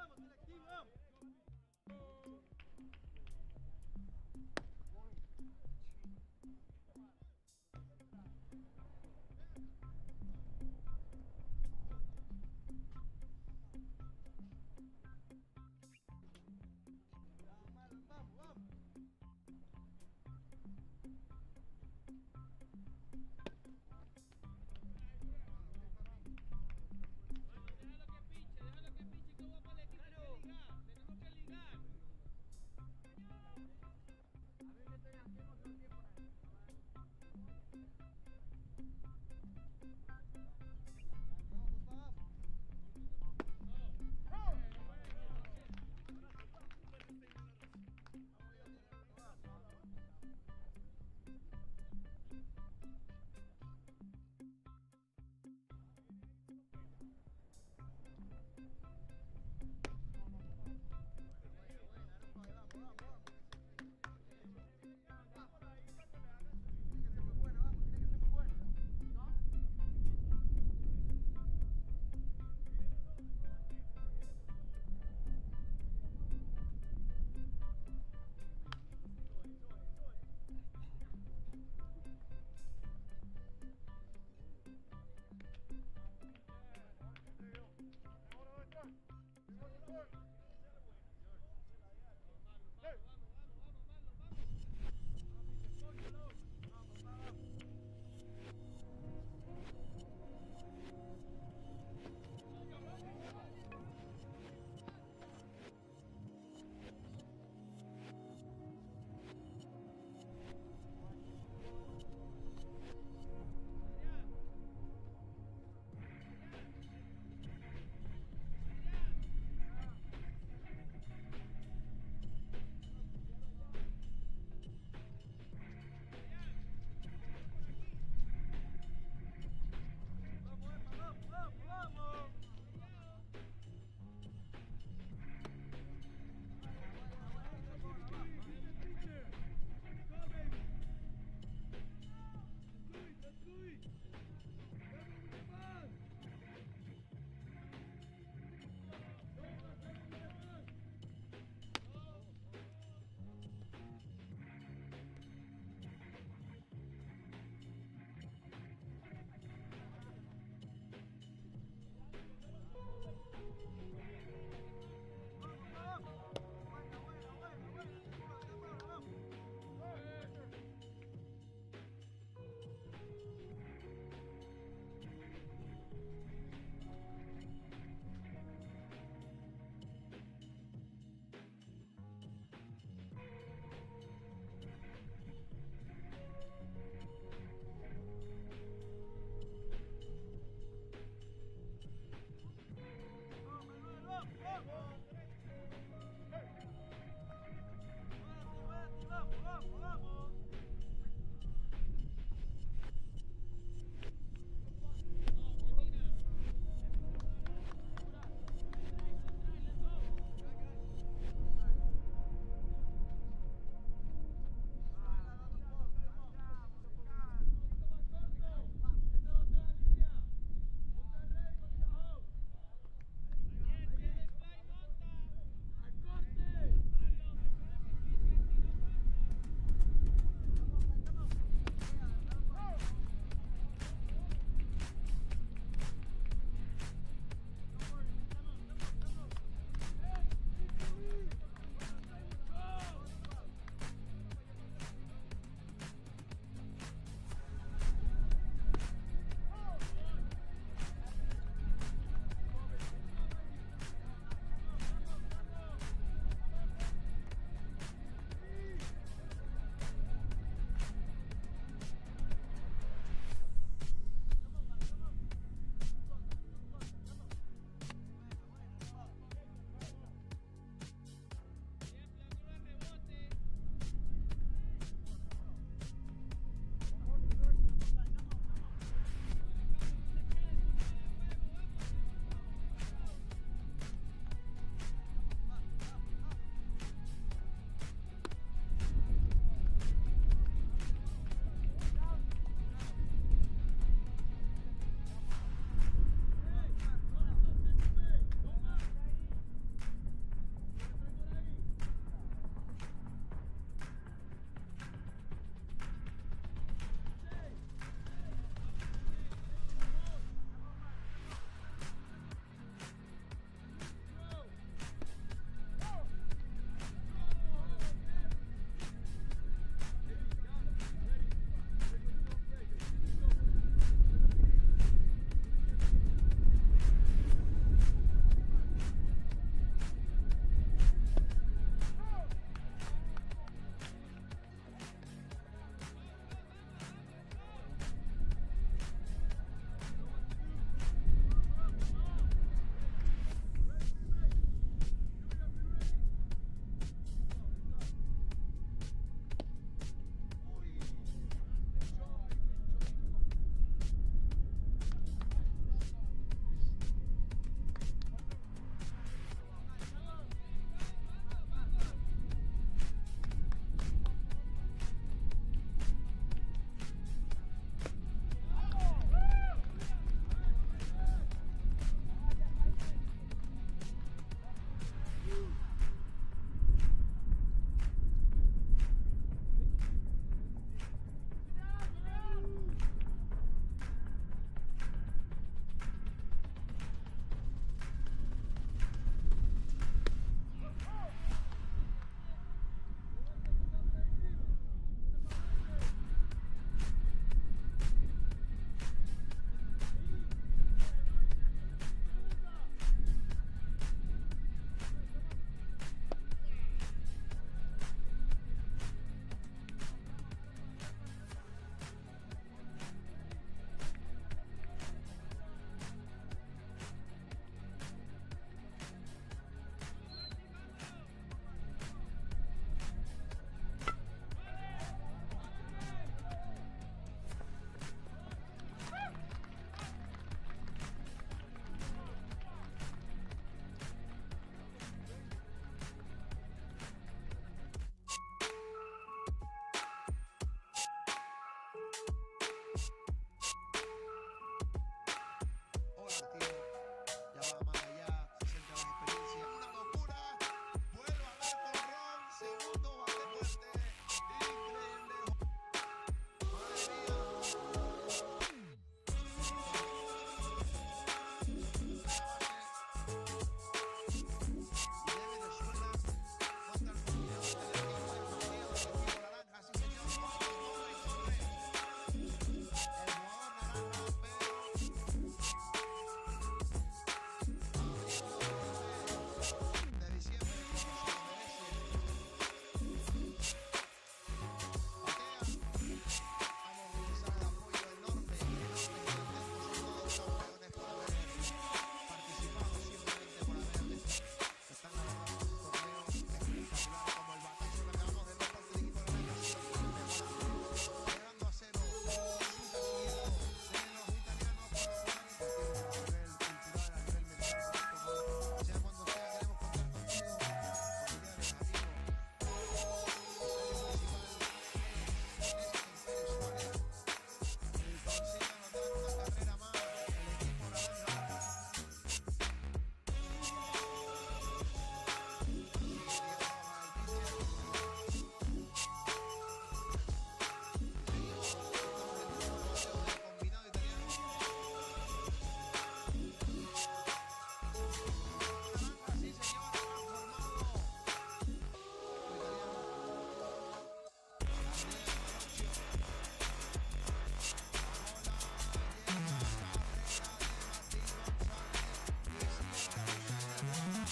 Monta.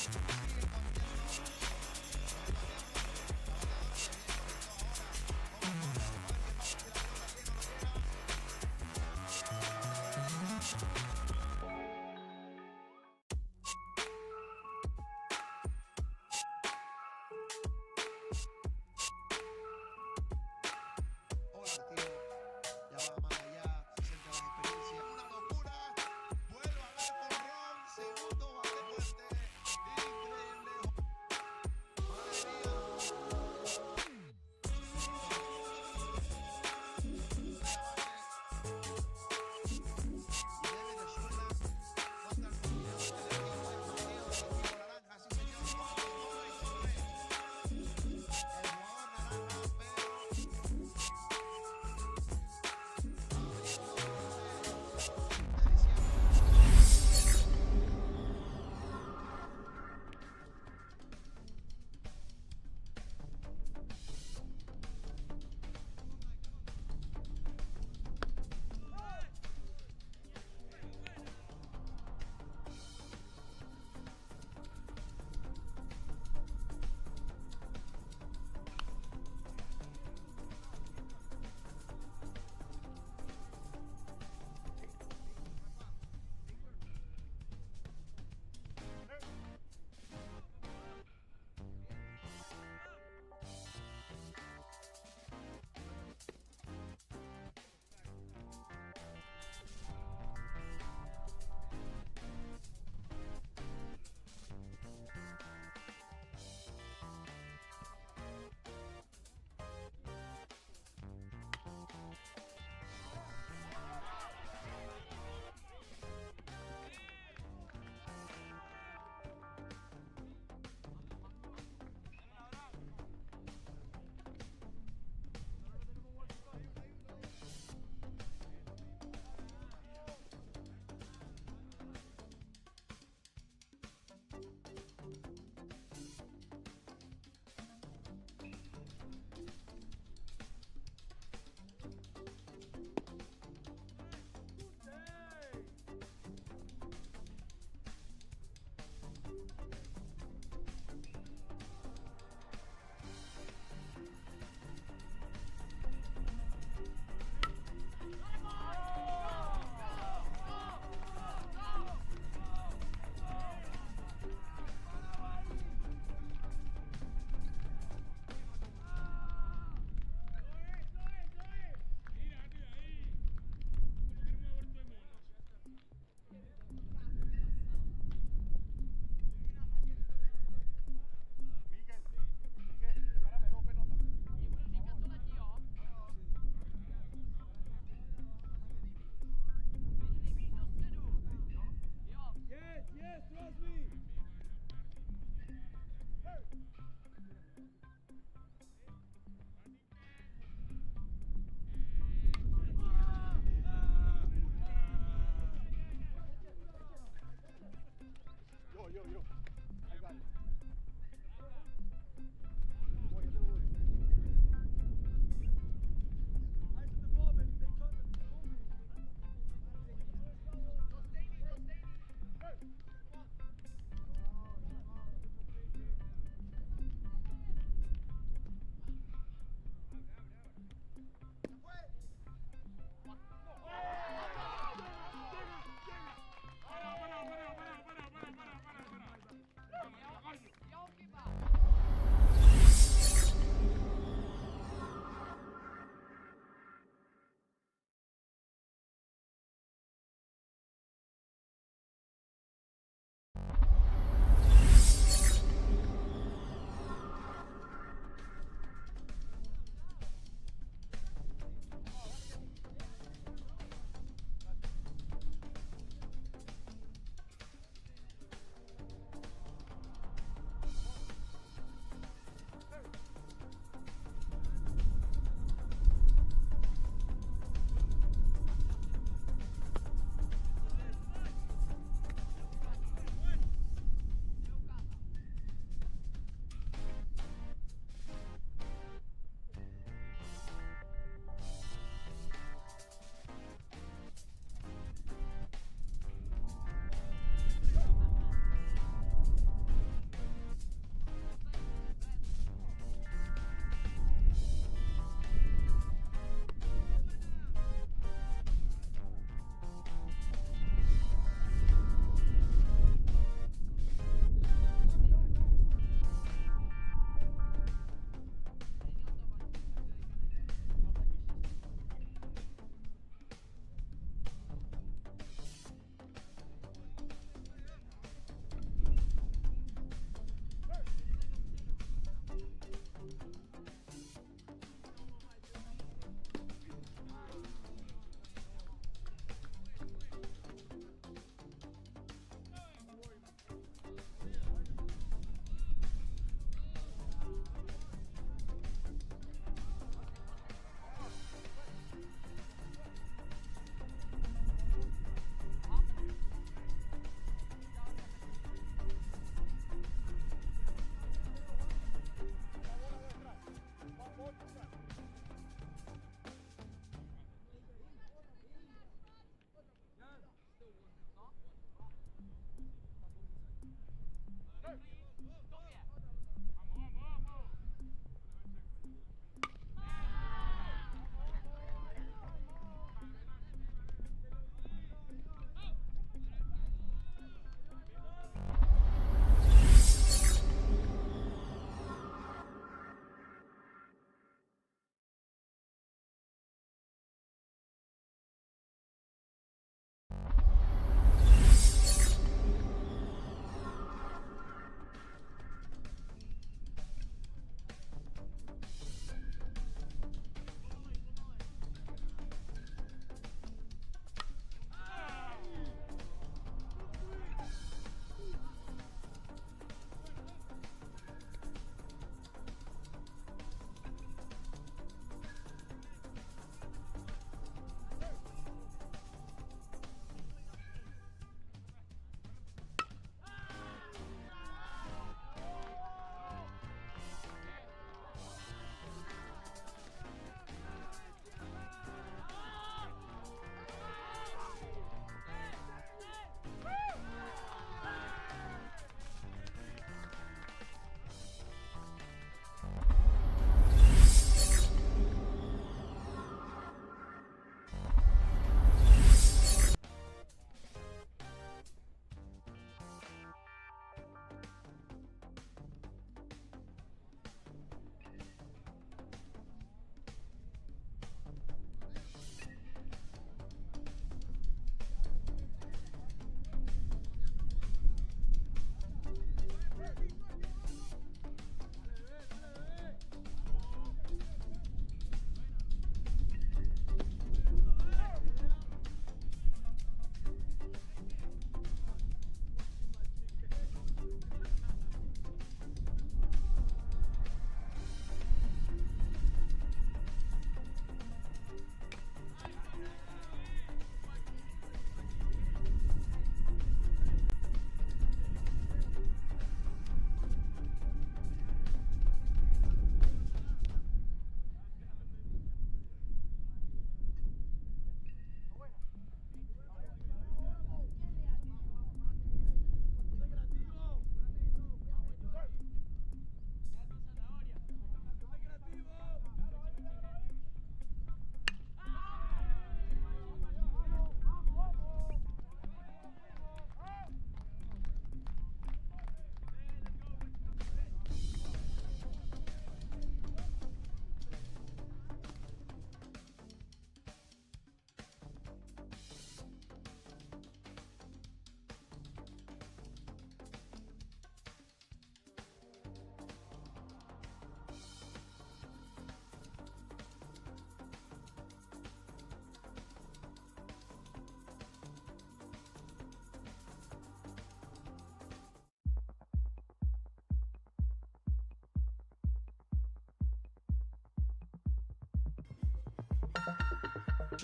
Increíble.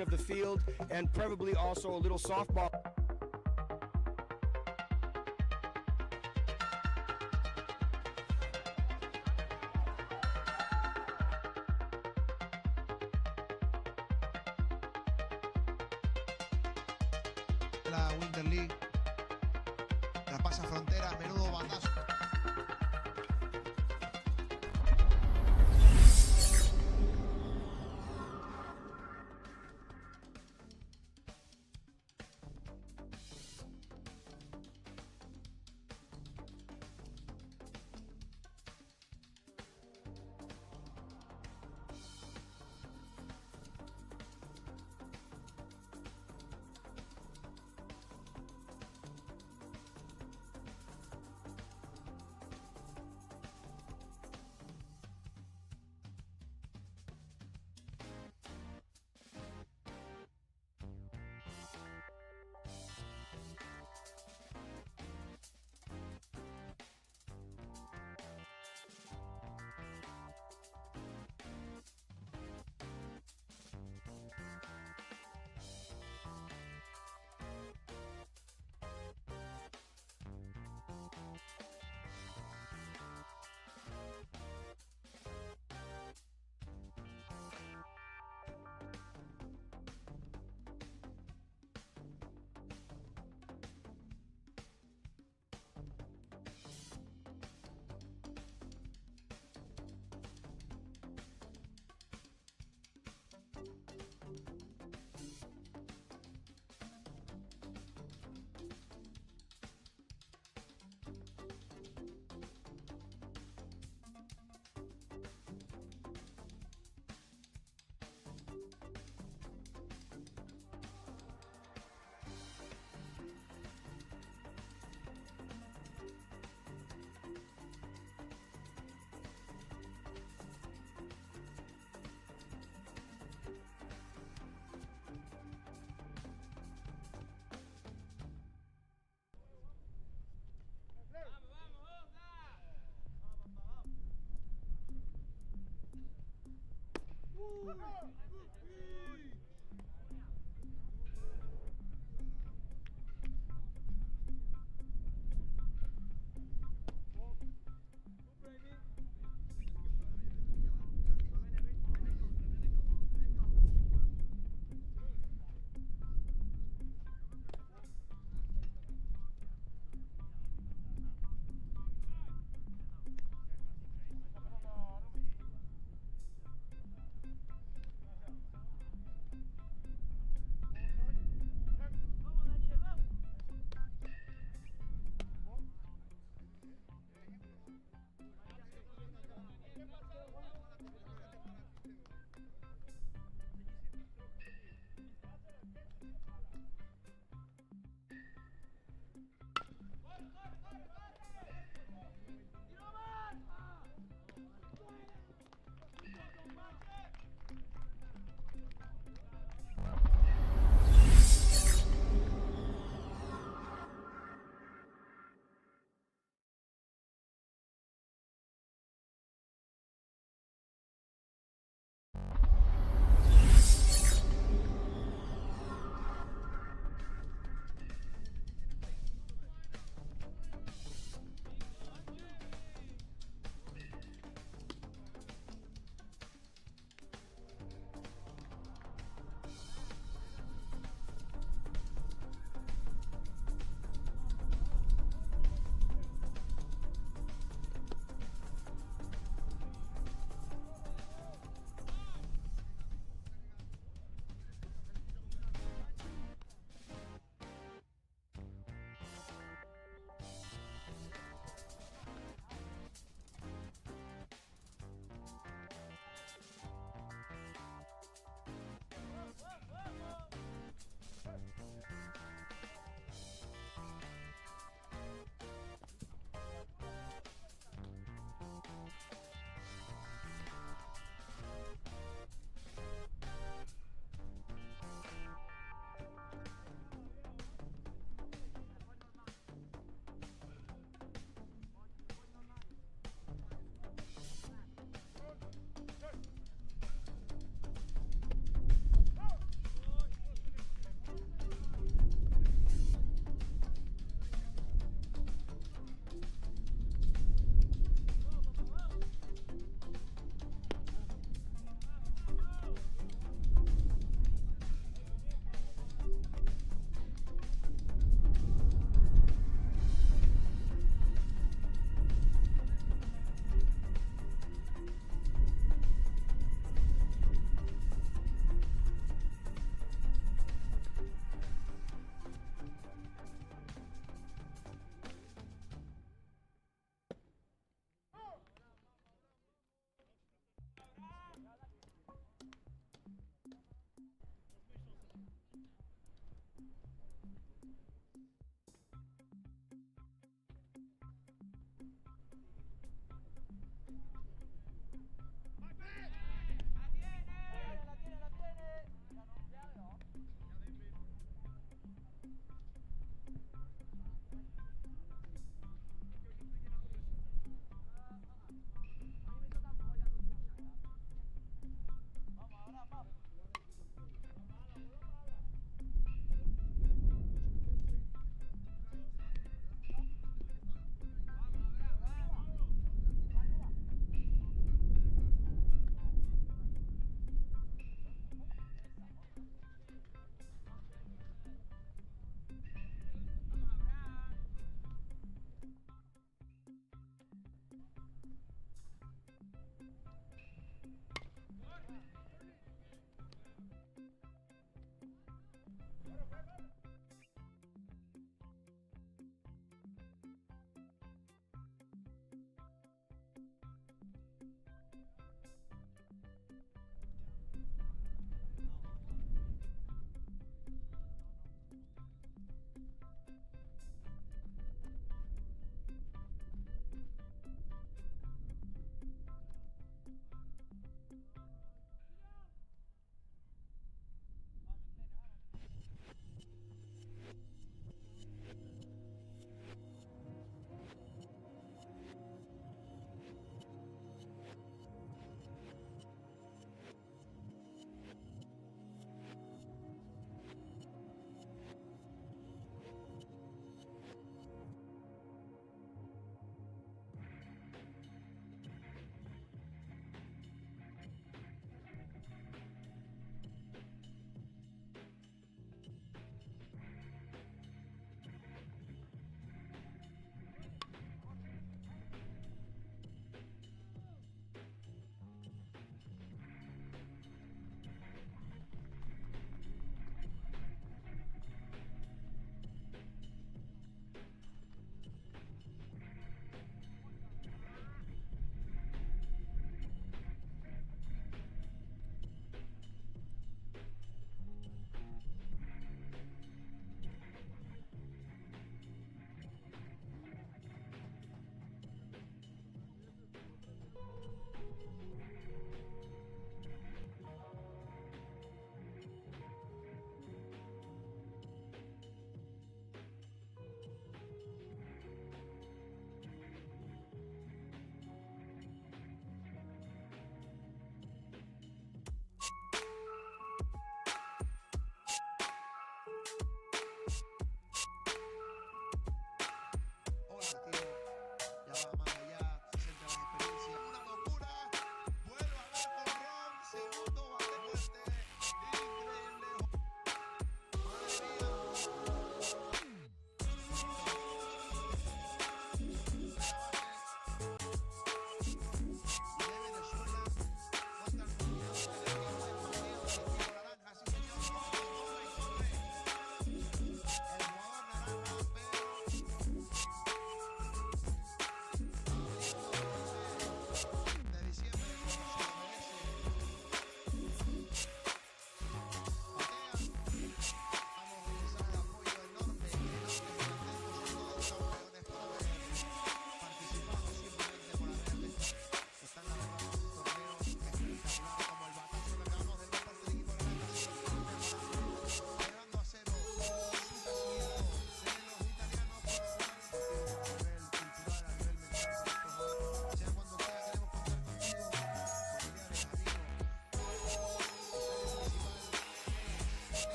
of the field and probably also a little softball. La Winter League, la pasa frontera, menudo bandazo.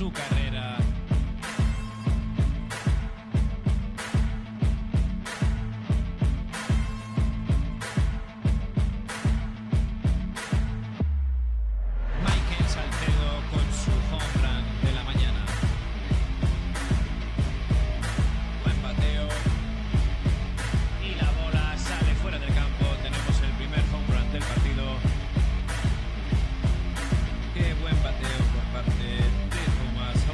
su carrera. Con su home run de la mañana. Buen bateo. Y la bola sale fuera del campo. Tenemos el primer home run del partido. Qué buen bateo por parte de Thomas.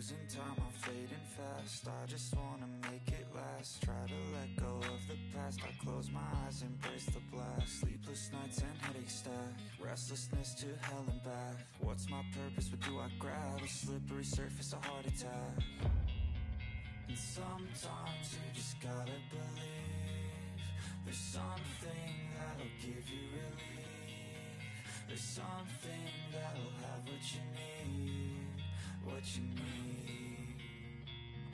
losing time, I'm fading fast. I just wanna make it last. Try to let go of the past. I close my eyes, embrace the blast. Sleepless nights and headaches stack. Restlessness to hell and back. What's my purpose? What do I grab? A slippery surface, a heart attack. And sometimes you just gotta believe there's something that'll give you relief. There's something that'll have what you need, what you need.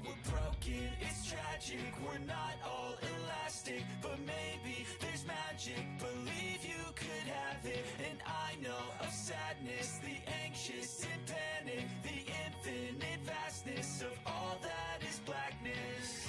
We're broken, it's tragic, we're not all elastic, but maybe there's magic. Believe you could have it, and I know of sadness, the anxious and panic, the infinite vastness of all that is blackness.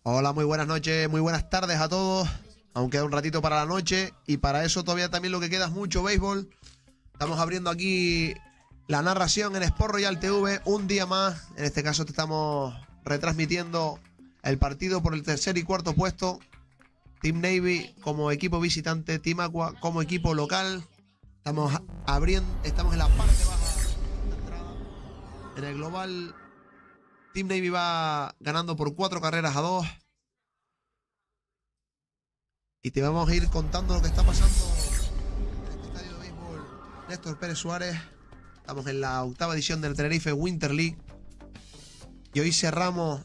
Hola, muy buenas noches, muy buenas tardes a todos. Aún queda un ratito para la noche y para eso todavía también lo que queda es mucho béisbol. Estamos abriendo aquí la narración en Sport Royal TV un día más. En este caso te estamos retransmitiendo el partido por el tercer y cuarto puesto. Team Navy como equipo visitante, Team Aqua como equipo local. Estamos en la parte baja de la entrada. En el global, Team Navy va ganando por 4-2. Y te vamos a ir contando lo que está pasando en este estadio de béisbol Néstor Pérez Suárez. Estamos en la 8ª edición del Tenerife Winter League. Y hoy cerramos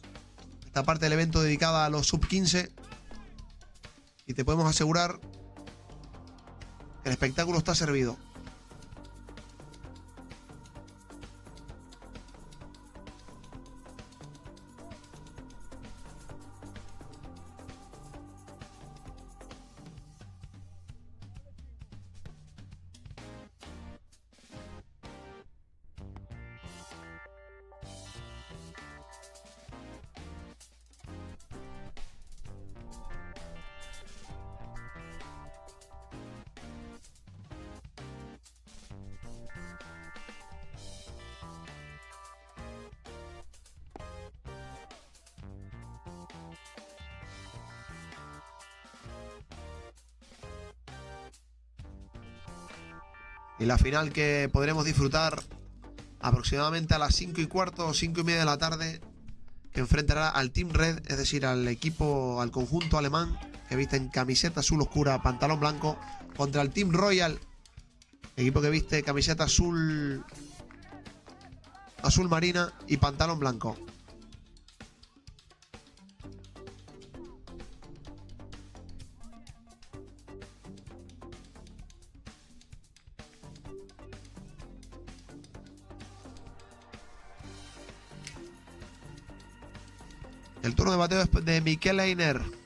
esta parte del evento dedicada a los Sub-15. Y te podemos asegurar que el espectáculo está servido. Y la final que podremos disfrutar aproximadamente a las 5:15 o 5:30 de la tarde, que enfrentará al Team Red, es decir, al conjunto alemán, que visten camiseta azul oscura, pantalón blanco, contra el Team Royal, equipo que viste camiseta azul marina y pantalón blanco. El turno de bateo es de Mikel Einer.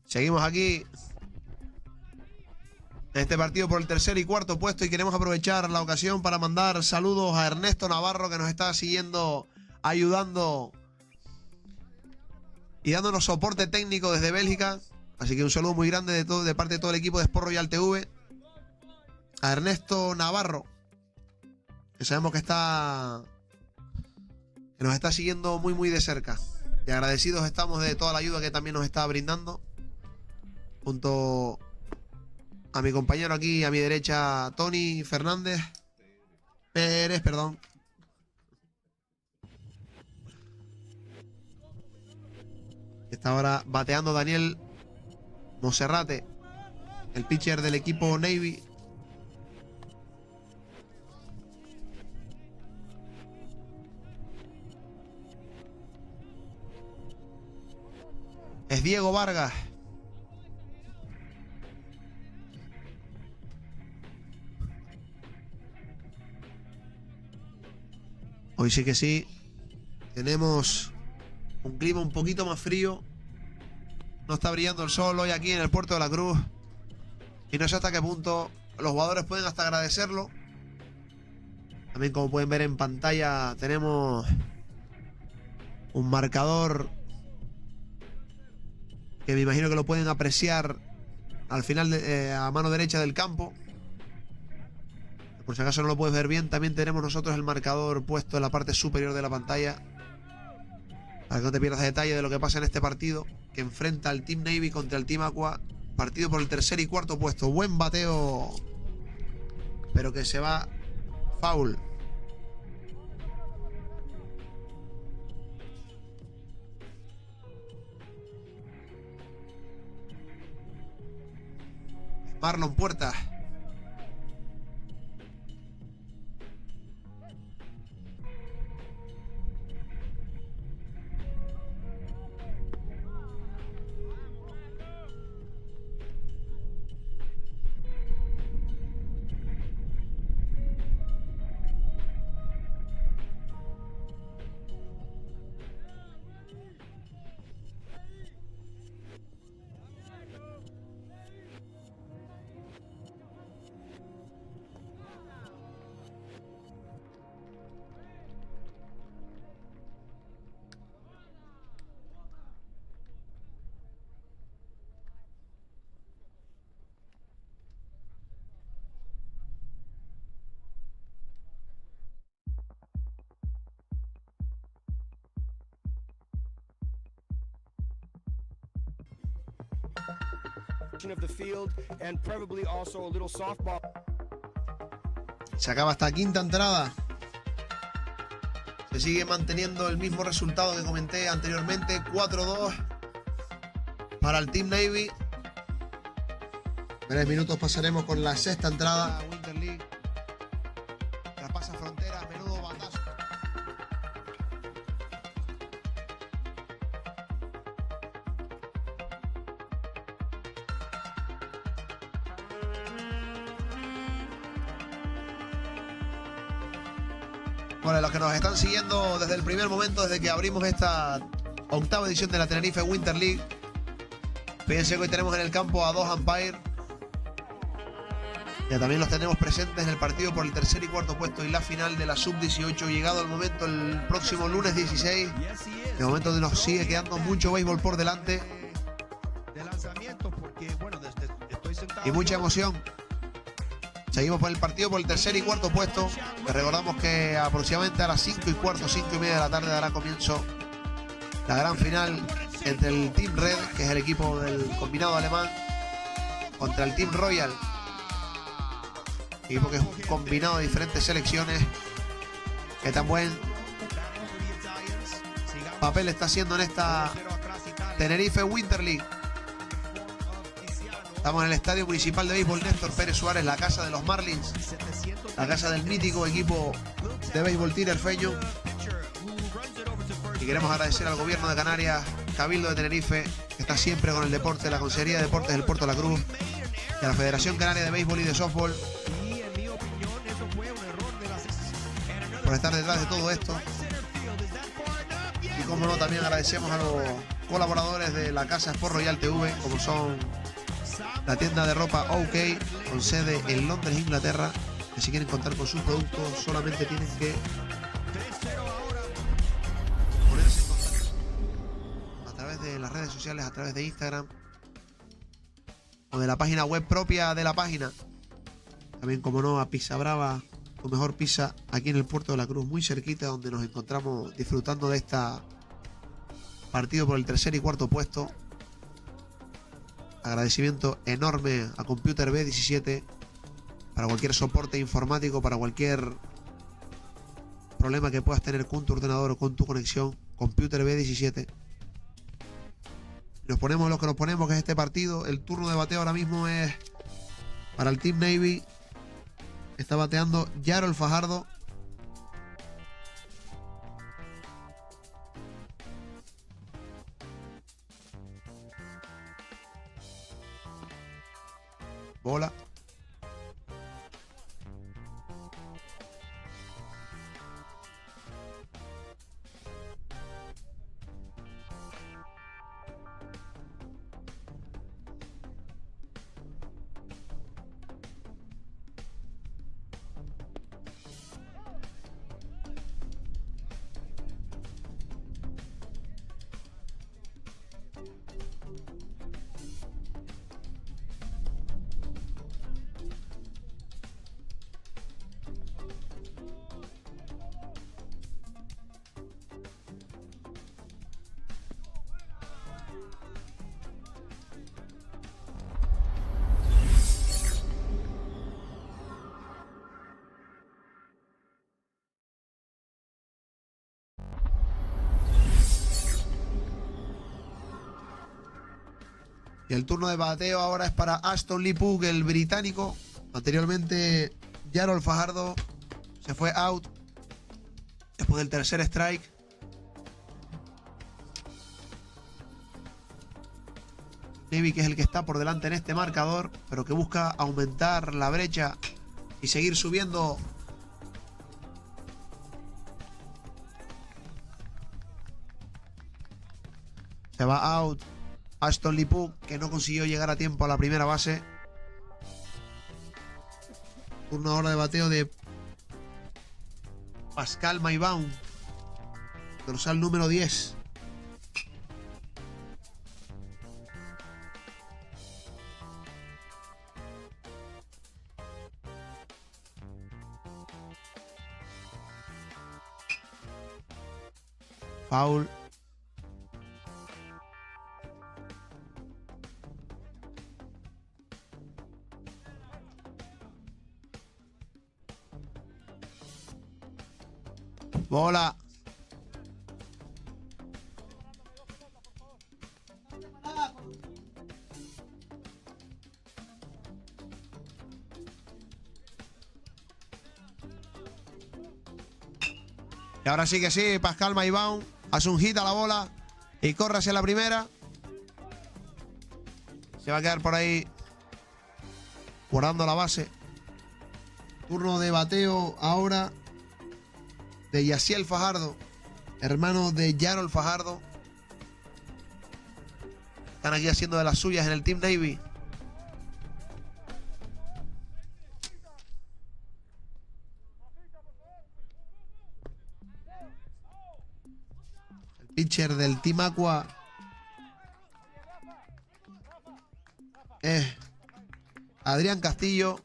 Seguimos aquí en este partido por el tercer y cuarto puesto y queremos aprovechar la ocasión para mandar saludos a Ernesto Navarro, que nos está siguiendo, ayudando y dándonos soporte técnico desde Bélgica. Así que un saludo muy grande de parte de todo el equipo de Sport Royal TV a Ernesto Navarro, que sabemos que nos está siguiendo muy de cerca. Y agradecidos estamos de toda la ayuda que también nos está brindando, junto a mi compañero aquí a mi derecha, Tony Pérez, perdón. Está ahora bateando Daniel Monserrate, el pitcher del equipo Navy. Es Diego Vargas. Hoy sí que sí. Tenemos un clima un poquito más frío. No está brillando el sol hoy aquí en el Puerto de la Cruz. Y no sé hasta qué punto los jugadores pueden hasta agradecerlo. También, como pueden ver en pantalla, tenemos un marcador que me imagino que lo pueden apreciar al final a mano derecha del campo. Por si acaso no lo puedes ver bien, también tenemos nosotros el marcador puesto en la parte superior de la pantalla, para que no te pierdas detalle de lo que pasa en este partido, que enfrenta al Team Navy contra el Team Aqua. Partido por el tercer y cuarto puesto. Buen bateo, pero que se va foul. Marlon Puertas. Of the field and probably also a little softball. Se acaba esta quinta entrada. Se sigue manteniendo el mismo resultado que comenté anteriormente, 4-2 para el Team Navy. breves minutos pasaremos con la sexta entrada Winter League. Traspasa fronteras, menudo batazo. Bueno, los que nos están siguiendo desde el primer momento, desde que abrimos esta octava edición de la Tenerife Winter League, fíjense que hoy tenemos en el campo a 2 umpires. Ya también los tenemos presentes en el partido por el tercer y cuarto puesto y la final de la Sub-18. Llegado el momento, el próximo lunes 16. De momento nos sigue quedando mucho béisbol por delante. Y mucha emoción. Seguimos por el partido por el tercer y cuarto puesto. Les recordamos que aproximadamente a las 5 y cuarto, 5 y media de la tarde dará comienzo la gran final entre el Team Red, que es el equipo del combinado alemán, contra el Team Royal, equipo que es un combinado de diferentes selecciones, que tan buen papel está haciendo en esta Tenerife Winter League. Estamos en el Estadio Municipal de Béisbol Néstor Pérez Suárez, la casa de los Marlins, la casa del mítico equipo de béisbol tinerfeño. Y queremos agradecer al gobierno de Canarias, Cabildo de Tenerife, que está siempre con el deporte, la Consejería de Deportes del Puerto de la Cruz, y a la Federación Canaria de Béisbol y de Softball, por estar detrás de todo esto. Y como no, también agradecemos a los colaboradores de la casa Sport Royal TV, como son la tienda de ropa OK, con sede en Londres, Inglaterra, que si quieren contar con sus productos solamente tienen que ponerse en contacto a través de las redes sociales, a través de Instagram o de la página web propia de la página. También, como no, a Pizza Brava, tu mejor pizza aquí en el Puerto de la Cruz, muy cerquita, donde nos encontramos disfrutando de esta partido por el tercer y cuarto puesto. Agradecimiento enorme a Computer B17 para cualquier soporte informático, para cualquier problema que puedas tener con tu ordenador o con tu conexión. Computer B17. Nos ponemos lo que nos ponemos, que es este partido. El turno de bateo ahora mismo es para el Team Navy. Está bateando Yarol Fajardo. Bola. Y el turno de bateo ahora es para Aston Lee Pugh, el británico. Anteriormente, Yarol Fajardo se fue out después del tercer strike. Navy, que es el que está por delante en este marcador, pero que busca aumentar la brecha y seguir subiendo. Se va out Aston Lee Pugh, que no consiguió llegar a tiempo a la primera base. Turno ahora de bateo de Pascal Maibán, dorsal número 10. Foul. Bola. Y ahora sí que sí, Pascal Maibán hace un hit a la bola y corre hacia la primera. Se va a quedar por ahí guardando la base. Turno de bateo ahora de Yaciel Fajardo, hermano de Yarol Fajardo. Están aquí haciendo de las suyas en el Team Navy. El pitcher del Team Aqua es Adrián Castillo.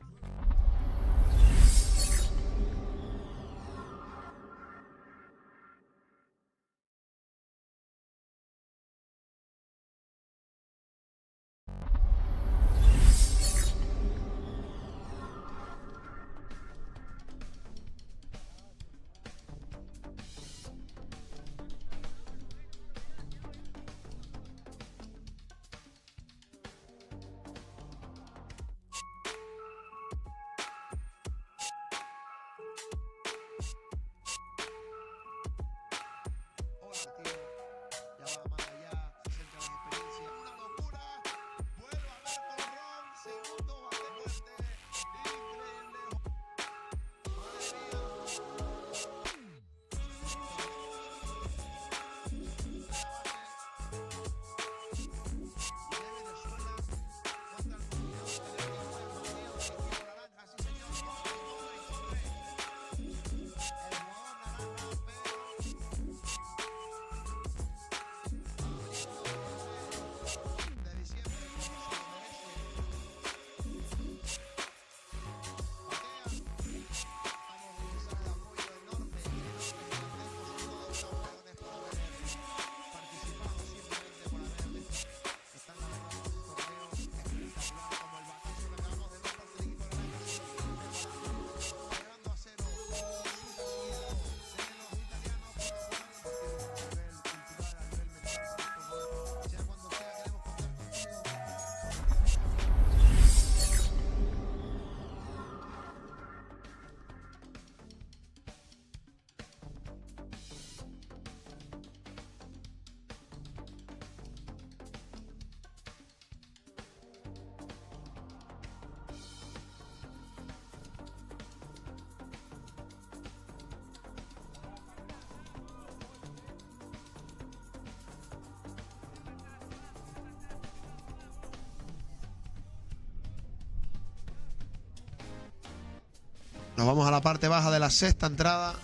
Nos vamos a la parte baja de la sexta entrada.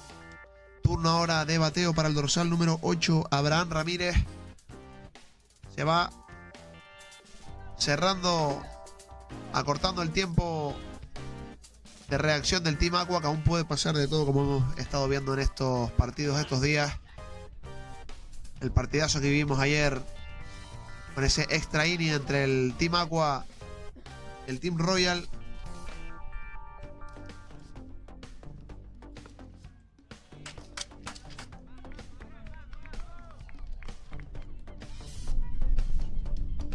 Turno ahora de bateo para el dorsal número 8, Abraham Ramírez. Se va cerrando, acortando el tiempo de reacción del Team Aqua, que aún puede pasar de todo, como hemos estado viendo en estos partidos estos días. El partidazo que vivimos ayer con ese extra inning entre el Team Aqua y el Team Royal.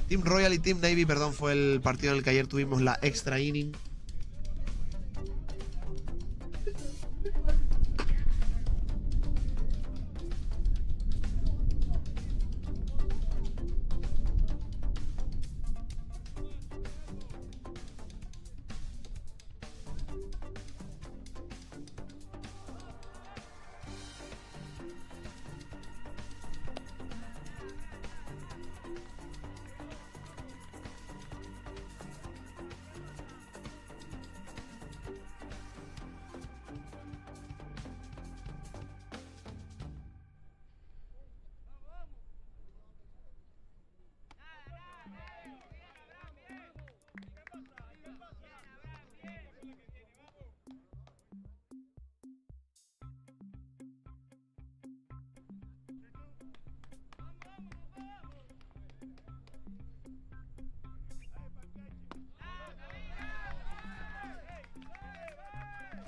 Team Royal y Team Navy, perdón, fue el partido en el que ayer tuvimos la extra inning.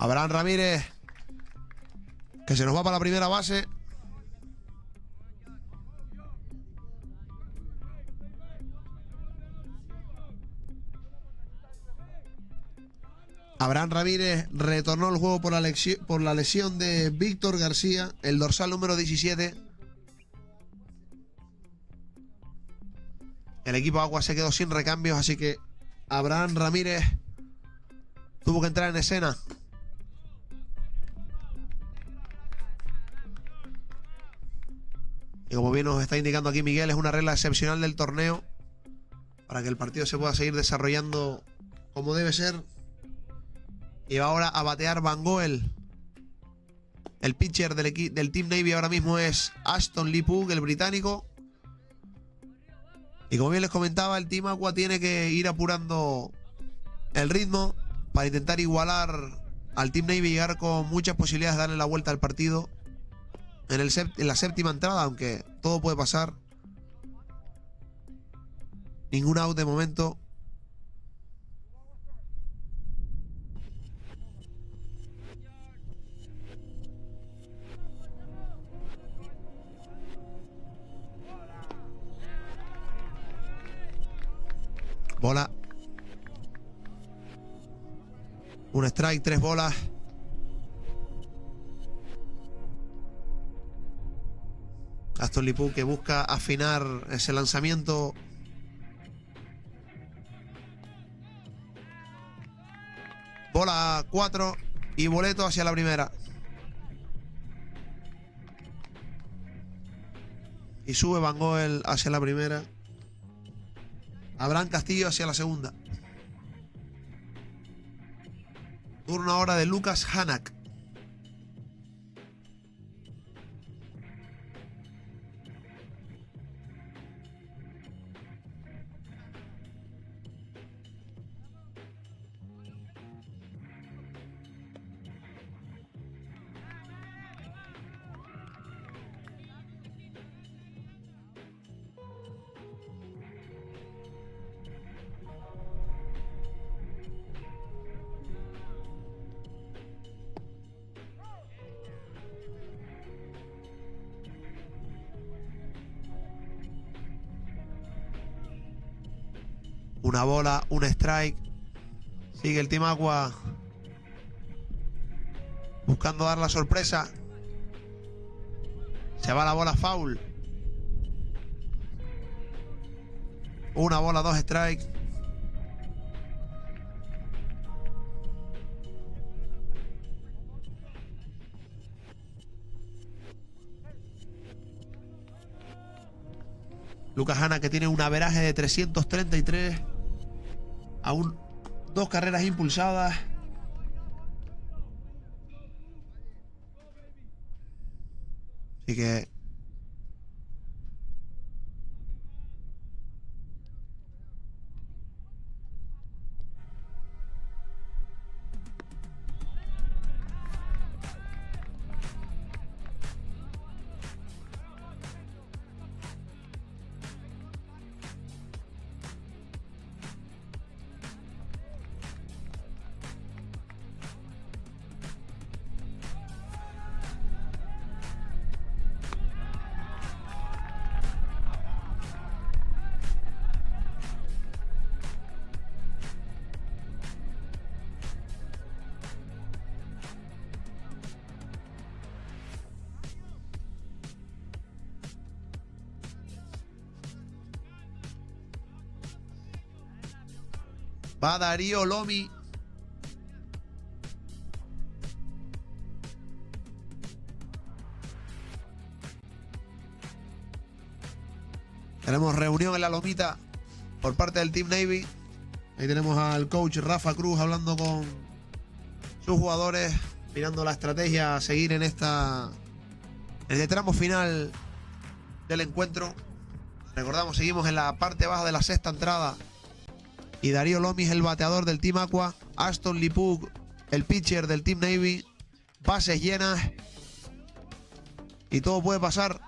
Abraham Ramírez, que se nos va para la primera base. Abraham Ramírez retornó al juego por la lesión de Víctor García, el dorsal número 17. El equipo Agua se quedó sin recambios, así que Abraham Ramírez tuvo que entrar en escena. Y como bien nos está indicando aquí Miguel, es una regla excepcional del torneo para que el partido se pueda seguir desarrollando como debe ser. Y va ahora a batear Van Goel. El pitcher del Team Navy ahora mismo es Aston Lee Pugh, el británico. Y como bien les comentaba, el Team Aqua tiene que ir apurando el ritmo para intentar igualar al Team Navy y llegar con muchas posibilidades de darle la vuelta al partido en la séptima entrada, aunque todo puede pasar. Ningún out de momento. Bola. Un strike, 3 bolas. Aston Lipú que busca afinar ese lanzamiento. Bola 4 y boleto hacia la primera. Y sube Van Goel hacia la primera. Abraham Castillo hacia la segunda. Turno ahora de Lucas Hanak. Una bola, un strike. Sigue el Team Aqua buscando dar la sorpresa. Se va la bola foul. Una bola, 2 strikes. Lucas Hanna, que tiene un averaje de 333. Aún 2 carreras impulsadas. Así que va Darío Lomi. Tenemos reunión en la lomita por parte del Team Navy. Ahí tenemos al coach Rafa Cruz hablando con sus jugadores, mirando la estrategia a seguir en este tramo final del encuentro. Recordamos, seguimos en la parte baja de la sexta entrada. Y Darío Lomi es el bateador del Team Aqua. Aston Lipug, el pitcher del Team Navy. Bases llenas. Y todo puede pasar.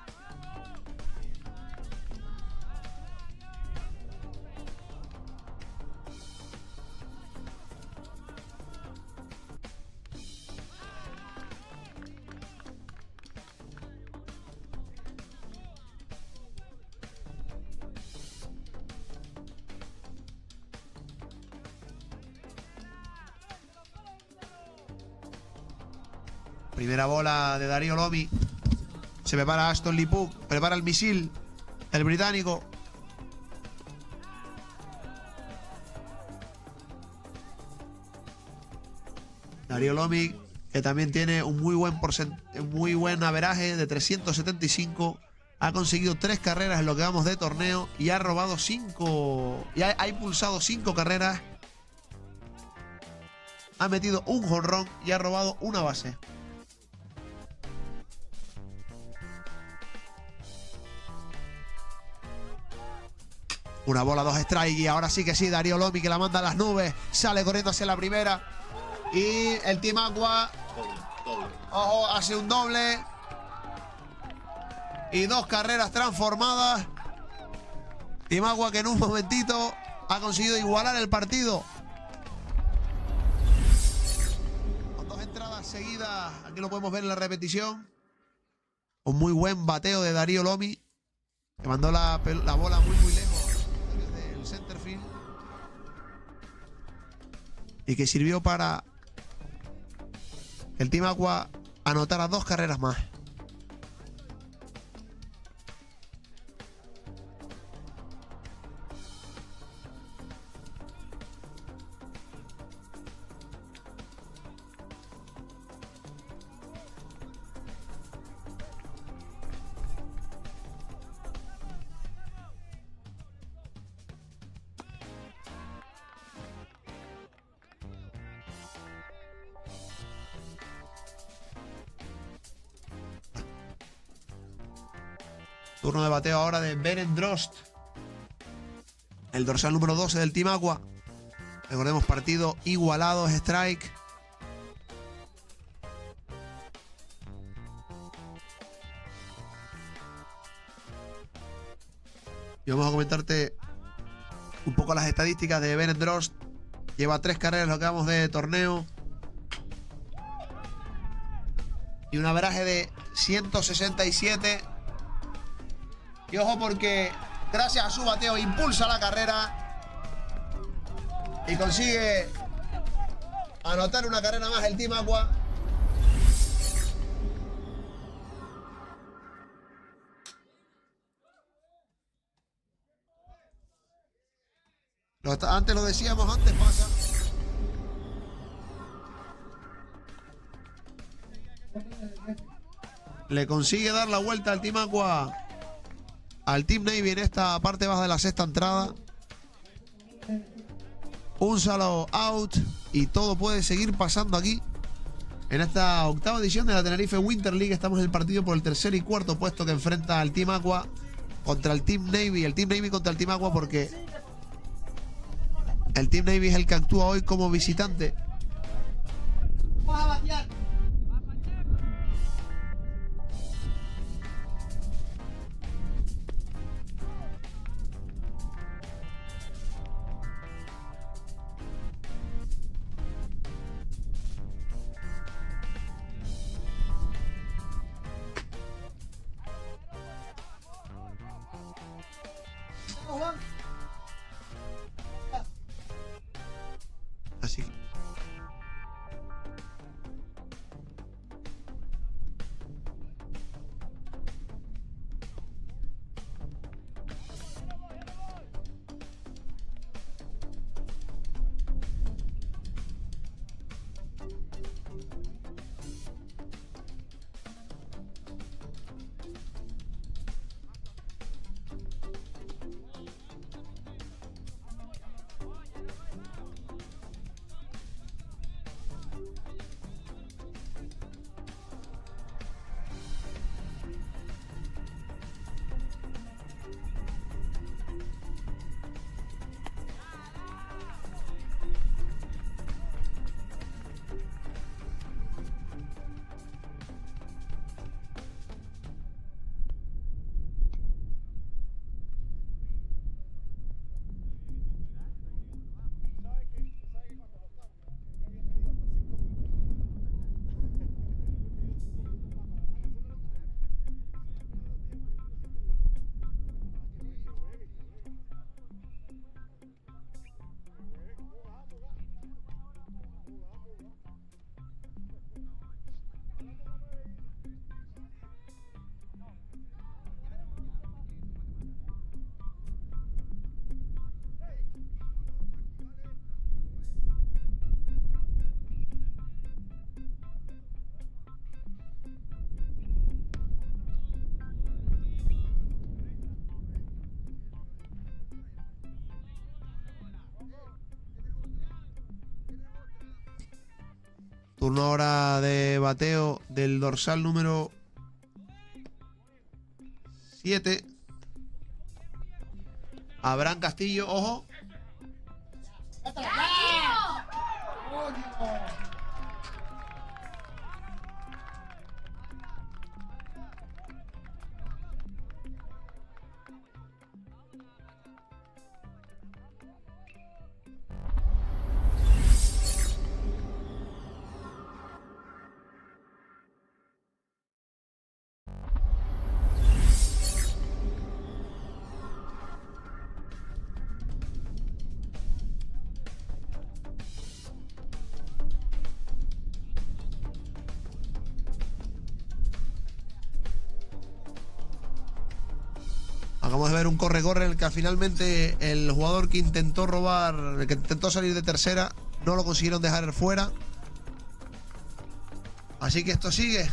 Primera bola de Darío Lomi. Se prepara Aston Lipuk. Prepara el misil. El británico. Darío Lomi, que también tiene un muy buen averaje de 375. Ha conseguido 3 carreras en lo que vamos de torneo y ha robado 5. Y ha impulsado 5 carreras. Ha metido un jonrón y ha robado una base. Una bola, 2 strikes y ahora sí que sí, Darío Lomi que la manda a las nubes. Sale corriendo hacia la primera. Y el Team Aqua, ojo, hace un doble. Y 2 carreras transformadas. Team Aqua que en un momentito ha conseguido igualar el partido. Con 2 entradas seguidas, aquí lo podemos ver en la repetición. Un muy buen bateo de Darío Lomi, que mandó la bola muy lejos desde el center field. Y que sirvió para el Team Aqua anotara 2 carreras más. Turno de bateo ahora de Berendrost, el dorsal número 12 del Team Aqua. Recordemos, partido igualado, es strike. Y vamos a comentarte un poco las estadísticas de Berendrost. Lleva 3 carreras lo que vamos de torneo. Y un averaje de 167. Y ojo porque gracias a su bateo impulsa la carrera y consigue anotar una carrera más el Team Aqua. Antes lo decíamos, antes pasa. Le consigue dar la vuelta al Team Aqua al Team Navy en esta parte baja de la 6ª entrada. Un solo out y todo puede seguir pasando aquí en esta 8ª edición de la Tenerife Winter League. Estamos en el partido por el 3er y 4.er puesto que enfrenta al Team Aqua contra el Team Navy. El Team Navy contra el Team Aqua porque el Team Navy es el que actúa hoy como visitante. ¡Vas a batear! Así. Turno ahora de bateo del dorsal número 7. Abraham Castillo, ojo. Acabamos de ver un corre-corre en el que finalmente el jugador que intentó robar, el que intentó salir de tercera, no lo consiguieron dejar fuera. Así que esto sigue.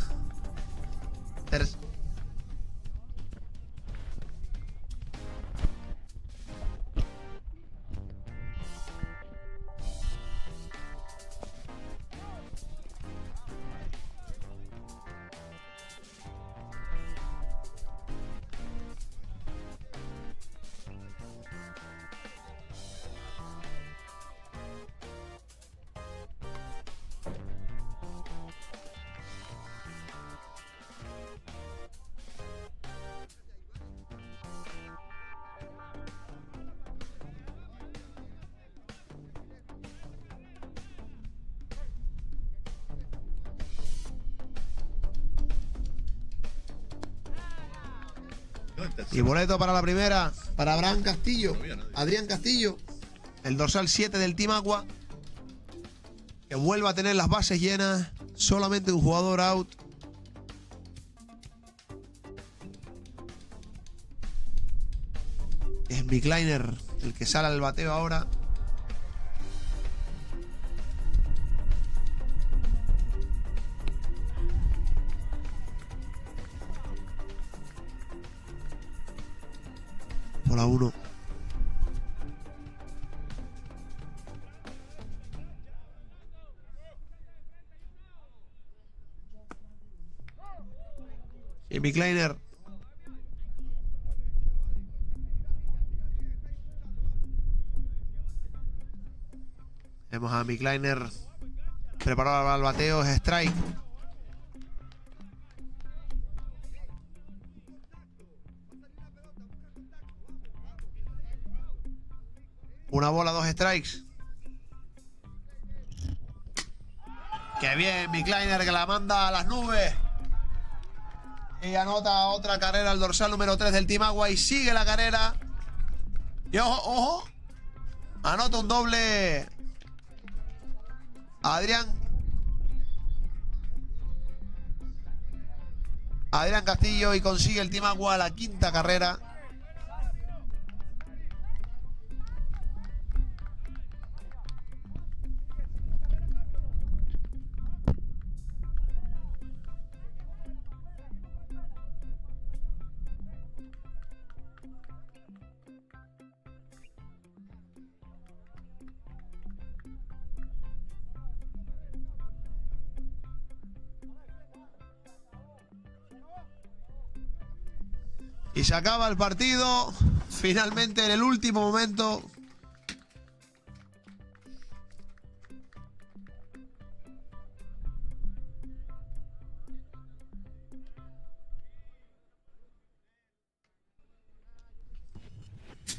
Y boleto para la primera, para Abraham Castillo, Adrián Castillo, el dorsal 7 del Team Aqua, que vuelva a tener las bases llenas, solamente un jugador out. Es Mikleiner el que sale al bateo ahora. Bola 1. Y Mikleiner. Vemos a Mikleiner preparado para el bateo, es strike. Una bola, 2 strikes. Qué bien, Mikleiner, que la manda a las nubes. Y anota otra carrera al dorsal número 3 del Team Aqua. Y sigue la carrera. Y ojo, ojo. Anota un doble Adrián Castillo. Y consigue el Team Aqua la 5ª carrera. Y se acaba el partido. Finalmente en el último momento.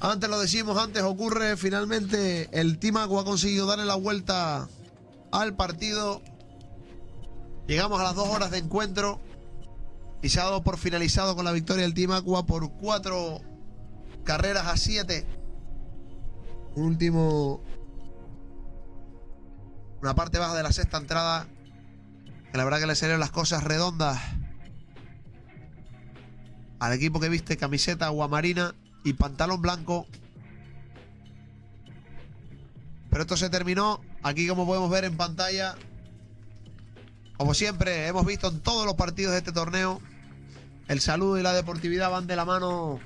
Antes lo decimos, antes ocurre. Finalmente el Team Aqua ha conseguido darle la vuelta al partido. Llegamos a las 2 horas de encuentro. Y se ha dado por finalizado con la victoria del Team Aqua por 4 carreras a 7. Una parte baja de la 6ª entrada, que la verdad que le salieron las cosas redondas al equipo que viste camiseta aguamarina y pantalón blanco. Pero esto se terminó. Aquí, como podemos ver en pantalla, como siempre hemos visto en todos los partidos de este torneo, el saludo y la deportividad van de la mano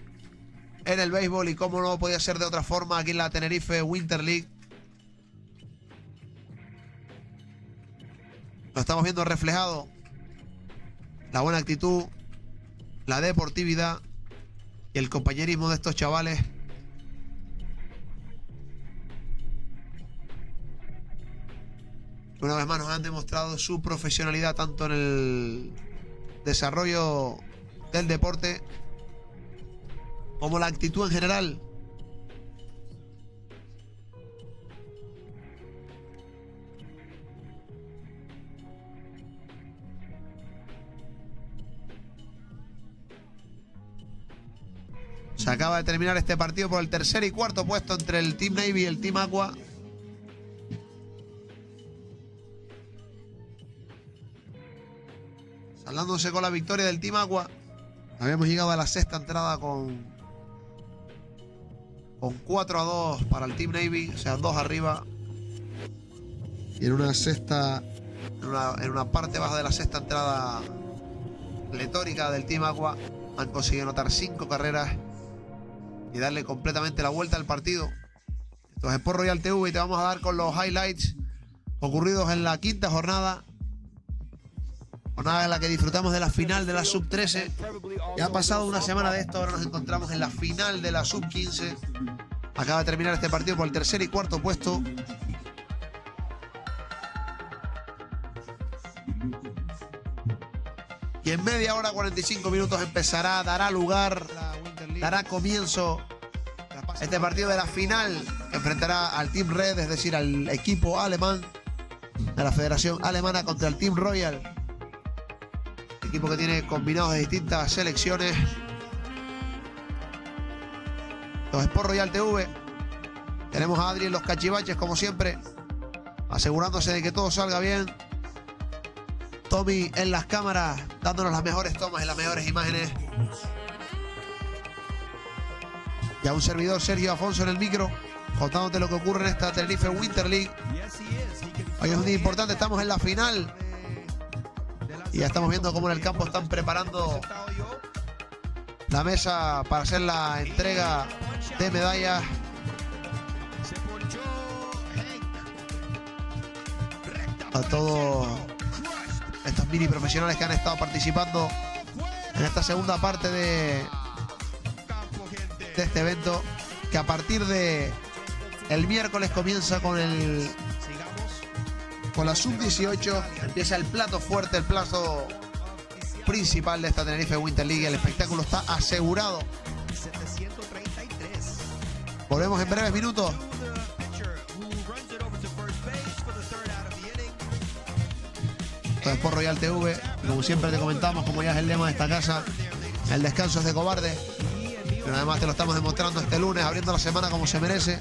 en el béisbol, y como no podía ser de otra forma aquí en la Tenerife Winter League. Lo estamos viendo reflejado. La buena actitud, la deportividad y el compañerismo de estos chavales. Una vez más nos han demostrado su profesionalidad tanto en el desarrollo del deporte como la actitud en general. Se acaba de terminar este partido por el tercer y cuarto puesto entre el Team Navy y el Team Aqua. Saldándose con la victoria del Team Aqua. Habíamos llegado a la sexta entrada con 4-2 para el Team Navy, o sea, 2 arriba. Y en una sexta, en una parte baja de la sexta entrada pletórica del Team Aqua, han conseguido anotar 5 carreras y darle completamente la vuelta al partido. Esto es Sport Royal TV y te vamos a dar con los highlights ocurridos en la quinta jornada. Jornada en la que disfrutamos de la final de la Sub-13. Ya ha pasado una semana de esto, ahora nos encontramos en la final de la Sub-15. Acaba de terminar este partido por el tercer y cuarto puesto. Y en media hora, 45 minutos empezará, dará comienzo este partido de la final que enfrentará al Team Red, es decir, al equipo alemán de la Federación Alemana contra el Team Royal. Equipo que tiene combinados de distintas selecciones. Los Sport Royal TV. Tenemos a Adri en los cachivaches, como siempre, asegurándose de que todo salga bien. Tommy en las cámaras, dándonos las mejores tomas y las mejores imágenes. Y a un servidor, Sergio Afonso, en el micro, contándote lo que ocurre en esta Tenerife Winter League. Hoy es un día importante, estamos en la final. Y ya estamos viendo cómo en el campo están preparando la mesa para hacer la entrega de medallas. A todos estos mini profesionales que han estado participando en esta segunda parte de este evento, que a partir de el miércoles comienza con la Sub-18. Empieza el plato fuerte, el plato principal de esta Tenerife Winter League. El espectáculo está asegurado. Volvemos en breves minutos. Esto es Sport Royal TV. Como siempre te comentamos, como ya es el lema de esta casa, el descanso es de cobarde. Pero además te lo estamos demostrando este lunes, abriendo la semana como se merece.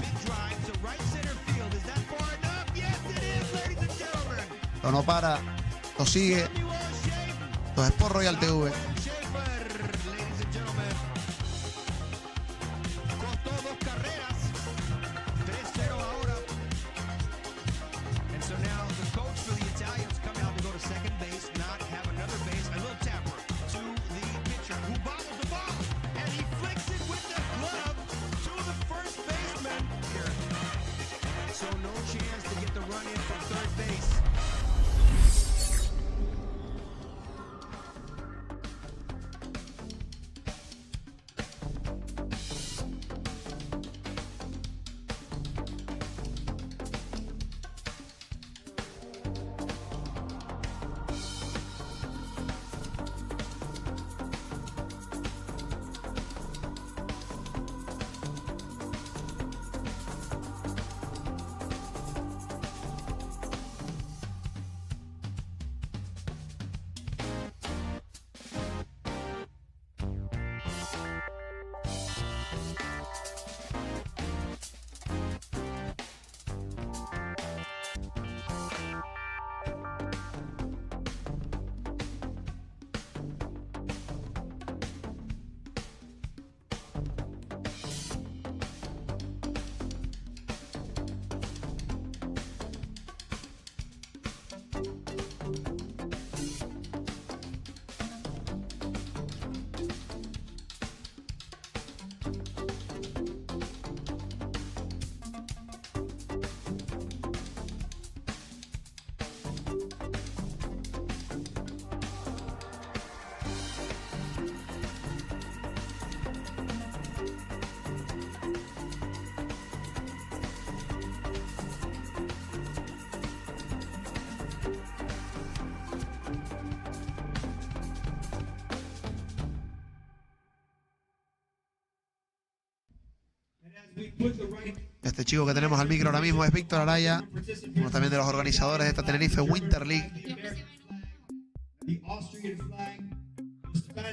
Esto no para, esto sigue. Esto es Sport Royal TV. Este chico que tenemos al micro ahora mismo es Víctor Araya, uno también de los organizadores de esta Tenerife Winter League,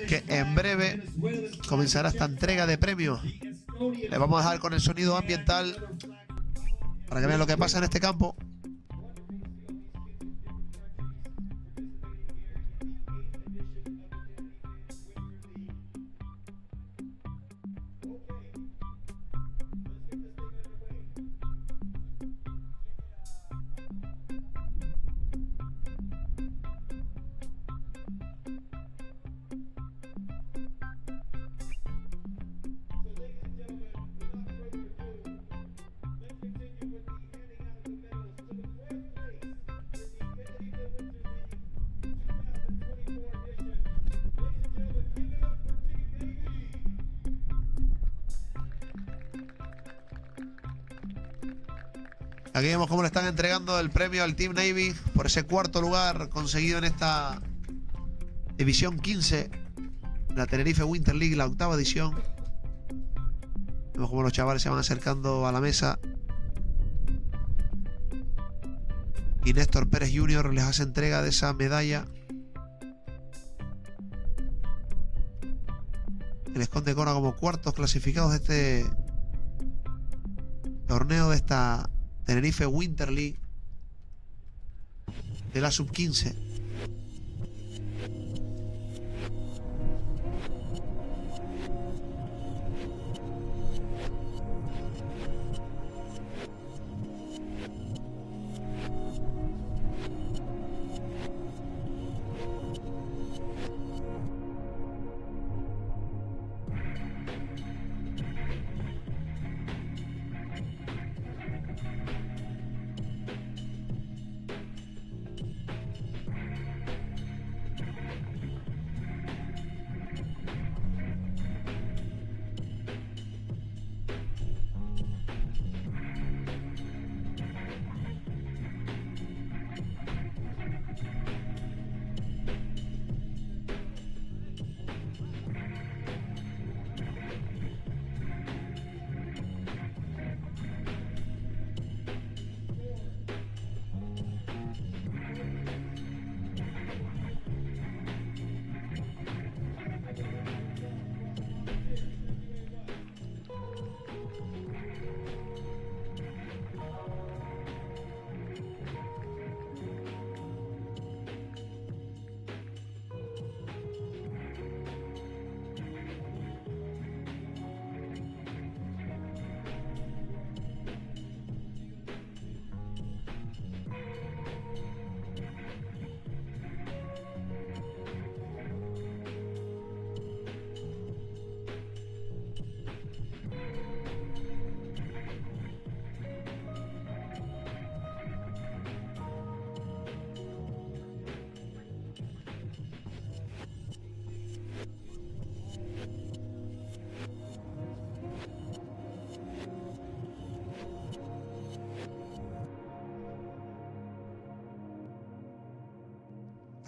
que en breve comenzará esta entrega de premios. Les vamos a dejar con el sonido ambiental para que vean lo que pasa en este campo. Aquí vemos cómo le están entregando el premio al Team Navy por ese cuarto lugar conseguido en esta división 15, la Tenerife Winter League, la octava edición. Vemos cómo los chavales se van acercando a la mesa y Néstor Pérez Jr. les hace entrega de esa medalla que les condecora como cuartos clasificados de este torneo, de esta Tenerife Winter League de la Sub-15.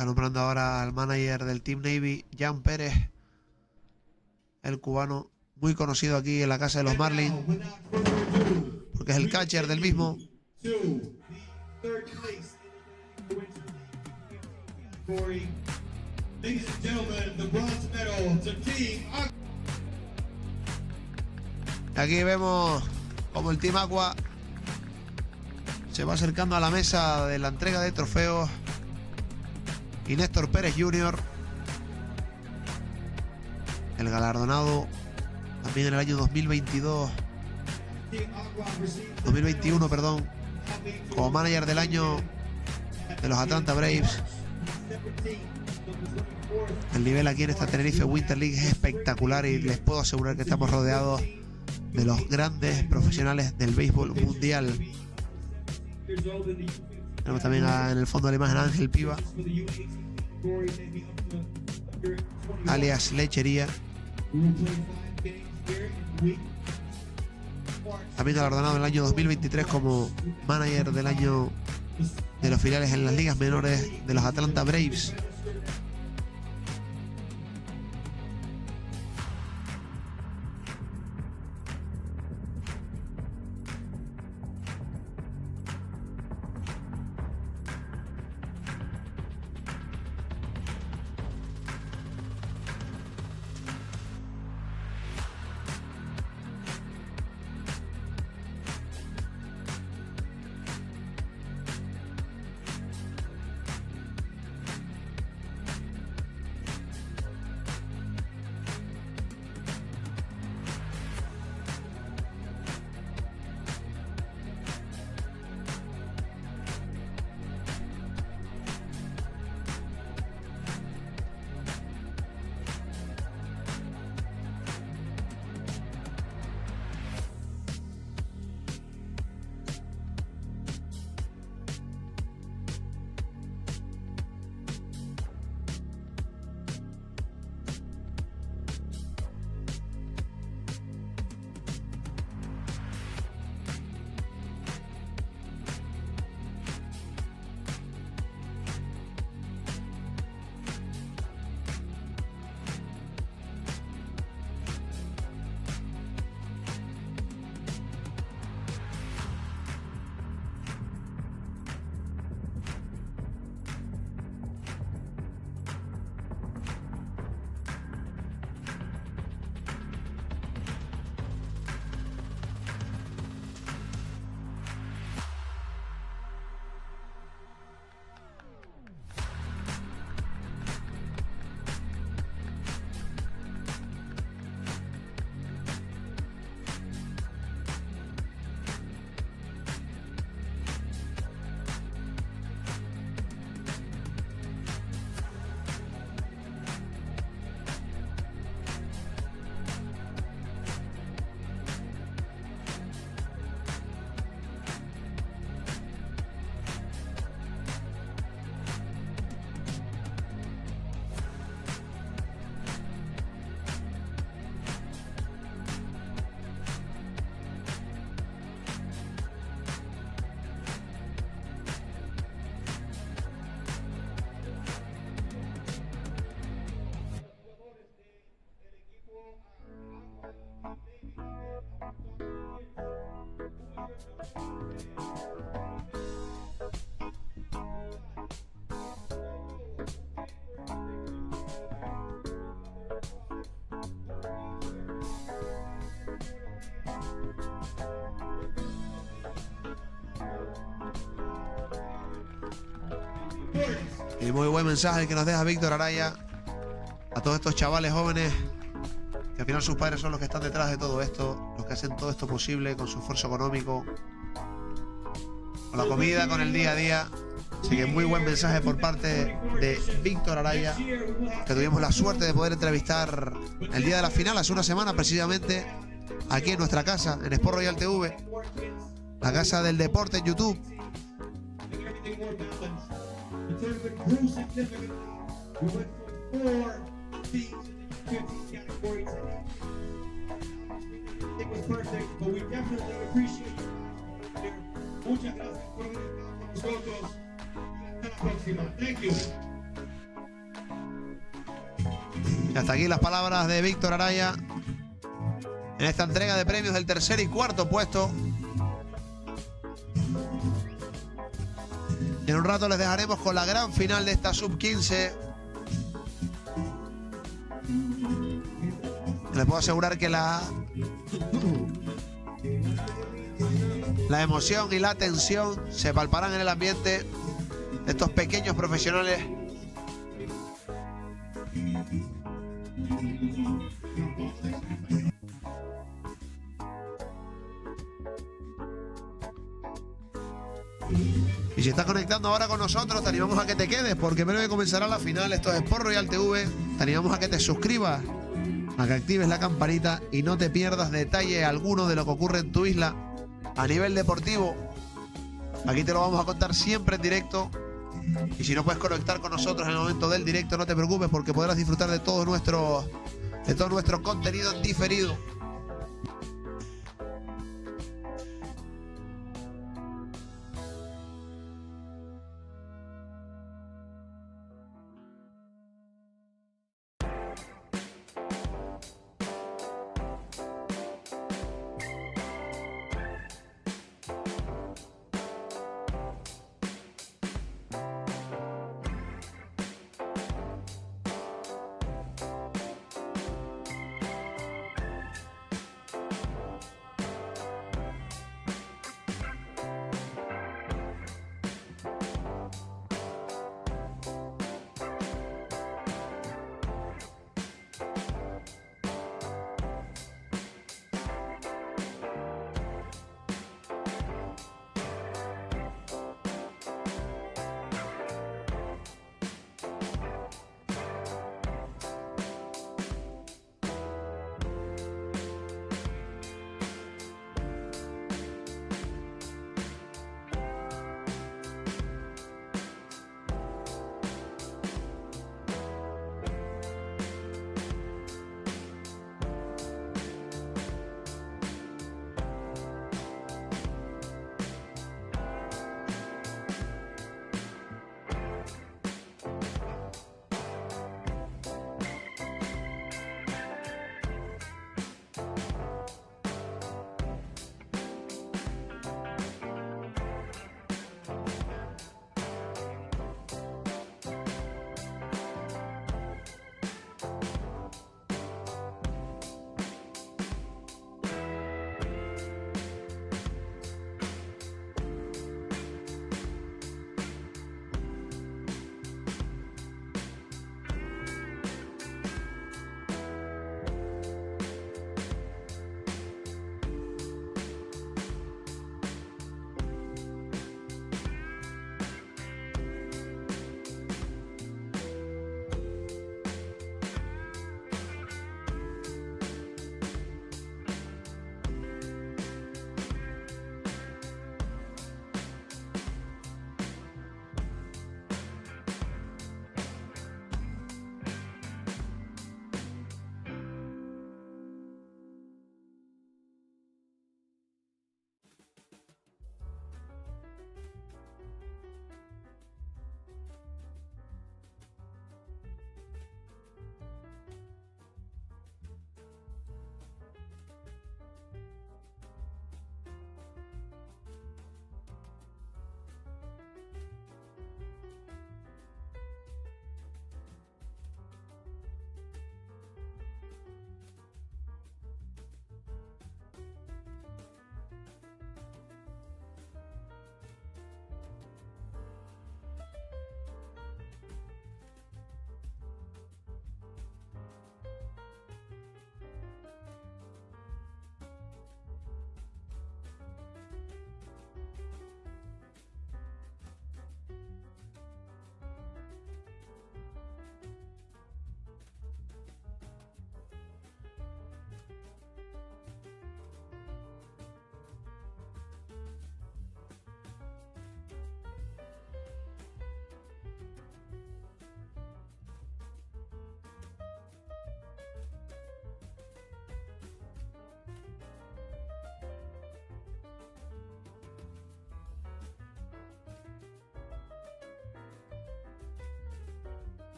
Está nombrando ahora al manager del Team Navy, Jan Pérez, el cubano, muy conocido aquí en la casa de los Marlins, porque es el catcher del mismo. Aquí vemos como el Team Aqua se va acercando a la mesa de la entrega de trofeos. Y Néstor Pérez Jr., el galardonado también en el año 2021, perdón, como manager del año de los Atlanta Braves. El nivel aquí en esta Tenerife Winter League es espectacular y les puedo asegurar que estamos rodeados de los grandes profesionales del béisbol mundial. Tenemos también en el fondo de la imagen a Ángel Piva, alias Lechería. También galardonado en el año 2023 como manager del año de los filiales en las ligas menores de los Atlanta Braves. Y muy buen mensaje el que nos deja Víctor Araya a todos estos chavales jóvenes, que al final sus padres son los que están detrás de todo esto, los que hacen todo esto posible con su esfuerzo económico, con la comida, con el día a día. Así que muy buen mensaje por parte de Víctor Araya, que tuvimos la suerte de poder entrevistar el día de la final, hace una semana precisamente, aquí en nuestra casa, en Sport Royal TV, la casa del deporte en YouTube. Muchas gracias por haber estado con nosotros. Hasta la próxima. Thank you. Y hasta aquí las palabras de Víctor Araya en esta entrega de premios del tercer y cuarto puesto. En un rato les dejaremos con la gran final de esta Sub-15. Les puedo asegurar que la emoción y la tensión se palparán en el ambiente de estos pequeños profesionales. Y si estás conectando ahora con nosotros, te animamos a que te quedes, porque en breve comenzará la final. Esto es Sport Royal TV. Te animamos a que te suscribas, a que actives la campanita y no te pierdas detalle alguno de lo que ocurre en tu isla a nivel deportivo. Aquí te lo vamos a contar siempre en directo. Y si no puedes conectar con nosotros en el momento del directo, no te preocupes, porque podrás disfrutar de todo nuestro contenido en diferido.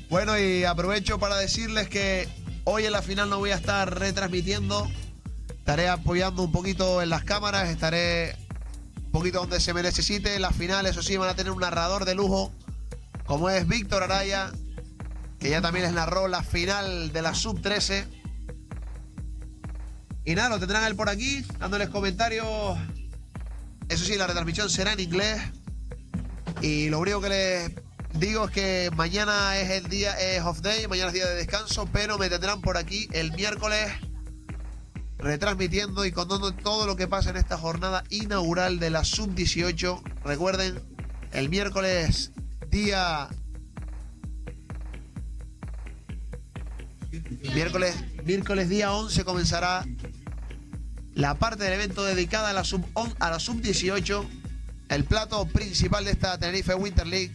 Bueno, y aprovecho para decirles que hoy en la final no voy a estar retransmitiendo. Estaré apoyando un poquito en las cámaras, estaré un poquito donde se me necesite. En la final, eso sí, van a tener un narrador de lujo, como es Víctor Araya, que ya también les narró la final de la Sub-13. Y nada, lo tendrán él por aquí, dándoles comentarios. Eso sí, la retransmisión será en inglés. Y lo único que les digo es que mañana es el día, es off day, mañana es día de descanso, pero me tendrán por aquí el miércoles retransmitiendo y contando todo lo que pasa en esta jornada inaugural de la Sub-18. Recuerden, el miércoles día 11 comenzará la parte del evento dedicada a la Sub-18, el plato principal de esta Tenerife Winter League,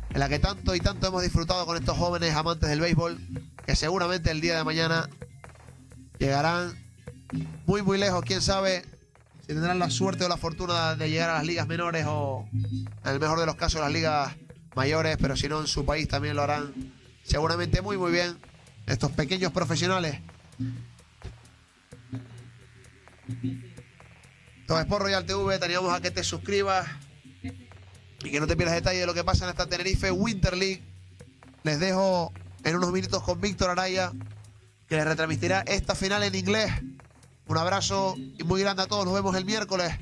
en la que tanto y tanto hemos disfrutado con estos jóvenes amantes del béisbol, que seguramente el día de mañana llegarán muy muy lejos. Quién sabe si tendrán la suerte o la fortuna de llegar a las ligas menores o, en el mejor de los casos, las ligas mayores, pero si no, en su país también lo harán seguramente muy muy bien estos pequeños profesionales. Entonces, por Royal TV, teníamos a que te suscribas y que no te pierdas detalle de lo que pasa en esta Tenerife Winter League. Les dejo en unos minutos con Víctor Araya, que les retransmitirá esta final en inglés. Un abrazo y muy grande a todos. Nos vemos el miércoles.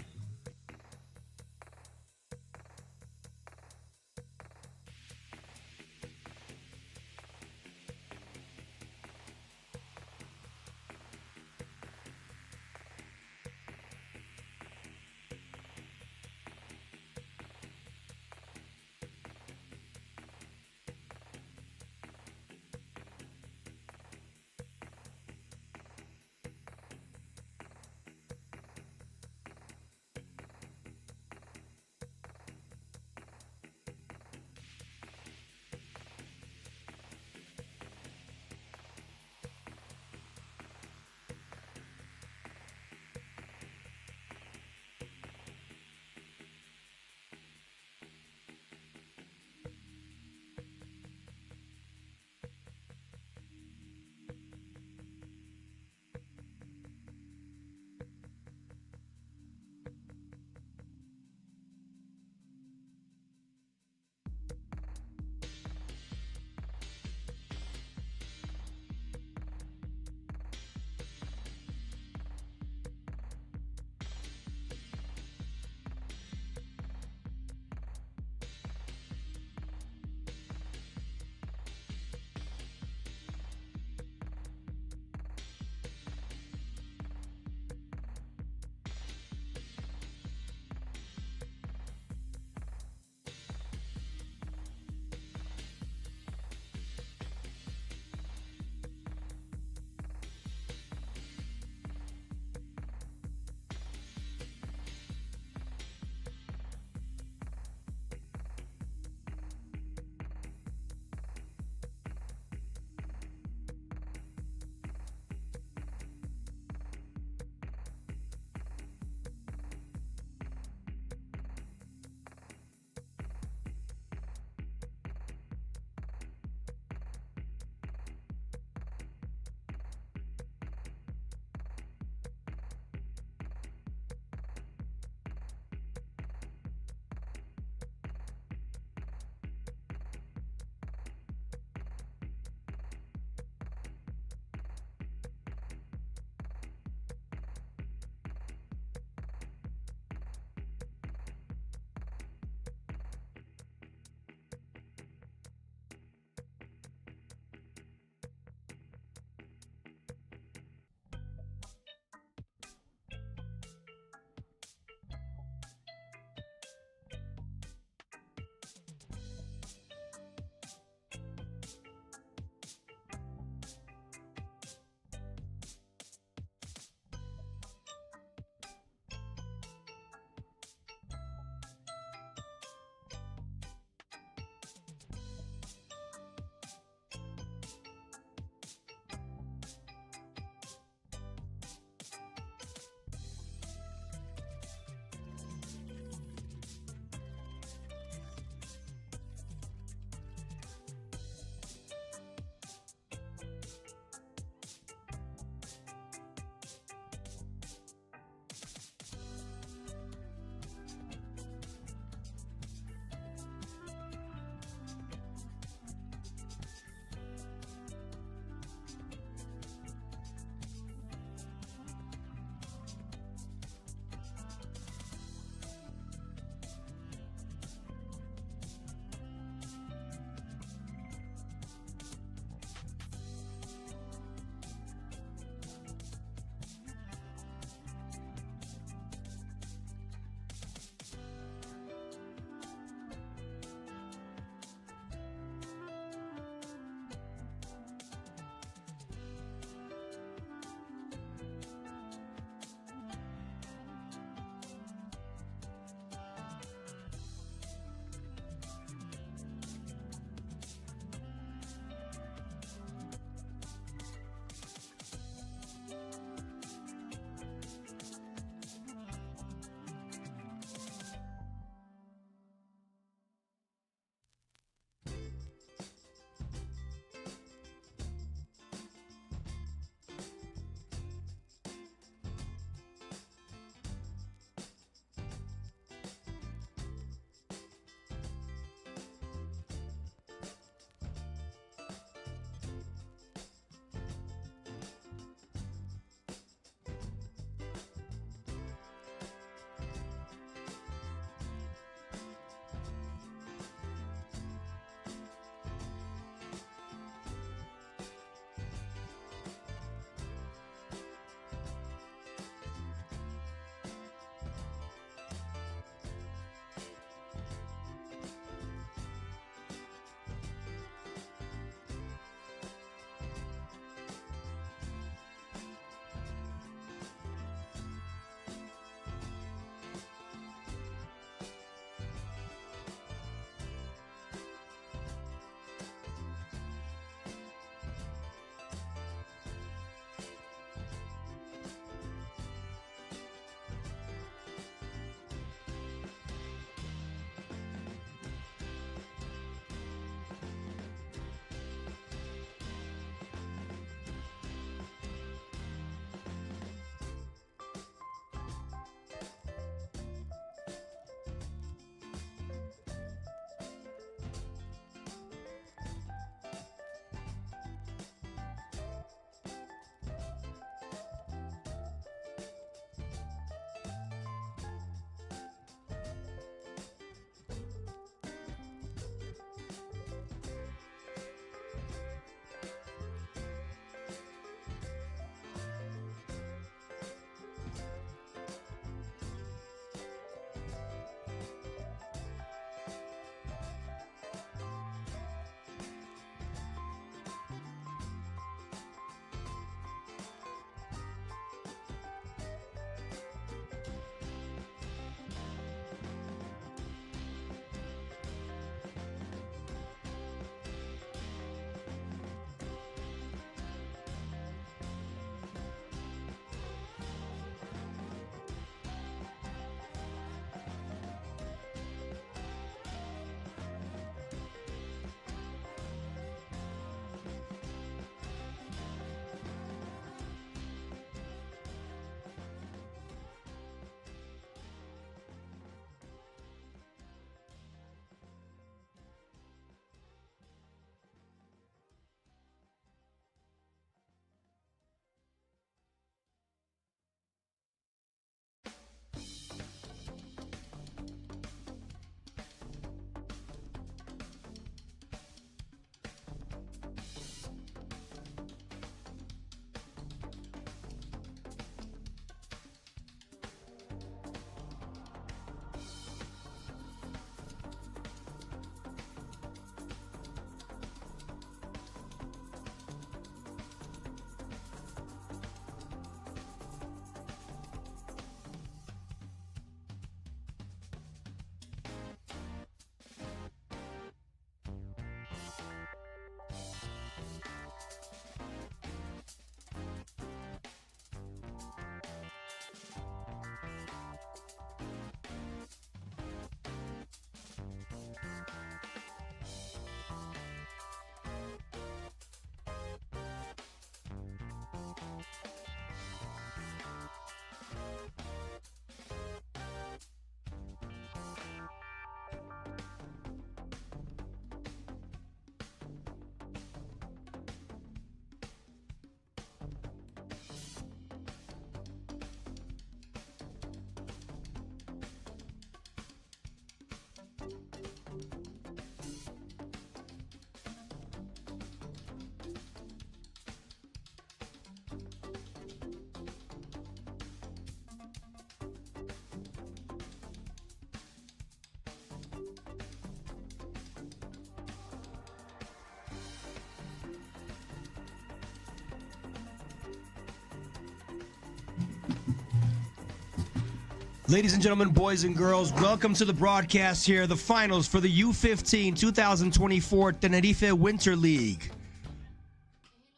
Ladies and gentlemen, boys and girls, welcome to the broadcast here, the finals for the U15 2024 Tenerife Winter League.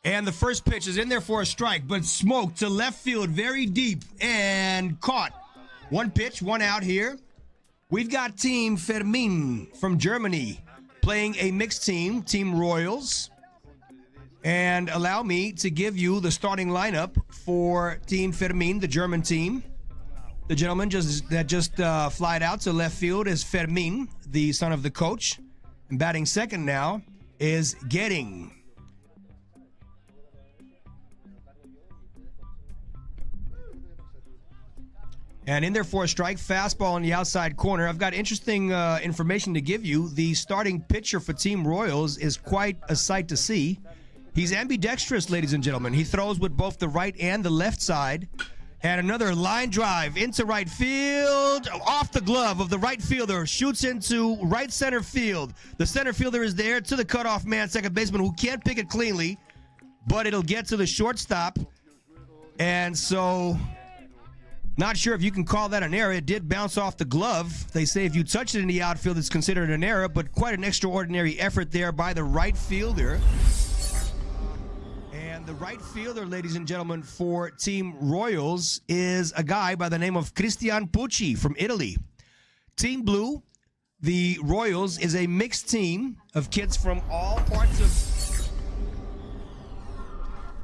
And the first pitch is in there for a strike, but smoked to left field very deep and caught. One pitch, one out here. We've got Team Fermin from Germany playing a mixed team, Team Royals. And allow me to give you the starting lineup for Team Fermin, the German team. The gentleman that just flied out to left field is Fermin, the son of the coach. And batting second now is Getting. And in there for a strike, fastball on the outside corner. I've got interesting information to give you. The starting pitcher for Team Royals is quite a sight to see. He's ambidextrous, ladies and gentlemen. He throws with both the right and the left side. And another line drive into right field, off the glove of the right fielder, shoots into right center field. The center fielder is there to the cutoff man, second baseman, who can't pick it cleanly, but it'll get to the shortstop. And so, not sure if you can call that an error. It did bounce off the glove. They say if you touch it in the outfield, it's considered an error, but quite an extraordinary effort there by the right fielder. The right fielder, ladies and gentlemen, for Team Royals is a guy by the name of Cristian Pucci from Italy. Team Blue, the Royals, is a mixed team of kids from all parts of...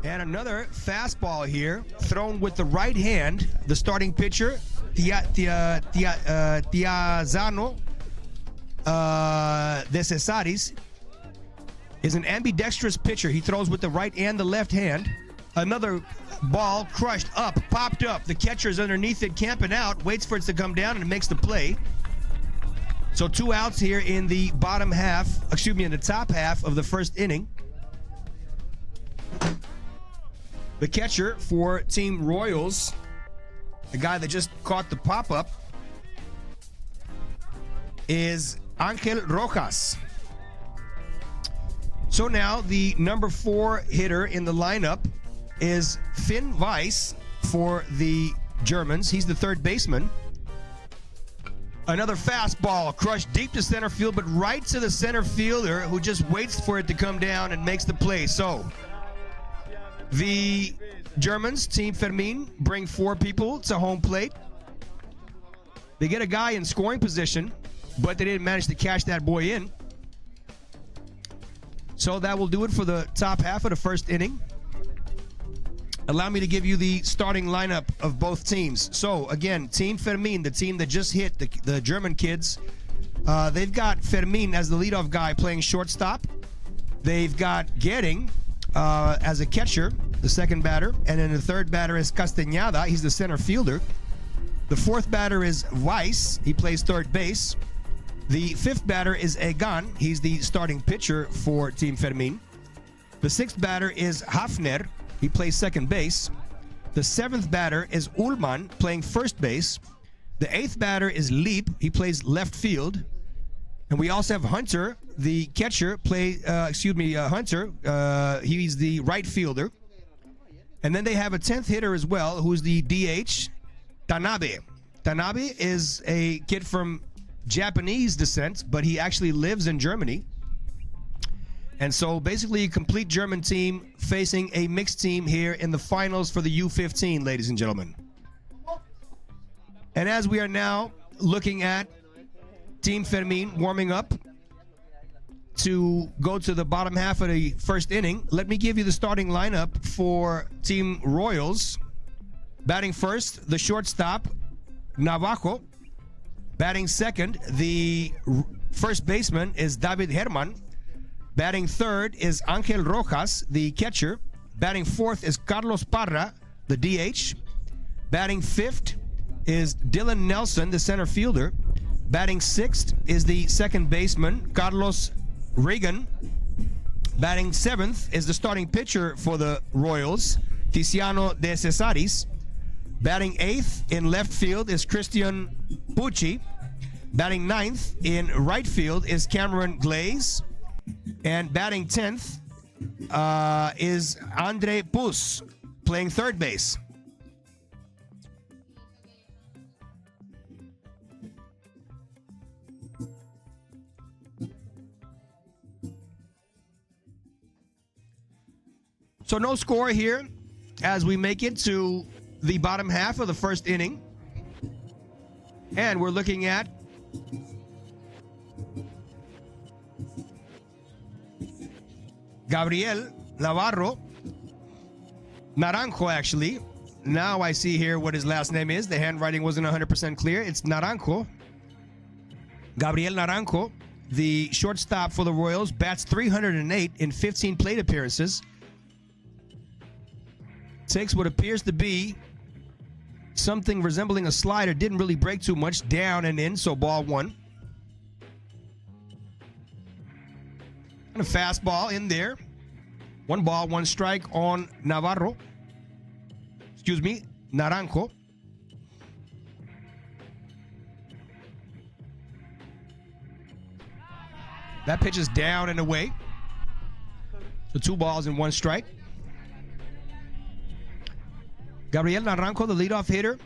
And another fastball here, thrown with the right hand. The starting pitcher, Tiazano de Cesaris, is an ambidextrous pitcher. He throws with the right and the left hand. Another ball crushed up, popped up. The catcher's underneath it, camping out, waits for it to come down and makes the play. So 2 outs here in the bottom half, in the top half of the first inning. The catcher for Team Royals, the guy that just caught the pop-up, is Angel Rojas. So now the number 4 hitter in the lineup is Finn Weiss for the Germans. He's the third baseman. Another fastball crushed deep to center field, but right to the center fielder, who just waits for it to come down and makes the play. So the Germans, Team Fermin, bring 4 people to home plate. They get a guy in scoring position, but they didn't manage to cash that boy in. So that will do it for the top half of the first inning. Allow me to give you the starting lineup of both teams. So again, Team Fermin, the team that just hit the German kids, they've got Fermin as the leadoff guy playing shortstop. They've got Getting as a catcher, the second batter, and then the third batter is Castañeda. He's the center fielder. The fourth batter is Weiss. He plays third base. The fifth batter is Egan. He's the starting pitcher for Team Fermin. The sixth batter is Hafner. He plays second base. The seventh batter is Ullman, playing first base. The eighth batter is Leap. He plays left field. And we also have Hunter, the catcher, Hunter. He's the right fielder. And then they have a 10th hitter as well, who's the DH, Tanabe. Tanabe is a kid from Japanese descent, but he actually lives in Germany. And so basically a complete German team facing a mixed team here in the finals for the U15, ladies and gentlemen. And as we are now looking at Team Fermin warming up to go to the bottom half of the first inning, let me give you the starting lineup for Team Royals. Batting first, the shortstop, Navajo. Batting second, the first baseman is David Herman. Batting third is Angel Rojas, the catcher. Batting fourth is Carlos Parra, the DH. Batting fifth is Dylan Nelson, the center fielder. Batting sixth is the second baseman, Carlos Reagan. Batting seventh is the starting pitcher for the Royals, Tiziano de Cesaris. Batting eighth in left field is Cristian Pucci. Batting ninth in right field is Cameron Glaze. And batting 10th is Andre Pus, playing third base. So no score here as we make it to the bottom half of the first inning. And we're looking at Gabriel Navarro. Naranjo, actually. Now I see here what his last name is. The handwriting wasn't 100% clear. It's Naranjo. Gabriel Naranjo, the shortstop for the Royals, bats 308 in 15 plate appearances. Takes what appears to be something resembling a slider. Didn't really break too much. Down and in, so ball one. And a fastball in there. 1 ball, 1 strike on Navarro. Excuse me, Naranjo. That pitch is down and away. So 2 balls and 1 strike. Gabriel Naranjo, the leadoff hitter.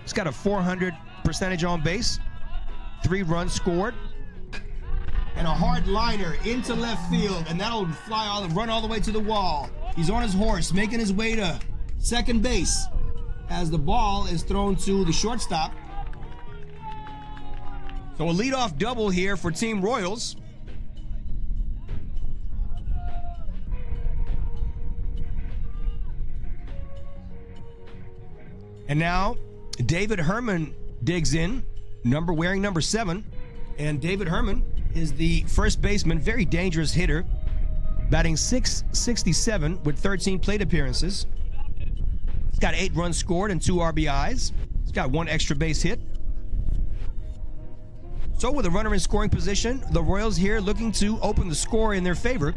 He's got a .400 percentage on base. 3 runs scored. And a hard liner into left field. And that'll run all the way to the wall. He's on his horse, making his way to second base as the ball is thrown to the shortstop. So a leadoff double here for Team Royals. And now David Herman digs in, wearing number 7. And David Herman is the first baseman, very dangerous hitter, batting .667 with 13 plate appearances. He's got 8 runs scored and 2 RBIs. He's got 1 extra base hit. So with a runner in scoring position, the Royals here looking to open the score in their favor.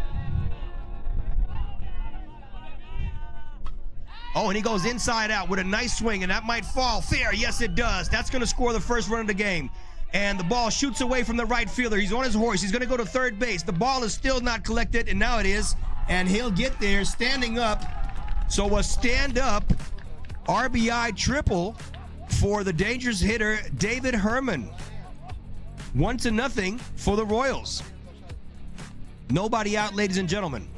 Oh, and he goes inside out with a nice swing, and that might fall fair. Yes, it does. That's going to score the first run of the game. And the ball shoots away from the right fielder. He's on his horse. He's going to go to third base. The ball is still not collected, and now it is. And he'll get there standing up. So a stand-up RBI triple for the dangerous hitter, David Herman. 1-0 for the Royals. Nobody out, ladies and gentlemen.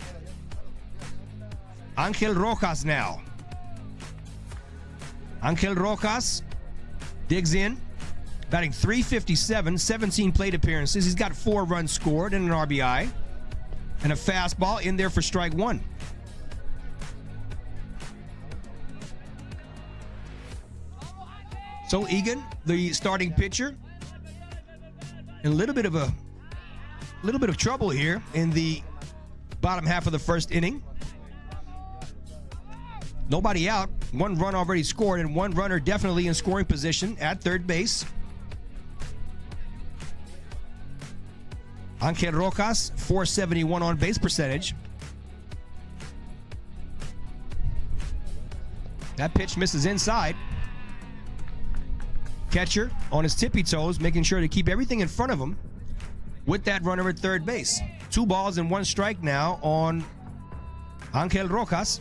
Angel Rojas now. Angel Rojas digs in, batting .357, 17 plate appearances. He's got 4 runs scored and an RBI. And a fastball in there for strike 1. So Egan, the starting pitcher, in a little bit of trouble here in the bottom half of the first inning. Nobody out, 1 run already scored, and 1 runner definitely in scoring position at third base. Angel Rojas, .471 on base percentage. That pitch misses inside. Catcher on his tippy toes, making sure to keep everything in front of him with that runner at third base. 2 balls and 1 strike now on Angel Rojas.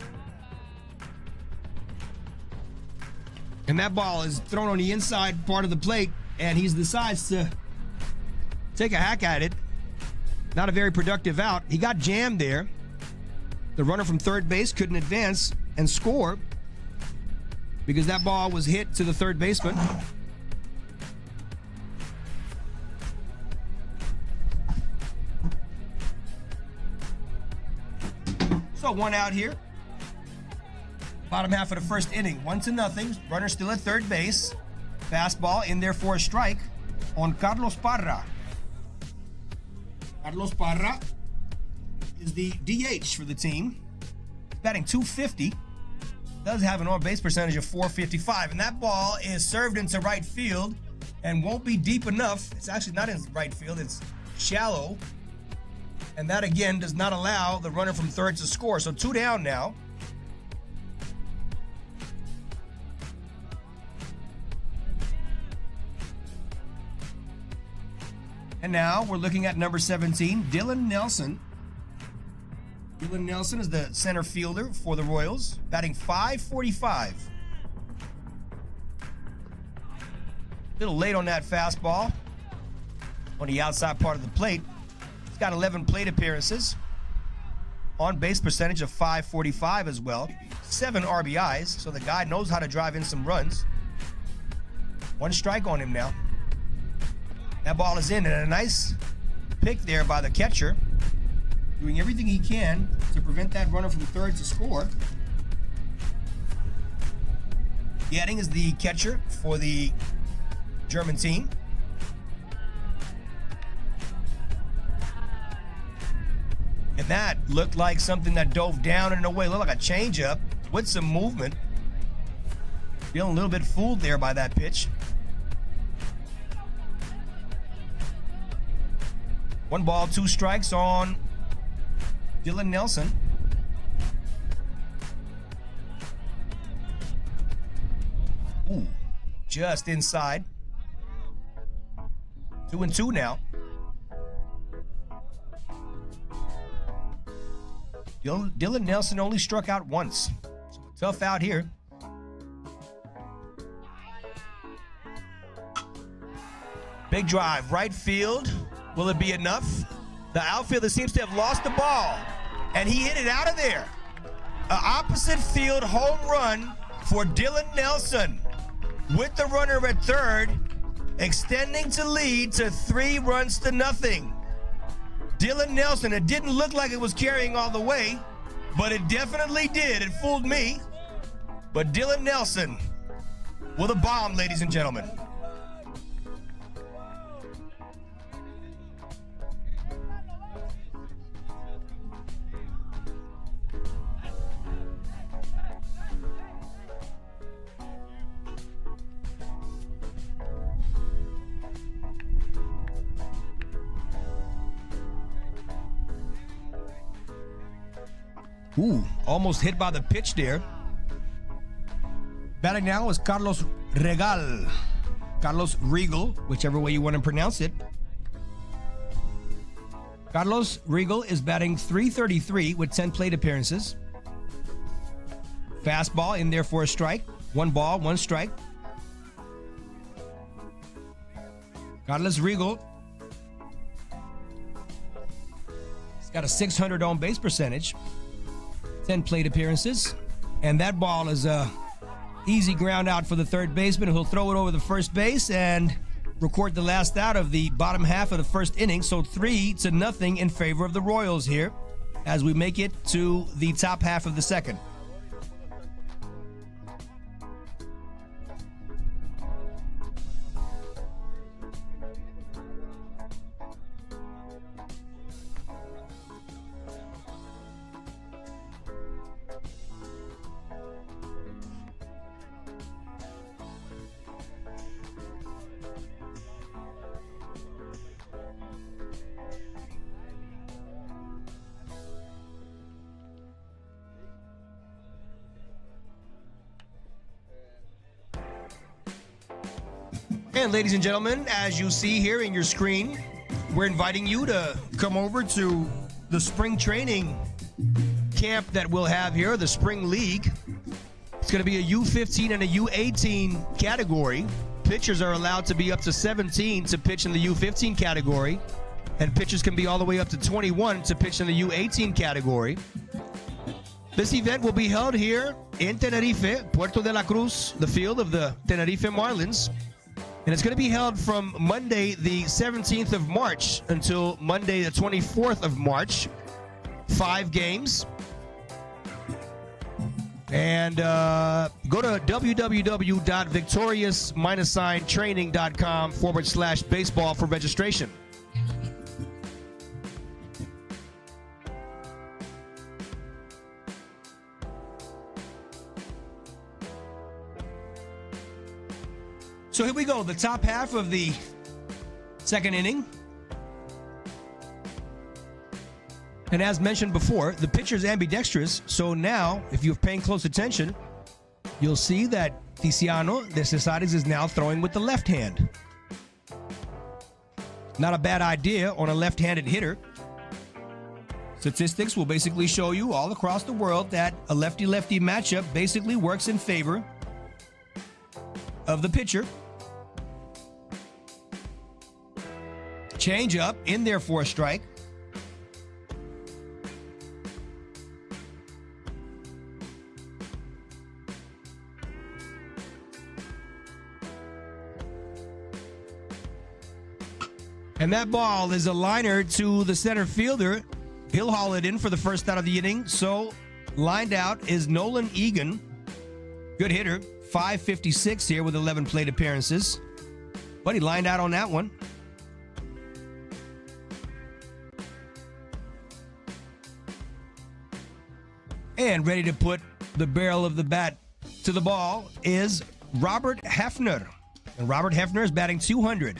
And that ball is thrown on the inside part of the plate, and he decides to take a hack at it. Not a very productive out. He got jammed there. The runner from third base couldn't advance and score because that ball was hit to the third baseman. So 1 out here. Bottom half of the first inning, 1-0. Runner still at third base. Fastball in there for a strike on Carlos Parra. Carlos Parra is the DH for the team. Batting .250. Does have an on-base percentage of .455. And that ball is served into right field and won't be deep enough. It's actually not in right field. It's shallow. And that, again, does not allow the runner from third to score. So 2 down now. And now we're looking at number 17, Dylan Nelson. Dylan Nelson is the center fielder for the Royals, batting .545. A little late on that fastball on the outside part of the plate. He's got 11 plate appearances. on base percentage of .545 as well. 7 RBIs, so the guy knows how to drive in some runs. 1 strike on him now. That ball is in, and a nice pick there by the catcher, doing everything he can to prevent that runner from third to score. Getting is the catcher for the German team. And that looked like something that dove down and away. Looked like a changeup with some movement. Feeling a little bit fooled there by that pitch. 1 ball, 2 strikes on Dylan Nelson. Ooh, just inside. 2-2 now. Dylan Nelson only struck out once. So tough out here. Big drive, right field. Will it be enough? The outfielder seems to have lost the ball, and he hit it out of there. An opposite field home run for Dylan Nelson, with the runner at third, extending to lead to 3-0. Dylan Nelson, it didn't look like it was carrying all the way, but it definitely did. It fooled me. But Dylan Nelson with a bomb, ladies and gentlemen. Ooh, almost hit by the pitch there. Batting now is Carlos Regal. Carlos Regal, whichever way you want to pronounce it. Carlos Regal is batting .333 with 10 plate appearances. Fastball in there for a strike. 1 ball, 1 strike. Carlos Regal. He's got a .600 on base percentage. 10 plate appearances, and that ball is a easy ground out for the third baseman, who'll throw it over the first base and record the last out of the bottom half of the first inning. So 3-0 in favor of the Royals here as we make it to the top half of the second. And ladies and gentlemen, as you see here in your screen, we're inviting you to come over to the spring training camp that we'll have here, the Spring League. It's going to be a U15 and a U18 category. Pitchers are allowed to be up to 17 to pitch in the U15 category, and pitchers can be all the way up to 21 to pitch in the U18 category. This event will be held here in Tenerife, Puerto de la Cruz, the field of the Tenerife Marlins. And it's going to be held from Monday, the 17th of March until Monday, the 24th of March. 5 games. And go to www.victorious-training.com/baseball for registration. So here we go, the top half of the second inning. And as mentioned before, the pitcher's ambidextrous. So now, if you're paying close attention, you'll see that Tiziano de Cesares is now throwing with the left hand. Not a bad idea on a left-handed hitter. Statistics will basically show you all across the world that a lefty-lefty matchup basically works in favor of the pitcher. Change up in there for a strike. And that ball is a liner to the center fielder. He'll haul it in for the first out of the inning. So lined out is Nolan Egan. Good hitter. 556 here with 11 plate appearances. But he lined out on that one. And ready to put the barrel of the bat to the ball is Robert Hefner. And Robert Hefner is batting 200.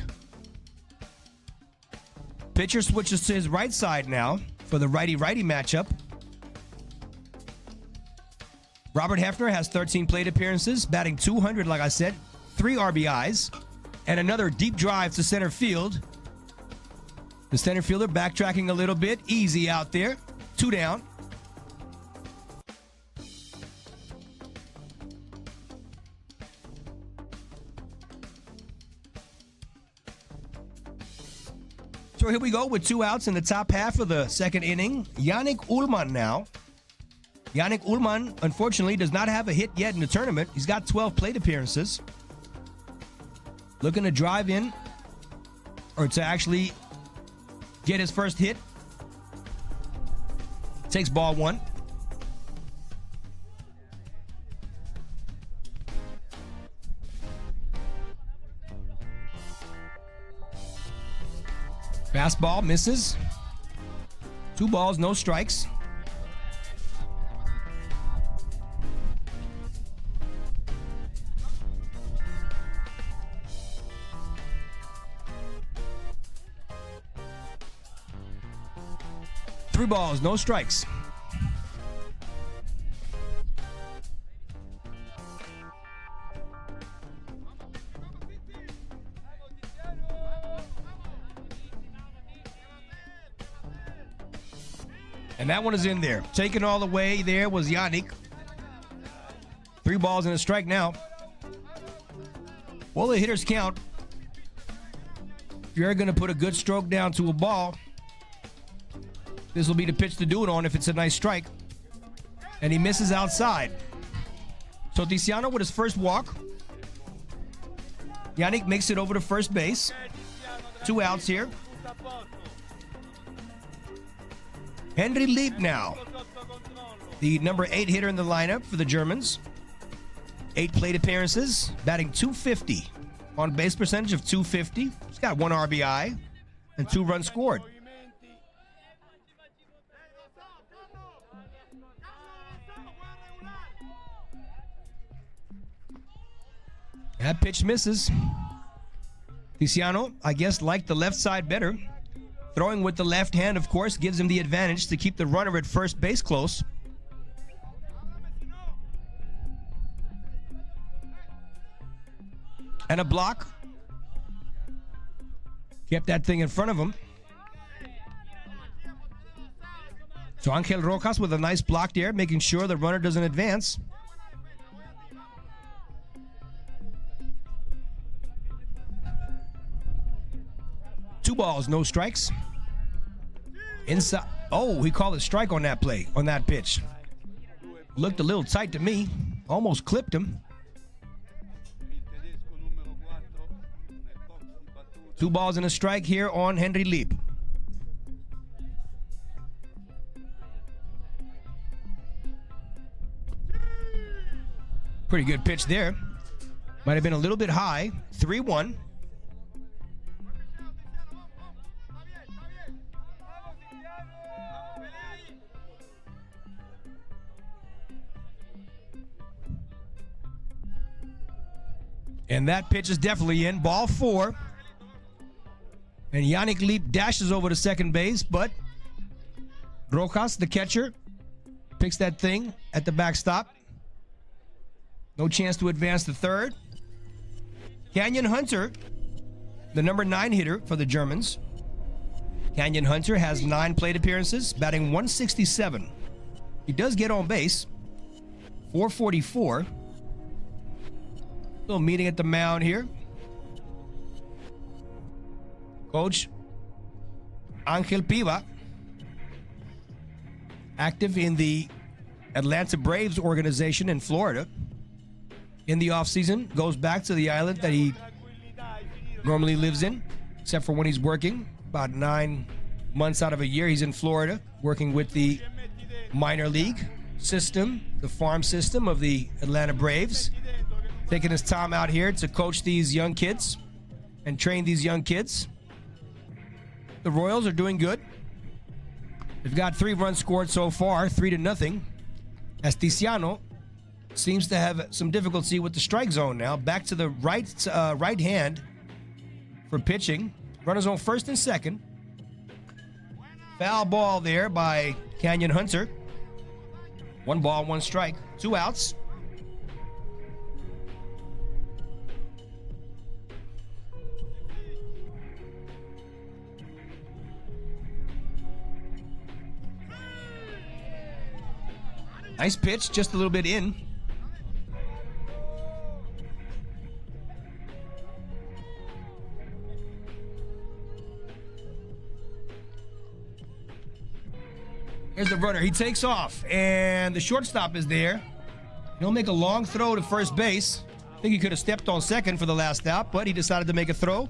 Pitcher switches to his right side now for the righty-righty matchup. Robert Hefner has 13 plate appearances, batting 200, like I said, 3 RBIs, and another deep drive to center field. The center fielder backtracking a little bit, easy out there, 2 down. So here we go with 2 outs in the top half of the second inning. Yannick Ullman now. Yannick Ullman, unfortunately, does not have a hit yet in the tournament. He's got 12 plate appearances. Looking to drive in, or to actually get his first hit. Takes ball 1. Fastball misses. 2 balls, no strikes. Three balls, no strikes. And that one is in there. Taken all the way there was Yannick. 3 balls and a strike now. Well, the hitters count. If you're going to put a good stroke down to a ball, this will be the pitch to do it on if it's a nice strike. And he misses outside. So Tiziano with his first walk. Yannick makes it over to first base. 2 outs here. Henry Lieb now, the number 8 hitter in the lineup for the Germans. 8 plate appearances, batting 250. On base percentage of 250. He's got 1 RBI and 2 runs scored. That pitch misses. Tiziano, I guess, liked the left side better. Throwing with the left hand, of course, gives him the advantage to keep the runner at first base close. And a block. Kept that thing in front of him. So Angel Rojas with a nice block there, making sure the runner doesn't advance. Two balls, no strikes. Inside. Oh, he called a strike on that play, on that pitch. Looked a little tight to me. Almost clipped him. 2 balls and a strike here on Henry Lieb. Pretty good pitch there. Might have been a little bit high. 3-1. And that pitch is definitely in. Ball 4. And Yannick Lieb dashes over to second base, but Rojas, the catcher, picks that thing at the backstop. No chance to advance to third. Canyon Hunter, the number 9 hitter for the Germans. Canyon Hunter has 9 plate appearances, batting 167. He does get on base. 444. Little meeting at the mound here. Coach Angel Piva, active in the Atlanta Braves organization in Florida. In the offseason, goes back to the island that he normally lives in. except for when he's working. About 9 months out of a year, he's in Florida working with the minor league system, the farm system of the Atlanta Braves. Taking his time out here to coach these young kids and train these young kids. The Royals are doing good. They've got 3 runs scored so far, 3-0. Esticiano seems to have some difficulty with the strike zone now. Back to the right hand for pitching. Runners on first and second. Foul ball there by Canyon Hunter. 1 ball, 1 strike, 2 outs. Nice pitch, just a little bit in. Here's the runner. He takes off, and the shortstop is there. He'll make a long throw to first base. I think he could have stepped on second for the last out, but he decided to make a throw.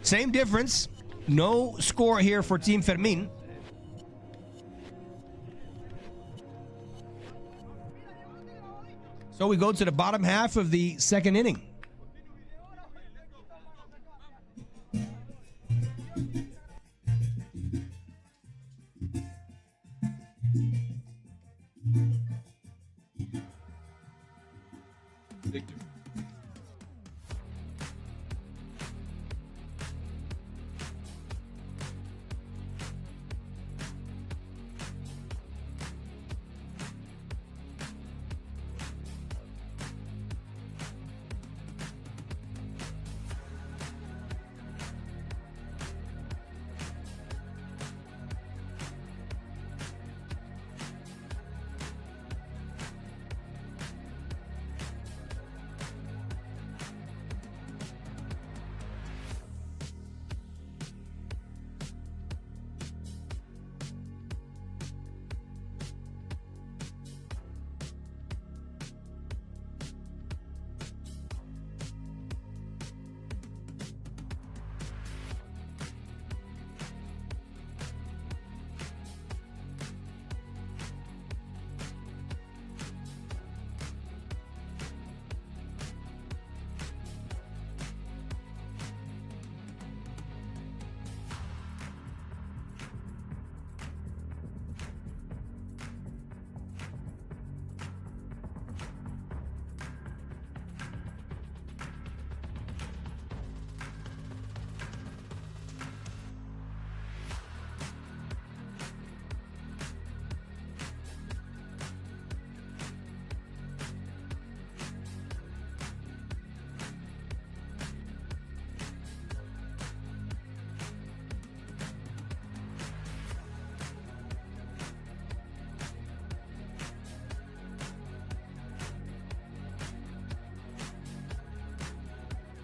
Same difference. No score here for Team Fermin. So we go to the bottom half of the second inning.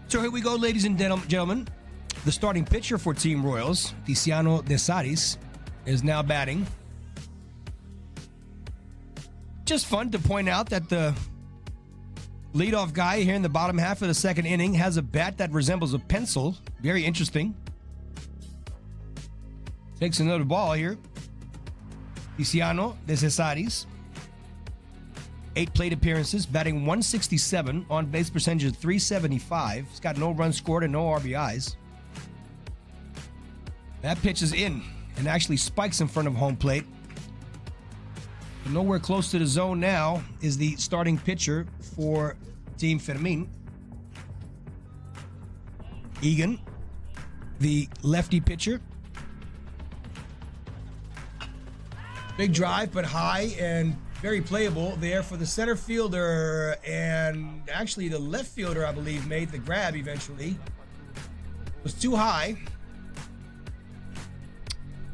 So here we go, ladies and gentlemen. The starting pitcher for Team Royals, Tiziano De Saris, is now batting. Just fun to point out that the leadoff guy here in the bottom half of the second inning has a bat that resembles a pencil. Very interesting. Takes another ball here. Tiziano De Saris. 8 plate appearances, batting 167, on base percentage of 375. He's got no runs scored and no RBIs. That pitch is in and actually spikes in front of home plate. But nowhere close to the zone now is the starting pitcher for Team Fermin. Egan, the lefty pitcher. Big drive, but high and very playable there for the center fielder, and actually the left fielder, I believe, made the grab eventually. It was too high.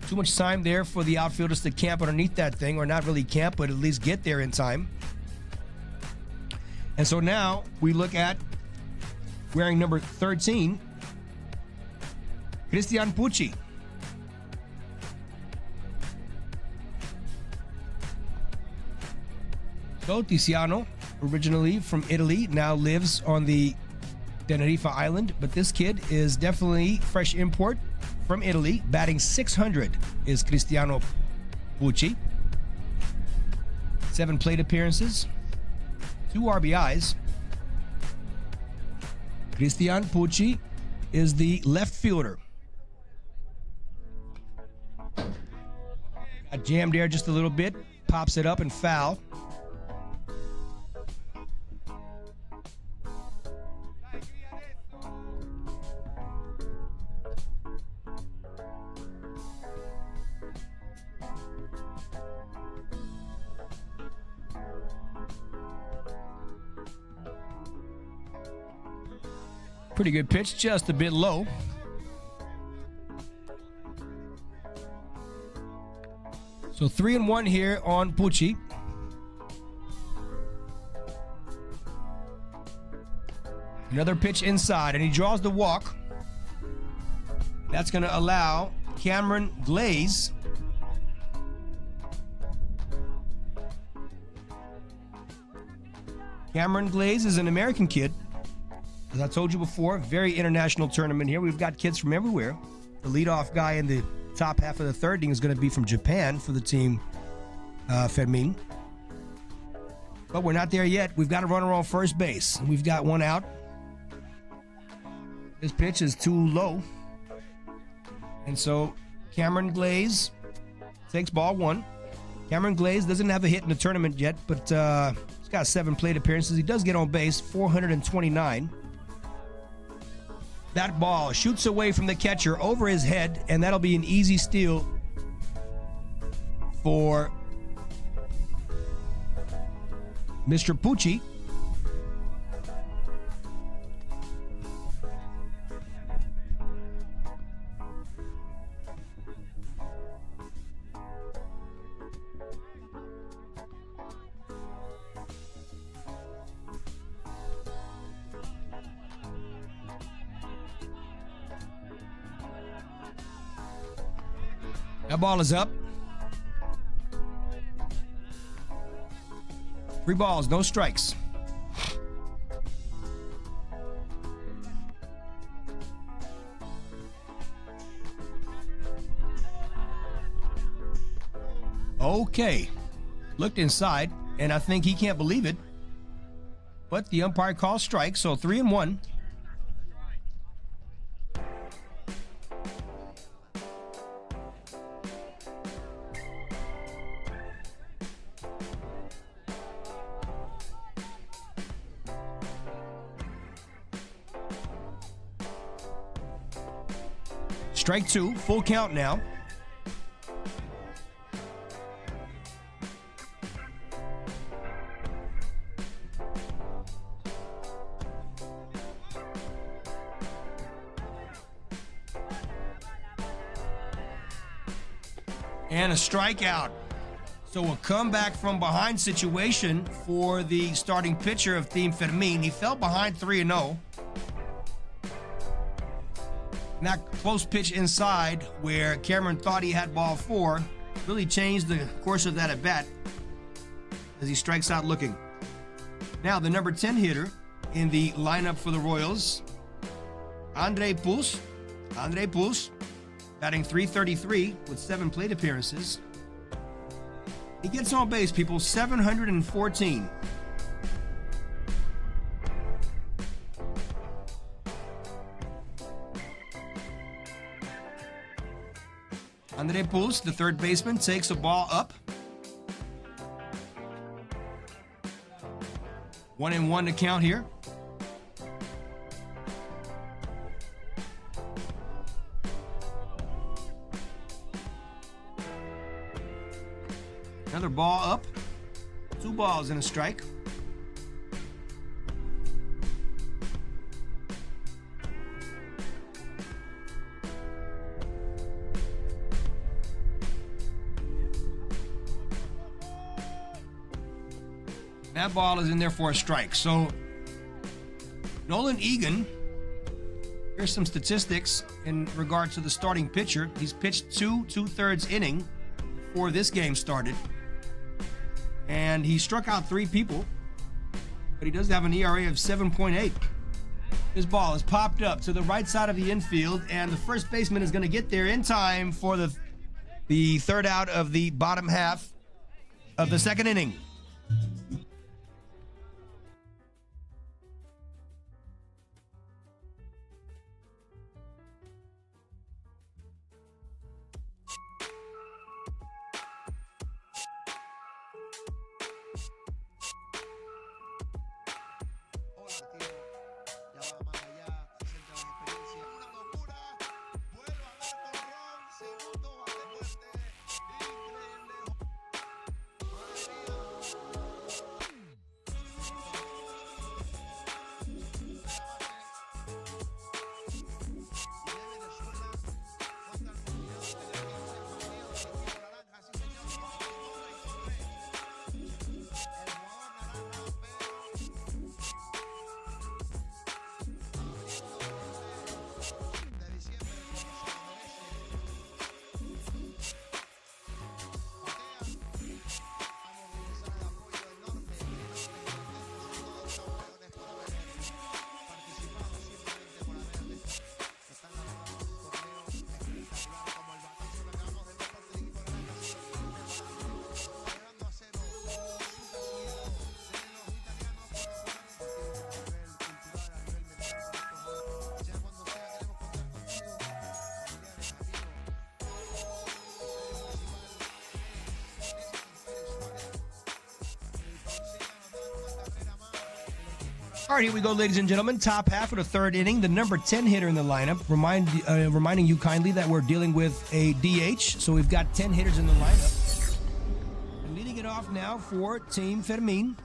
Too much time there for the outfielders to camp underneath that thing, or not really camp, but at least get there in time. And so now we look at wearing number 13, Christian Pucci. So Tiziano, originally from Italy, now lives on the Tenerife Island, but this kid is definitely fresh import from Italy. Batting 600 is Cristiano Pucci. 7 plate appearances, 2 RBIs. Cristian Pucci is the left fielder. Got jammed there just a little bit, pops it up and foul. Pretty good pitch, just a bit low. So 3-1 here on Pucci. Another pitch inside, and he draws the walk. That's going to allow Cameron Glaze is an American kid. As I told you before, very international tournament here. We've got kids from everywhere. The leadoff guy in the top half of the third inning is going to be from Japan for the team Fermin. But we're not there yet. We've got a runner on first base. We've got one out. This pitch is too low. And so Cameron Glaze takes ball 1. Cameron Glaze doesn't have a hit in the tournament yet, but he's got 7 plate appearances. He does get on base, 429. That ball shoots away from the catcher over his head, and that'll be an easy steal for Mr. Pucci. That ball is up. 3 balls, no strikes. Okay. Looked inside, and I think he can't believe it. But the umpire calls strike, so 3-1. Strike 2, full count now. And a strikeout. So a comeback from behind situation for the starting pitcher of Team Fermin. He fell behind 3-0. And that close pitch inside where Cameron thought he had ball 4 really changed the course of that at bat as he strikes out looking. Now the number 10 hitter in the lineup for the Royals, Andre Pous, batting .333 with 7 plate appearances. He gets on base, people, 714. Andre Pous, the third baseman, takes a ball up. 1-1 to count here. Another ball up. 2 balls and a strike. That ball is in there for a strike. So Nolan Egan, here's some statistics in regards to the starting pitcher. He's pitched 2 2/3 inning before this game started. And he struck out 3 people, but he does have an ERA of 7.8. This ball is popped up to the right side of the infield, and the first baseman is going to get there in time for the third out of the bottom half of the second inning. All right, here we go, ladies and gentlemen. Top half of the third inning. The number 10 hitter in the lineup. Reminding you kindly that we're dealing with a DH, so we've got 10 hitters in the lineup. And leading it off now for Team Fermin,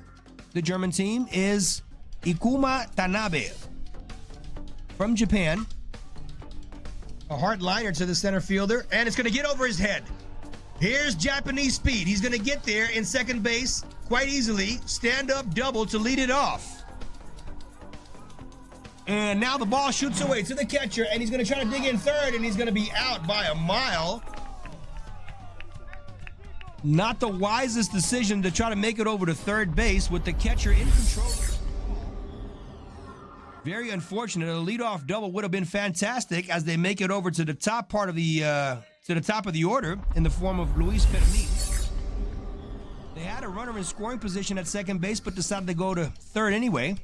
the German team, is Ikuma Tanabe from Japan. A hard liner to the center fielder, and it's going to get over his head. Here's Japanese speed. He's going to get there in second base quite easily. Stand-up double to lead it off. And now the ball shoots away to the catcher, and he's going to try to dig in third, and he's going to be out by a mile. Not the wisest decision to try to make it over to third base with the catcher in control. Very unfortunate. A leadoff double would have been fantastic as they make it over to the top part of the order in the form of Luis Fermin. They had a runner in scoring position at second base, but decided to go to third anyway.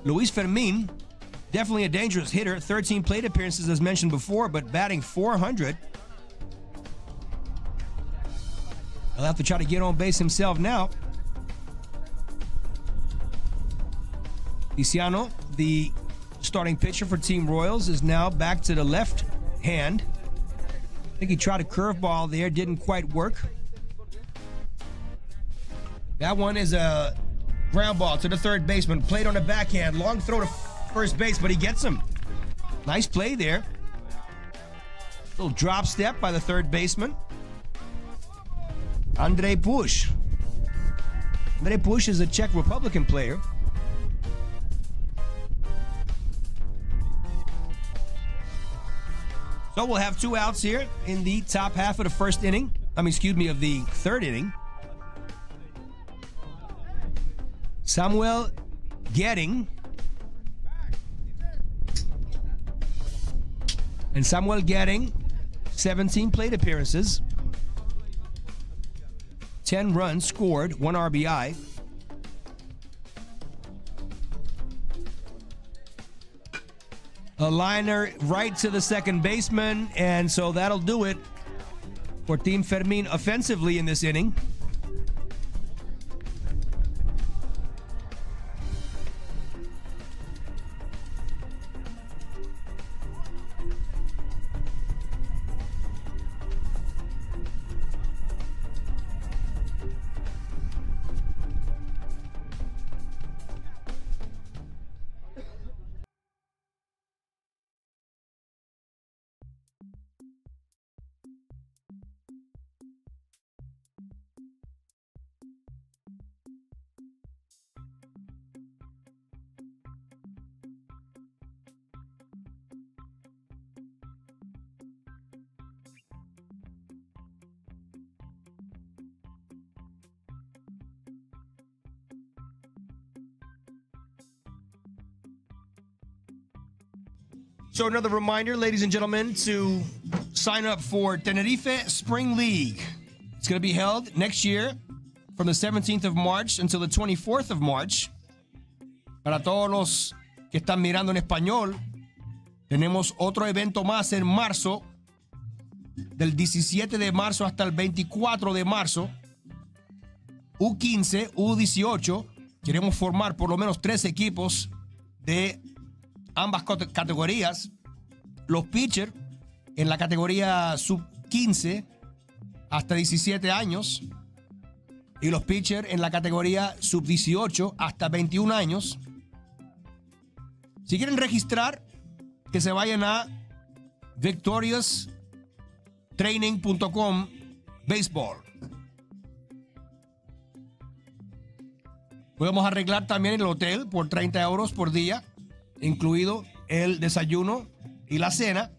Luis Fermin, definitely a dangerous hitter. 13 plate appearances as mentioned before, but batting .400. He'll have to try to get on base himself now. Tiziano, the starting pitcher for Team Royals, is now back to the left hand. I think he tried a curveball there, didn't quite work. That one is a ground ball to the third baseman, played on the backhand, long throw to first base, but he gets him. Nice play there. Little drop step by the third baseman. Andrej Puš. Andrej Puš is a Czech Republican player. So we'll have two outs here in the top half of the first inning. Of the third inning. Samuel Getting. And Samuel Getting, 17 plate appearances, 10 runs scored, 1 RBI. A liner right to the second baseman, and so that'll do it for Team Fermin offensively in this inning. So another reminder, ladies and gentlemen, to sign up for Tenerife Spring League. It's going to be held next year from the 17th of March until the 24th of March. Para todos los que están mirando en español, tenemos otro evento más en marzo, del 17 de marzo hasta el 24 de marzo. U15, U18, queremos formar por lo menos 3 equipos de ambas categorías. Los pitchers en la categoría sub-15 hasta 17 años y los pitchers en la categoría sub-18 hasta 21 años. Si quieren registrar, que se vayan a victorioustraining.com béisbol. Podemos arreglar también el hotel por 30 euros por día, incluido el desayuno y la cena.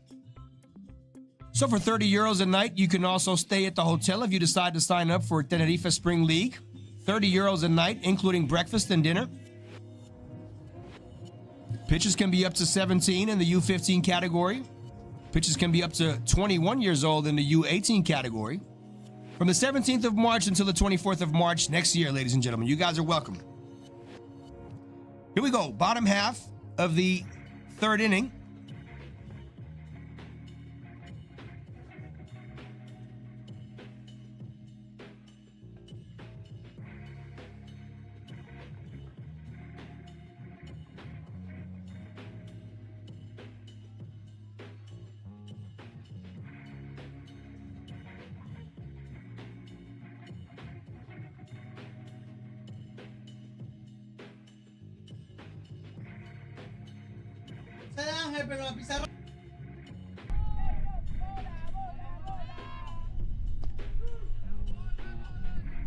So for 30 euros a night, you can also stay at the hotel if you decide to sign up for Tenerife Spring League. 30 euros a night, including breakfast and dinner. Pitchers can be up to 17 in the U15 category. Pitchers can be up to 21 years old in the U18 category. From the 17th of March until the 24th of March next year, ladies and gentlemen. You guys are welcome. Here we go. Bottom half of the third inning.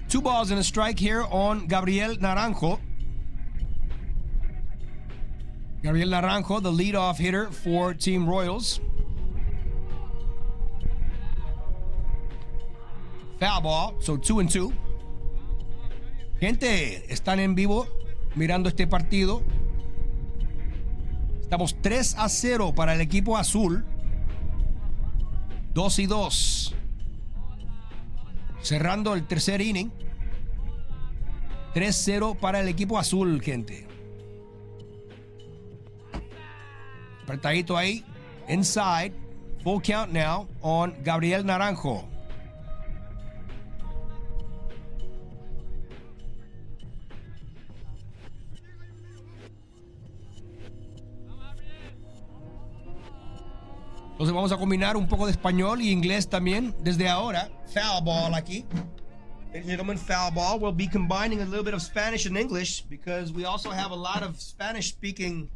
Two balls and a strike here on Gabriel Naranjo. Gabriel Naranjo, the leadoff hitter for Team Royals. Foul ball, so 2-2. Gente, están en vivo mirando este partido. Estamos 3-0 para el equipo azul. 2-2. Cerrando el tercer inning. 3-0 para el equipo azul, gente. Apretadito ahí. Inside. Full count now on Gabriel Naranjo. Entonces vamos a combinar un poco de español y inglés también desde ahora. Foul ball aquí. Ladies and gentlemen, foul ball. We'll be combining a little bit of Spanish and English because we also have a lot of Spanish-speaking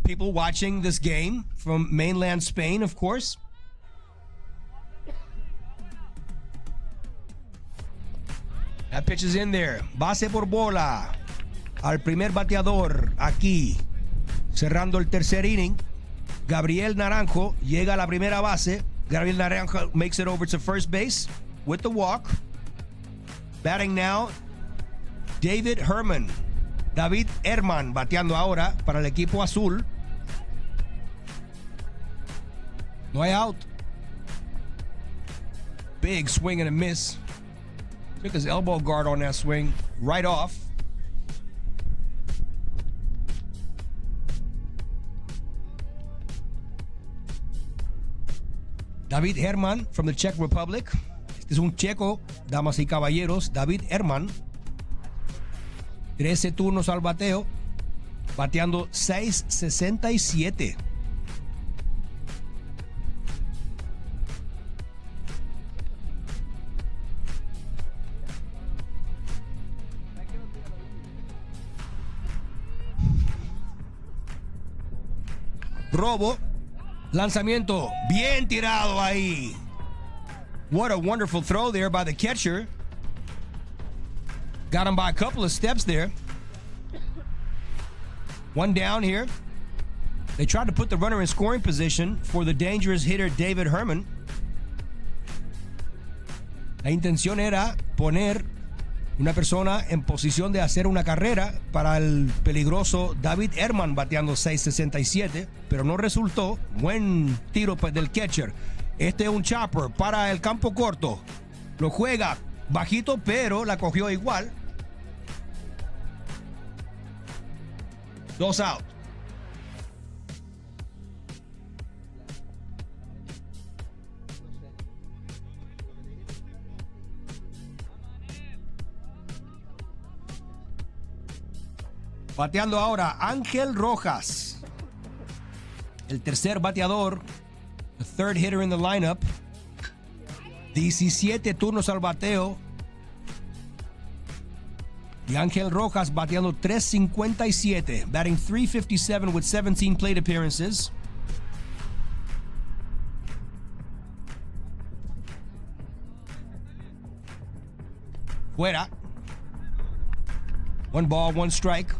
people watching this game from mainland Spain, of course. That pitch is in there. Base por bola. Al primer bateador aquí. Cerrando el tercer inning, Gabriel Naranjo llega a la primera base. Gabriel Naranjo makes it over to first base with the walk. Batting now, David Herman. David Herman bateando ahora para el equipo azul. No hay out. Big swing and a miss. Took his elbow guard on that swing right off. David Herman from the Czech Republic. Este es un checo, damas y caballeros. David Herman. 13 turnos al bateo. Bateando 6.67. Robo. Lanzamiento bien tirado ahí. What a wonderful throw there by the catcher. Got him by a couple of steps there. One down here. They tried to put the runner in scoring position for the dangerous hitter David Herman. La intención era poner Una persona en posición de hacer una carrera para el peligroso David Herman bateando 6.67, pero no resultó. Buen tiro del catcher. Este es un chopper para el campo corto. Lo juega bajito, pero la cogió igual. 2 out. Bateando ahora Ángel Rojas, el tercer bateador, the third hitter in the lineup. 17 turnos al bateo. Y Ángel Rojas bateando 3.57, batting 357 with 17 plate appearances. Fuera. 1 ball, 1 strike.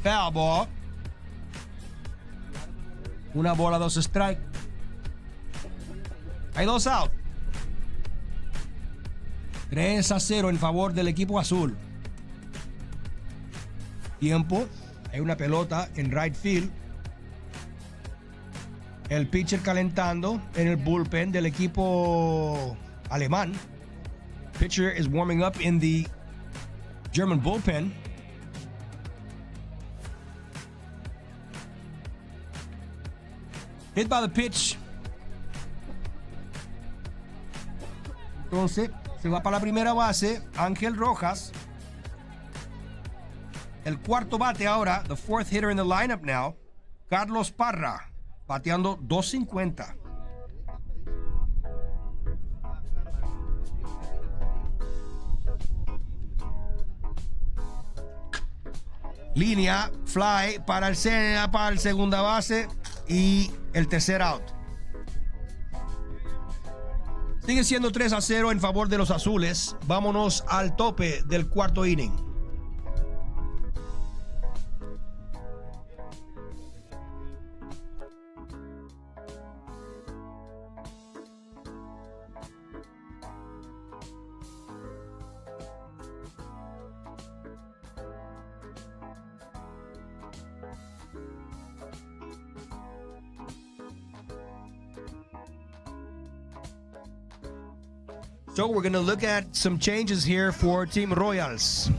Foul ball. 1 bola, 2 strike. Hay 2 out. 3-0 en favor del equipo azul. Tiempo. Hay una pelota en right field. El pitcher calentando en el bullpen del equipo alemán. Pitcher is warming up in the German bullpen. Hit by the pitch. Entonces, se va para la primera base Ángel Rojas. El cuarto bate ahora, the fourth hitter in the lineup now, Carlos Parra, bateando 2.50. Línea, fly para el segunda base y el tercer out. Sigue siendo 3-0 en favor de los azules. Vámonos al tope del cuarto inning. So we're going to look at some changes here for Team Royals.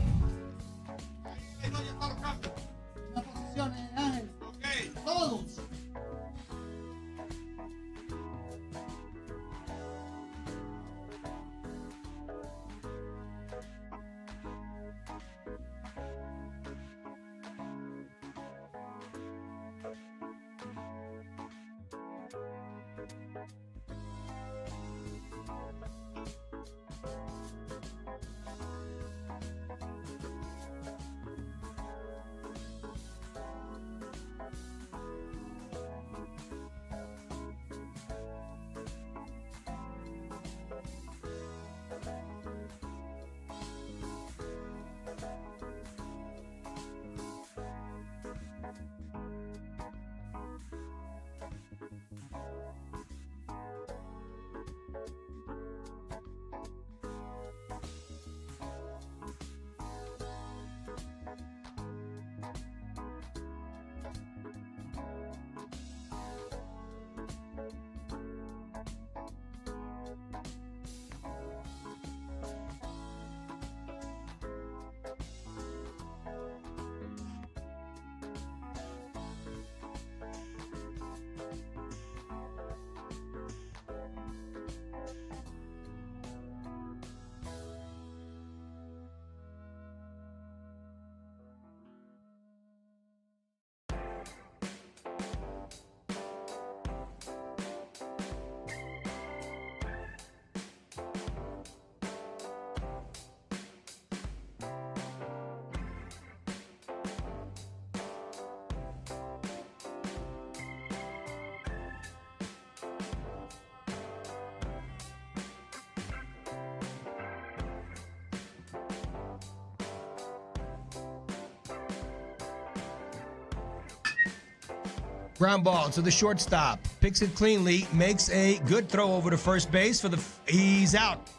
Ground ball to the shortstop. Picks it cleanly. Makes a good throw over to first base he's out.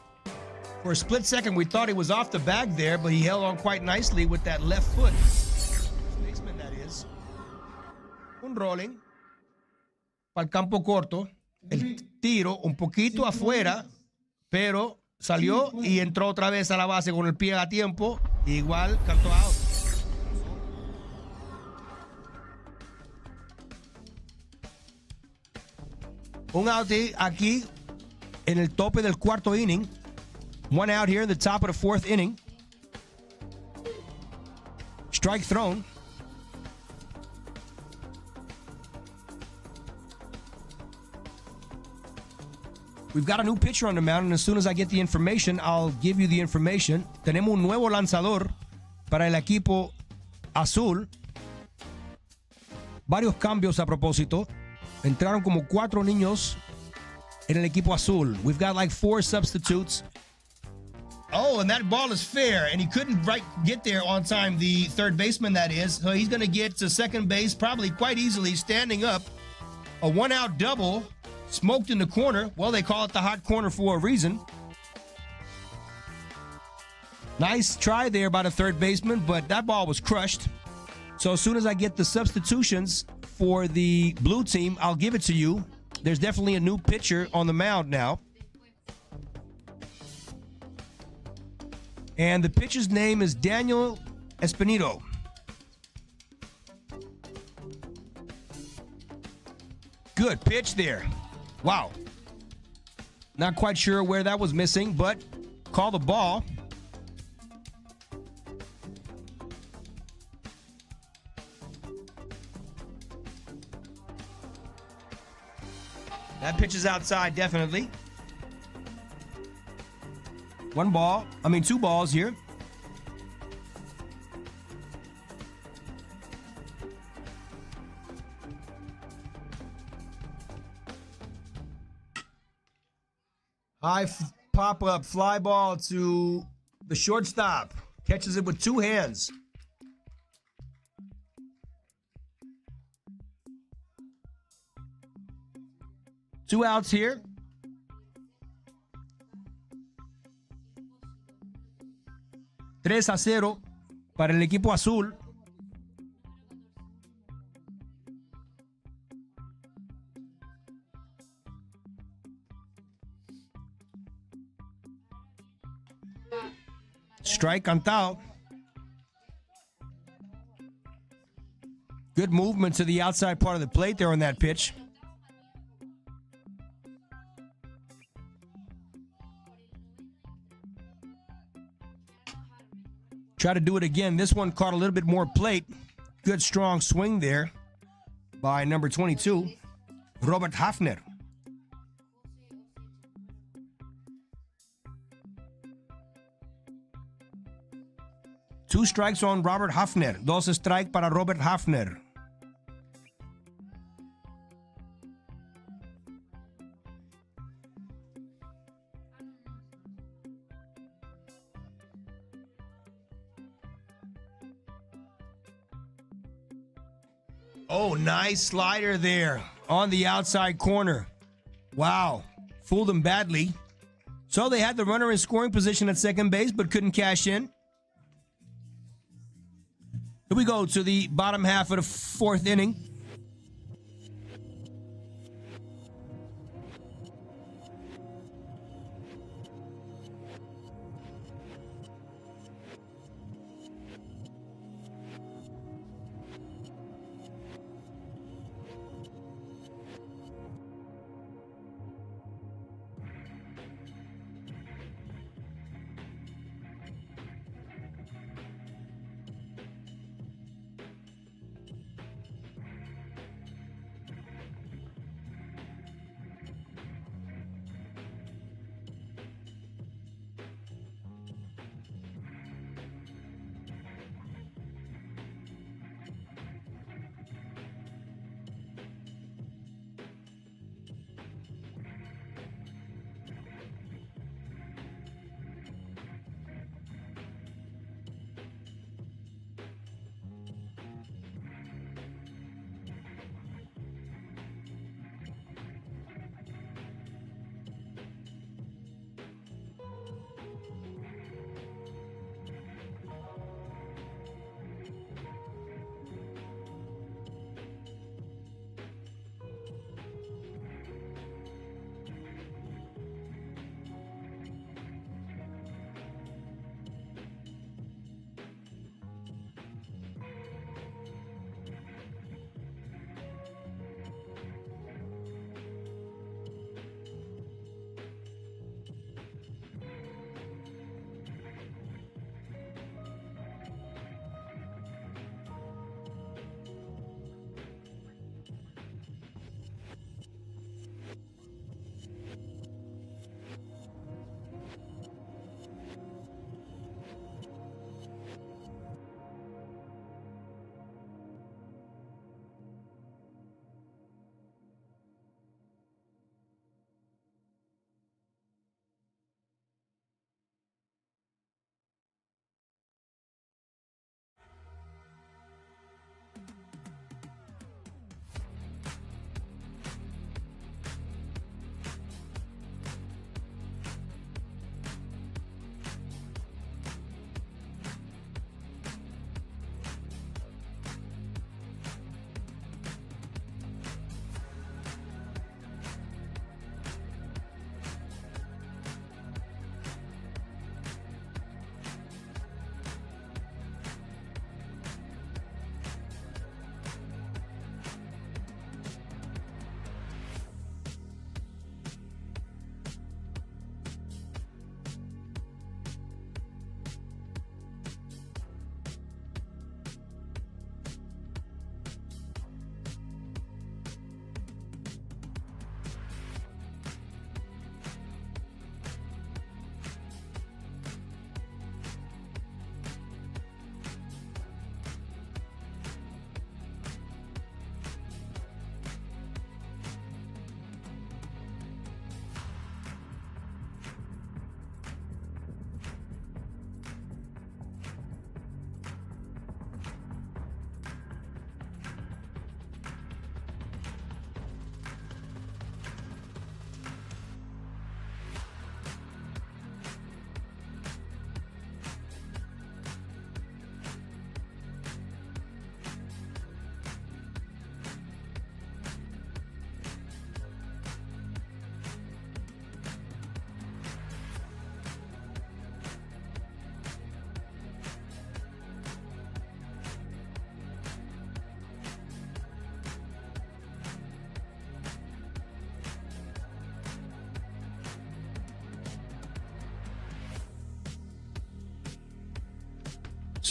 For a split second, we thought he was off the bag there, but he held on quite nicely with that left foot. Baseman, that is. Un rolling. Para el campo corto. El tiro un poquito afuera, pero salió y entró otra vez a la base con el pie a tiempo. Igual cantó out. Un out aquí en el tope del cuarto inning. One out here in the top of the fourth inning. Strike thrown. We've got a new pitcher on the mound, and as soon as I get the information, I'll give you the information. Tenemos un nuevo lanzador para el equipo azul. Varios cambios a propósito. Entraron como 4 niños en el equipo azul. We've got like 4 substitutes. Oh, and that ball is fair, and he couldn't get there on time, the third baseman, that is. So he's going to get to second base probably quite easily, standing up. A one-out double, smoked in the corner. Well, they call it the hot corner for a reason. Nice try there by the third baseman, but that ball was crushed. So as soon as I get the substitutions for the blue team, I'll give it to you. There's definitely a new pitcher on the mound now. And the pitcher's name is Daniel Espinito. Good pitch there. Wow. Not quite sure where that was missing, but call the ball. That pitch is outside, definitely. Two balls here. High pop-up fly ball to the shortstop. Catches it with 2 hands. Two outs here. Tres a 0 para el equipo azul. Strike cantado. Good movement to the outside part of the plate there on that pitch. Try to do it again. This one caught a little bit more plate. Good strong swing there by number 22, Robert Hafner. Two strikes on Robert Hafner. Dos strike para Robert Hafner. Oh, nice slider there on the outside corner. Wow, fooled him badly. So they had the runner in scoring position at second base, but couldn't cash in. Here we go to the bottom half of the fourth inning.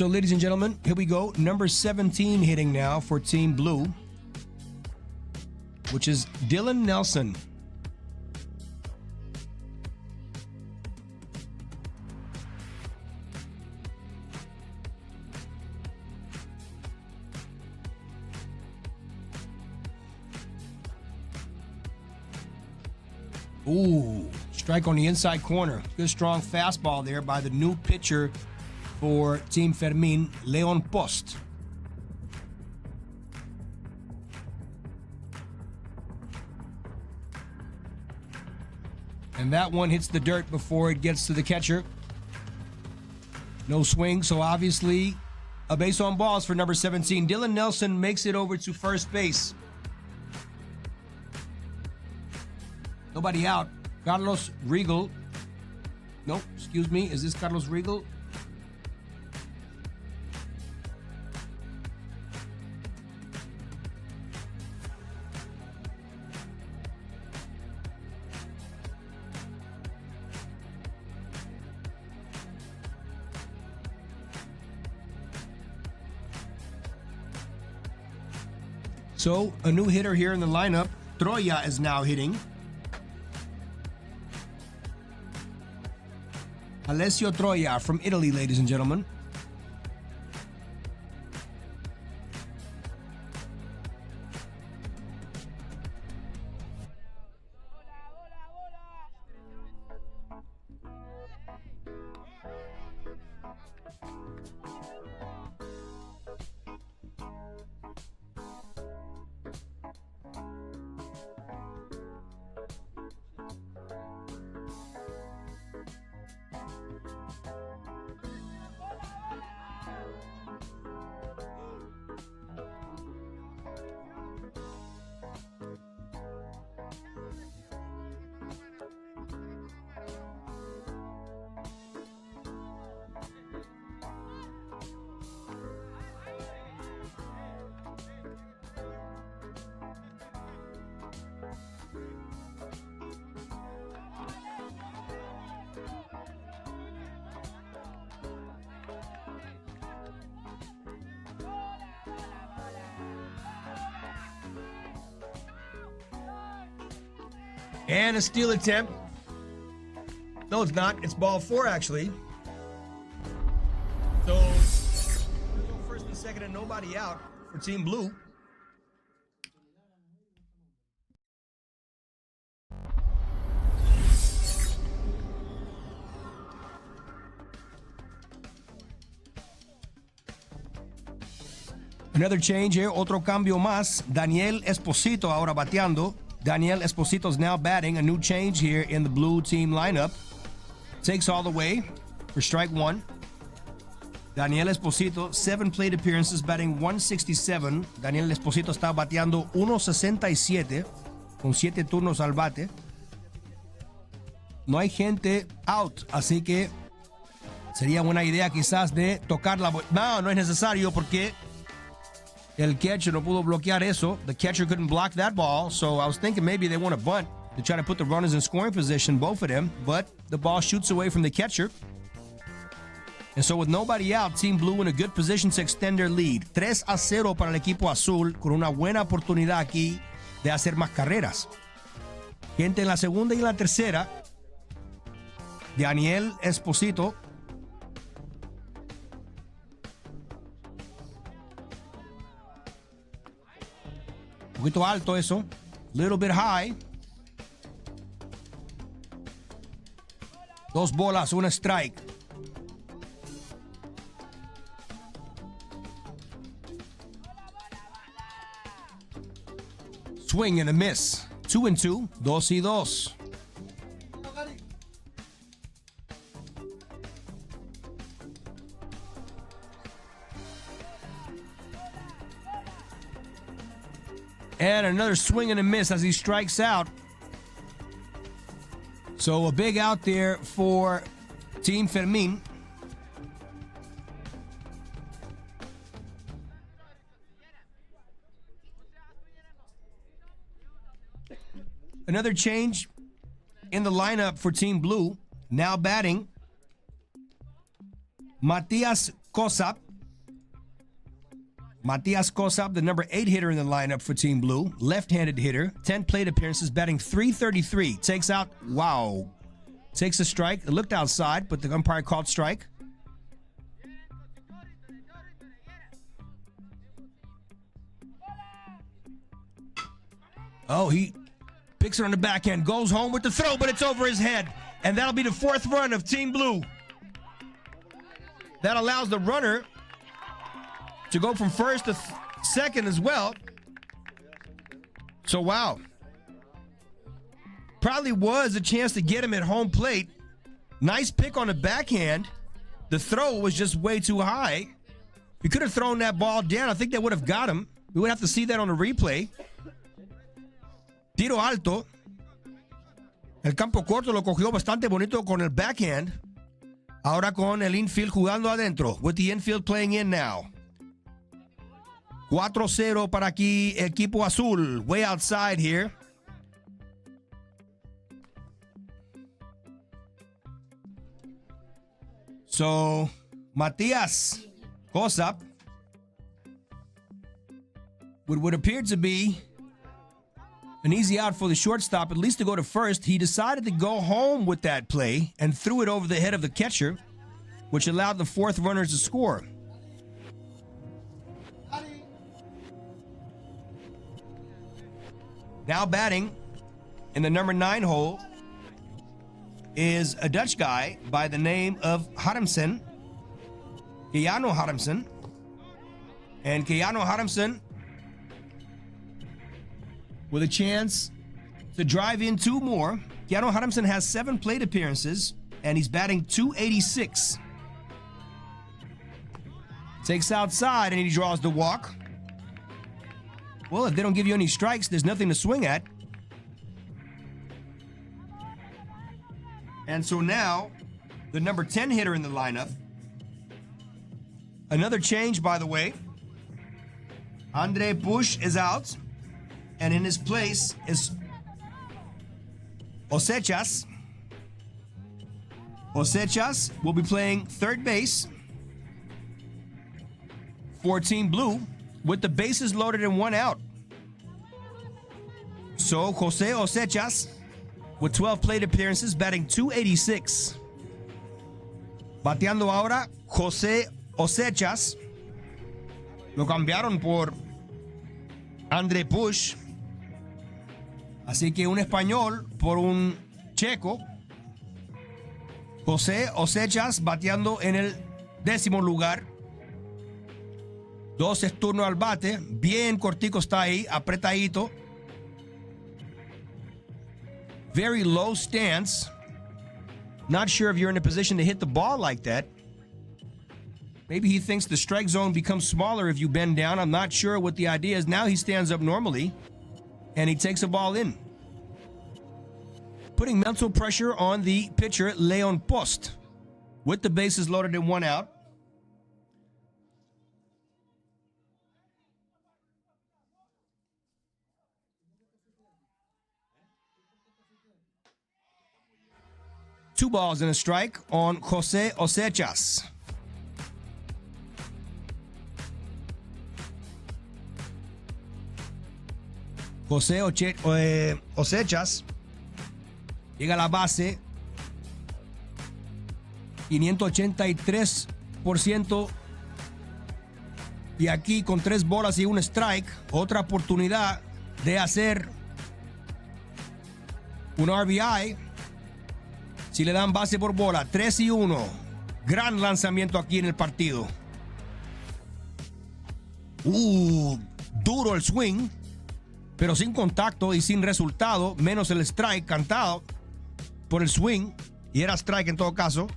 So, ladies and gentlemen, here we go. Number 17 hitting now for Team Blue, which is Dylan Nelson. Ooh, strike on the inside corner. Good strong fastball there by the new pitcher for Team Fermin, Leon Post. And that one hits the dirt before it gets to the catcher. No swing, so obviously a base on balls for number 17. Dylan Nelson makes it over to first base. Nobody out. Carlos Regal. Nope, excuse me. Is this Carlos Regal? So, a new hitter here in the lineup. Troya is now hitting. Alessio Troya from Italy, ladies and gentlemen. And a steal attempt. No, it's not. It's ball 4, actually. So, first and second and nobody out for Team Blue. Another change here, otro cambio más. Daniel Esposito ahora bateando. Daniel Esposito's now batting. A new change here in the blue team lineup. Takes all the way for strike 1. Daniel Esposito, 7 plate appearances, batting 167. Daniel Esposito está bateando 167 con 7 turnos al bate. No hay gente out, así que sería buena idea quizás de tocar la... No, no es necesario porque el catcher no pudo bloquear eso. The catcher couldn't block that ball, so I was thinking maybe they want to bunt to try to put the runners in scoring position, both of them, but the ball shoots away from the catcher. And so with nobody out, Team Blue in a good position to extend their lead. 3-0 para el equipo azul, con una buena oportunidad aquí de hacer más carreras. Gente en la segunda y en la tercera. Daniel Esposito. Un poquito alto eso. Little bit high. 2 bolas, 1 strike. Swing and a miss. 2-2. 2-2. And another swing and a miss as he strikes out. So a big out there for Team Fermin. Another change in the lineup for Team Blue. Now batting, Matias Kosap Matias Kosab, the number 8 hitter in the lineup for Team Blue, left-handed hitter, 10 plate appearances, batting .333. Takes out, wow, takes a strike. It looked outside, but the umpire called strike. Oh, he picks it on the backhand, goes home with the throw, but it's over his head. And that'll be the 4th run of Team Blue. That allows the runner to go from first to second as well. So, wow. Probably was a chance to get him at home plate. Nice pick on the backhand. The throw was just way too high. He could have thrown that ball down. I think they would have got him. We would have to see that on the replay. Tiro alto. El campo corto lo cogió bastante bonito con el backhand. Ahora con el infield jugando adentro. With the infield playing in now. 4-0 para aquí, equipo azul. Way outside here. So, Matias Kosab, what would appear to be an easy out for the shortstop, at least to go to first. He decided to go home with that play and threw it over the head of the catcher, which allowed the 4th runners to score. Now batting in the number 9 hole is a Dutch guy by the name of Harmsen, Keanu Harmsen. And Keanu Harmsen with a chance to drive in 2 more. Keanu Harmsen has 7 plate appearances, and he's batting .286. Takes outside, and he draws the walk. Well, if they don't give you any strikes, there's nothing to swing at. And so now, the number 10 hitter in the lineup. Another change, by the way. Andre Push is out. And in his place is Osechas. Osechas will be playing third base for Team Blue with the bases loaded and 1 out. So Jose Osechas with 12 plate appearances, batting .286. Bateando ahora Jose Osechas. Lo cambiaron por Andre Push. Así que un español por un checo. José Osechas bateando en el 10º lugar. 2 turnos al bate. Bien cortico está ahí, apretadito. Very low stance. Not sure if you're in a position to hit the ball like that. Maybe he thinks the strike zone becomes smaller if you bend down. I'm not sure what the idea is. Now he stands up normally, and he takes a ball in. Putting mental pressure on the pitcher, Leon Post, with the bases loaded and 1 out. Two balls and a strike on Jose Osechas. Jose Osechas llega a la base, 583%, y aquí con 3 bolas y un strike, otra oportunidad de hacer un RBI. Si le dan base por bola, 3-1. Gran lanzamiento aquí en el partido. Duro el swing, pero sin contacto y sin resultado, menos el strike cantado por el swing, y era strike en todo caso.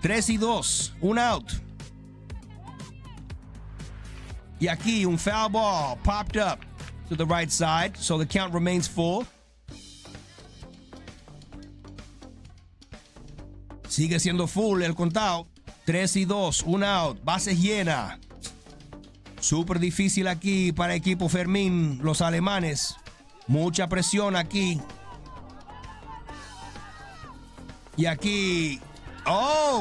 3-2, un out. Y aquí un foul ball popped up to the right side, so the count remains full. Sigue siendo full el contado. 3-2, un out, base llena. Súper difícil aquí para equipo Fermín, los alemanes. Mucha presión aquí. Y aquí,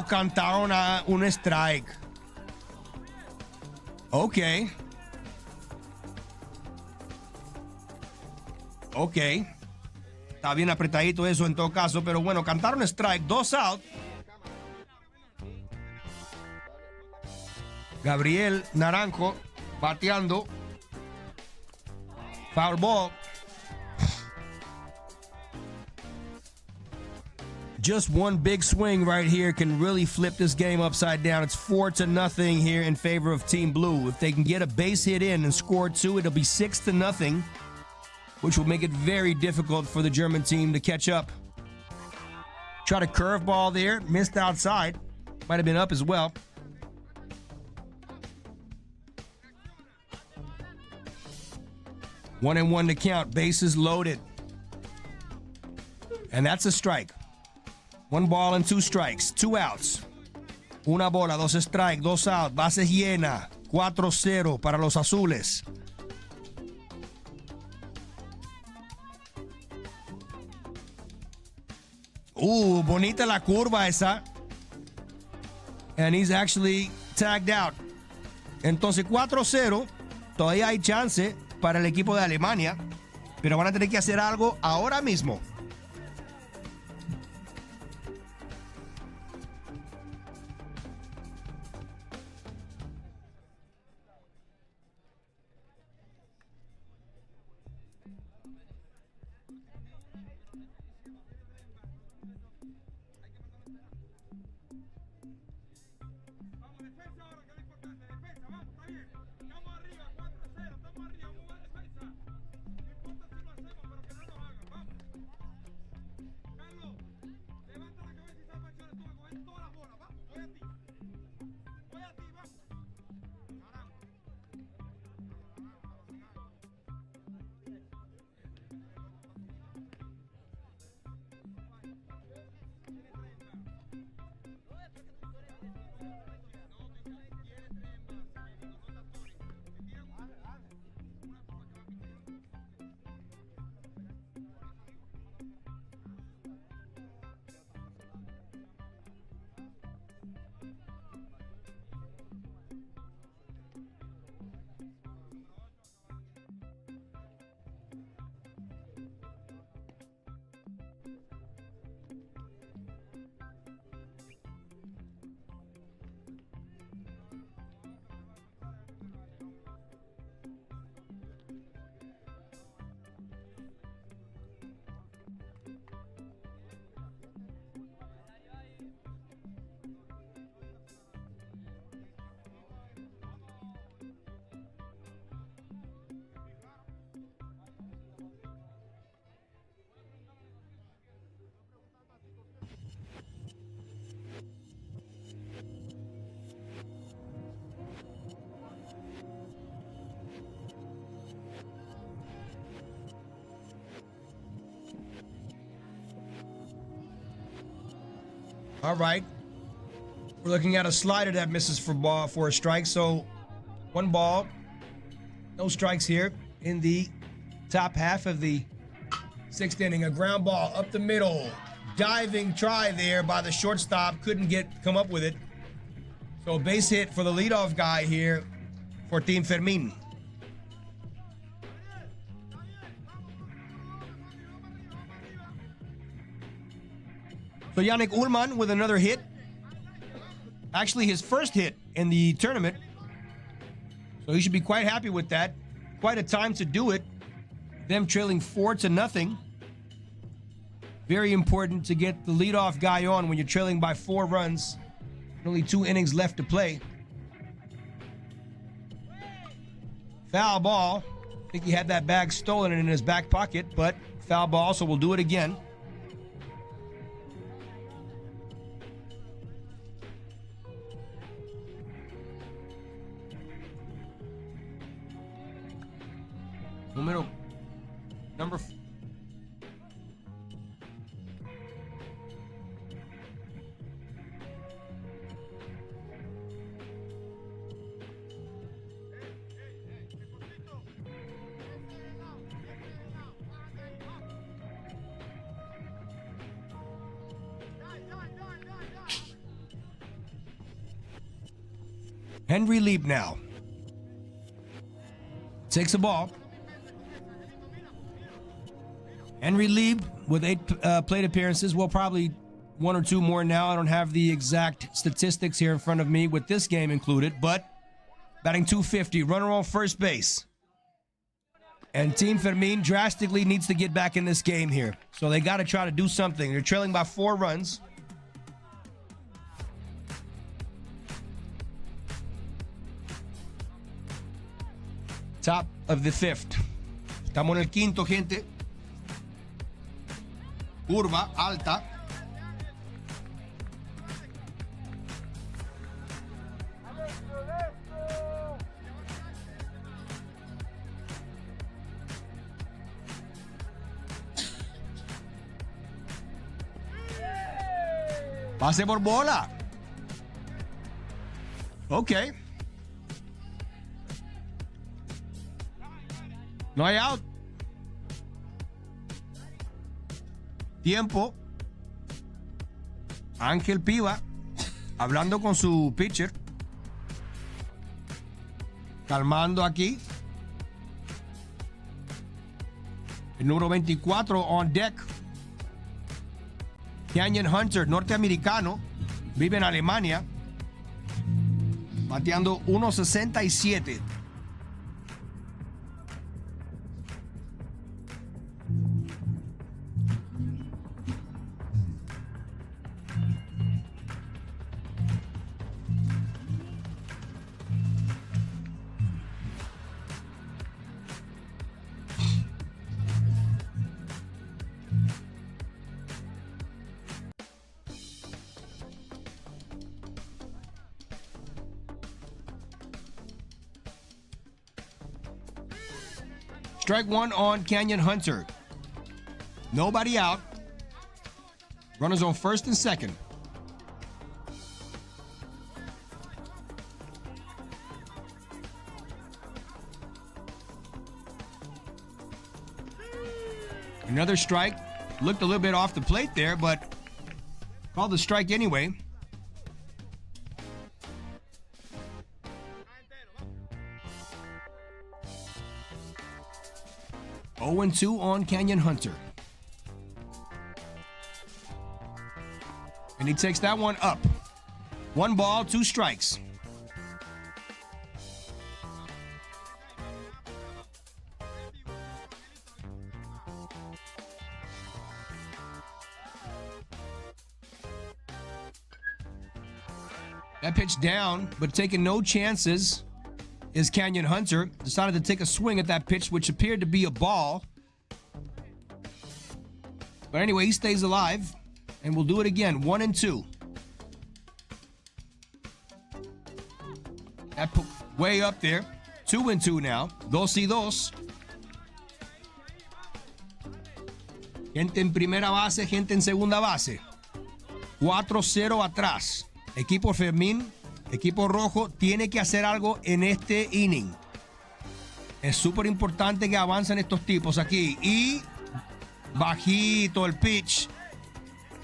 cantaron a un strike. Ok. Ok. Está bien apretadito eso en todo caso, pero bueno, cantaron strike, 2 out. Gabriel Naranjo bateando. Foul ball. Just one big swing right here can really flip this game upside down. It's 4-0 here in favor of Team Blue. If they can get a base hit in and score 2, it'll be 6-0, which will make it very difficult for the German team to catch up. Tried a curveball there, missed outside. Might have been up as well. One and one to count, bases loaded. And that's a strike. 1 ball and 2 strikes, 2 outs. Una bola, 2 strikes, 2 out, bases llenas, 4-0 para los azules. Bonita la curva esa. And he's actually tagged out. Entonces 4-0, todavía hay chance para el equipo de Alemania, pero van a tener que hacer algo ahora mismo. All right. We're looking at a slider that misses for a strike. So 1 ball, no strikes here in the top half of the 6th inning. A ground ball up the middle. Diving try there by the shortstop. Couldn't come up with it. So base hit for the leadoff guy here for Team Fermin. So Yannick Ullmann with another hit. Actually, his first hit in the tournament. So he should be quite happy with that. Quite a time to do it. Them trailing 4-0. Very important to get the leadoff guy on when you're trailing by 4 runs. Only 2 innings left to play. Foul ball. I think he had that bag stolen in his back pocket, but foul ball, so we'll do it again. Number Henry Leap now takes a ball. and relieved with 8 plate appearances. Well, probably 1 or 2 more now. I don't have the exact statistics here in front of me with this game included, but batting .250, runner on first base. And Team Fermin drastically needs to get back in this game here. So they got to try to do something. They're trailing by 4 runs. Top of the 5th. Estamos en el quinto, gente. Curva alta. Pase por bola. Ok. No hay out. Tiempo. Ángel Piva hablando con su pitcher. Calmando aquí. El número 24 on deck. Canyon Hunter, norteamericano, vive en Alemania, bateando 1.67. Strike 1 on Canyon Hunter. Nobody out. Runners on first and second. Another strike. Looked a little bit off the plate there, but called the strike anyway. And 2 on Canyon Hunter. And he takes that one up. 1 ball, 2 strikes. That pitch down, but taking no chances is Canyon Hunter. Decided to take a swing at that pitch, which appeared to be a ball. But anyway, he stays alive, and we'll do it again. 1 and 2. That put way up there. 2 and 2 now. 2-2. Gente en primera base, gente en segunda base. 4-0 atrás. Equipo Fermín, equipo rojo, tiene que hacer algo en este inning. Es súper importante que avancen estos tipos aquí. Y bajito el pitch.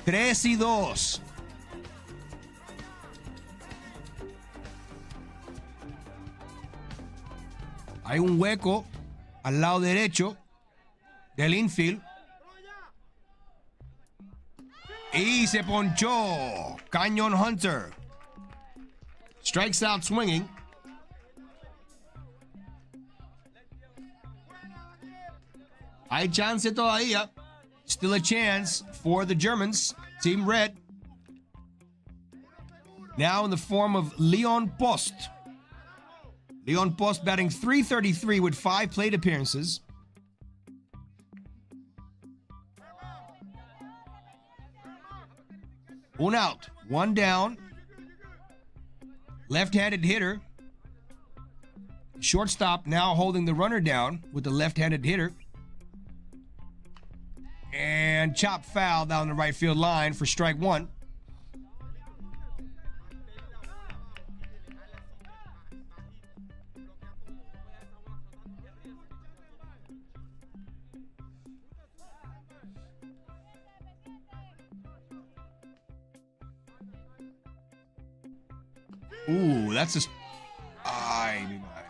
3-2. Hay un hueco al lado derecho del infield. Y se ponchó Canyon Hunter. Strikes out swinging. Hay chance todavía. Still a chance for the Germans. Team Red. Now in the form of Leon Post. Leon Post batting .333 with 5 plate appearances. One out, 1 down. Left-handed hitter. Shortstop now holding the runner down with the left-handed hitter. And chop foul down the right field line for strike 1. Ooh, that's just... Ay, mi madre.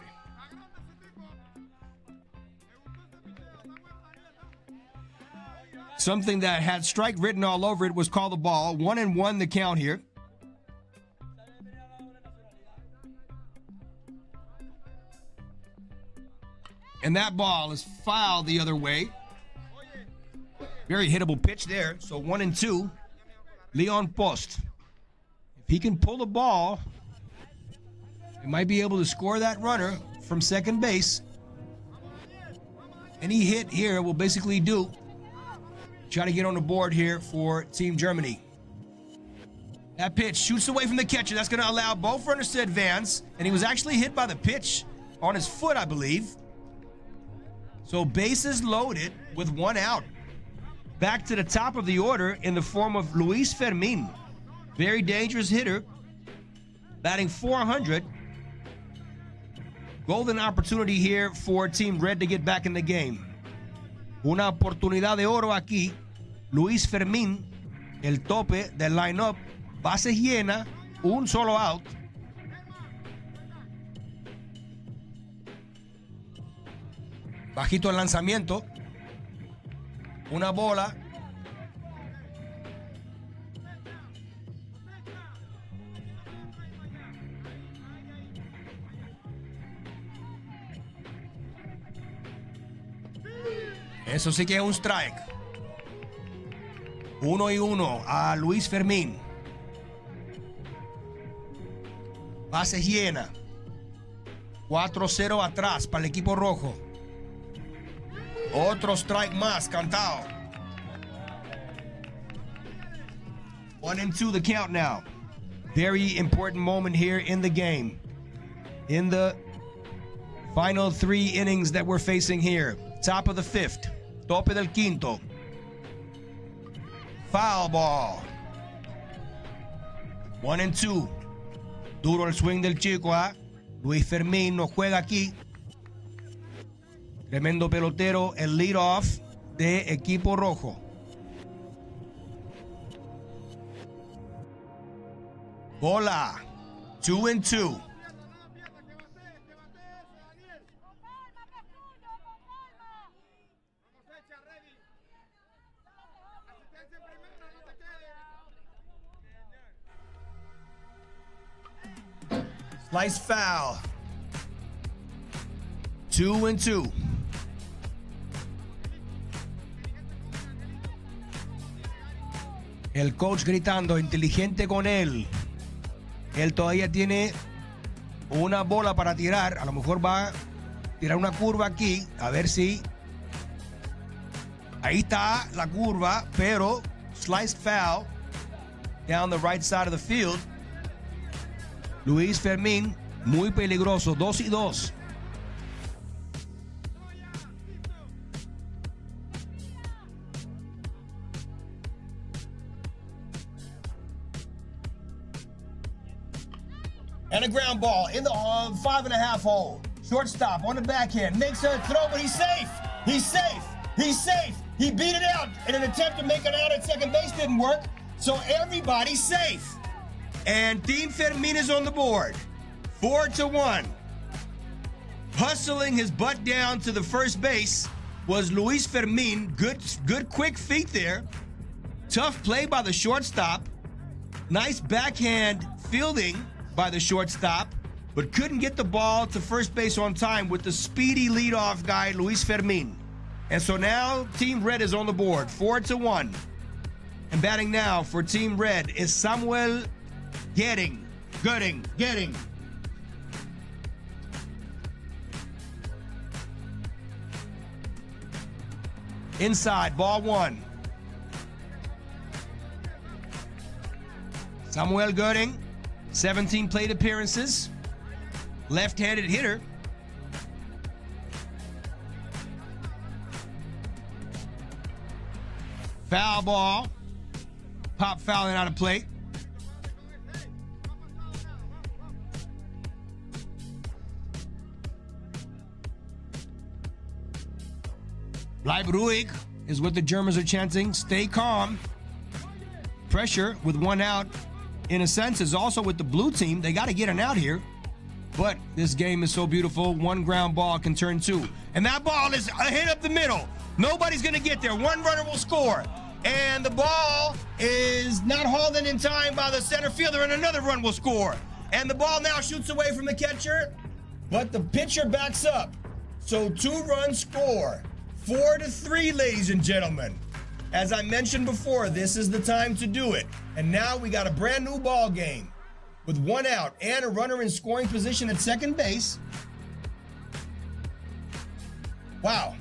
something that had strike written all over it was called the ball. 1-1 the count here. And that ball is fouled the other way. Very hittable pitch there. So 1-2. Leon Post. If he can pull the ball, he might be able to score that runner from second base. Any hit here will basically do. Try to get on the board here for Team Germany. That pitch shoots away from the catcher. That's going to allow both runners to advance. And he was actually hit by the pitch on his foot, I believe. So bases loaded with one out. Back to the top of the order in the form of Luis Fermin. Very dangerous hitter. Batting .400. Golden opportunity here for Team Red to get back in the game. Una oportunidad de oro aquí. Luis Fermin, el tope del lineup. Bases llenas, un solo out. Bajito el lanzamiento. Una bola. Eso sí que es un strike. 1-1 a Luis Fermín. Bases llenas. 4-0 atrás para el equipo rojo. Otro strike más cantado. 1-2 the count now. Very important moment here in the game. In the final 3 innings that we're facing here. Top of the 5th. Tope del quinto. Foul ball. 1-2. Duro el swing del chico, ¿ah? Luis Fermín no juega aquí. Tremendo pelotero, el leadoff de equipo rojo. Bola. 2-2. Slice foul. 2-2. El coach gritando, inteligente con él. Él todavía tiene una bola para tirar. A lo mejor va a tirar una curva aquí. A ver si. Ahí está la curva, pero sliced foul down the right side of the field. Luis Fermín, muy peligroso, 2-2. And a ground ball in the 5.5 hole. Shortstop on the backhand, makes a throw, but he's safe. He's safe. He's safe. He beat it out in an attempt to make it out at second base. Didn't work. So everybody's safe. And Team Fermin is on the board. 4-1. Hustling his butt down to the first base was Luis Fermin. Good quick feet there. Tough play by the shortstop. Nice backhand fielding by the shortstop, but couldn't get the ball to first base on time with the speedy leadoff guy, Luis Fermin. And so now Team Red is on the board, 4-1. And batting now for Team Red is Samuel Getting. Inside, ball 1. Samuel Göring, 17 plate appearances, left-handed hitter. Foul ball, pop fouling out of plate. Bleib ruhig is what the Germans are chanting. Stay calm. Pressure with one out, in a sense, is also with the blue team. They got to get an out here. But this game is so beautiful. One ground ball can turn two. And that ball is a hit up the middle. Nobody's going to get there. One runner will score. And the ball is not hauled in time by the center fielder, and another run will score. And the ball now shoots away from the catcher, but the pitcher backs up. So 2 runs score. 4-3, ladies and gentlemen. As I mentioned before, this is the time to do it. And now we got a brand new ball game with 1 out and a runner in scoring position at second base. Wow.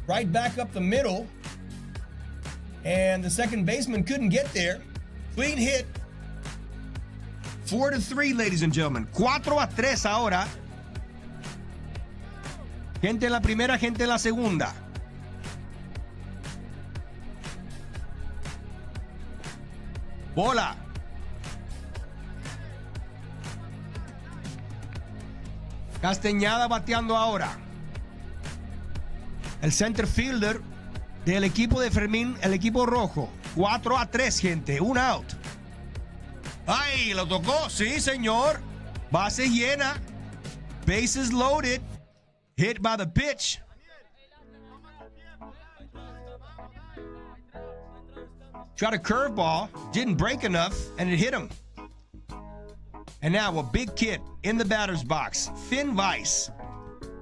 Right back up the middle. And the second baseman couldn't get there. Clean hit. 4-3, ladies and gentlemen. 4-3 ahora. Gente en la primera, gente en la segunda. Bola. Castañeda bateando ahora. El center fielder del equipo de Fermín, el equipo rojo. 4-3, gente. 1 out. ¡Ay! ¿Lo tocó? Sí, señor. Base llena. Bases loaded. Hit by the pitch. Tried a curveball. Didn't break enough, and it hit him. And now a big kid in the batter's box. Finn Weiss.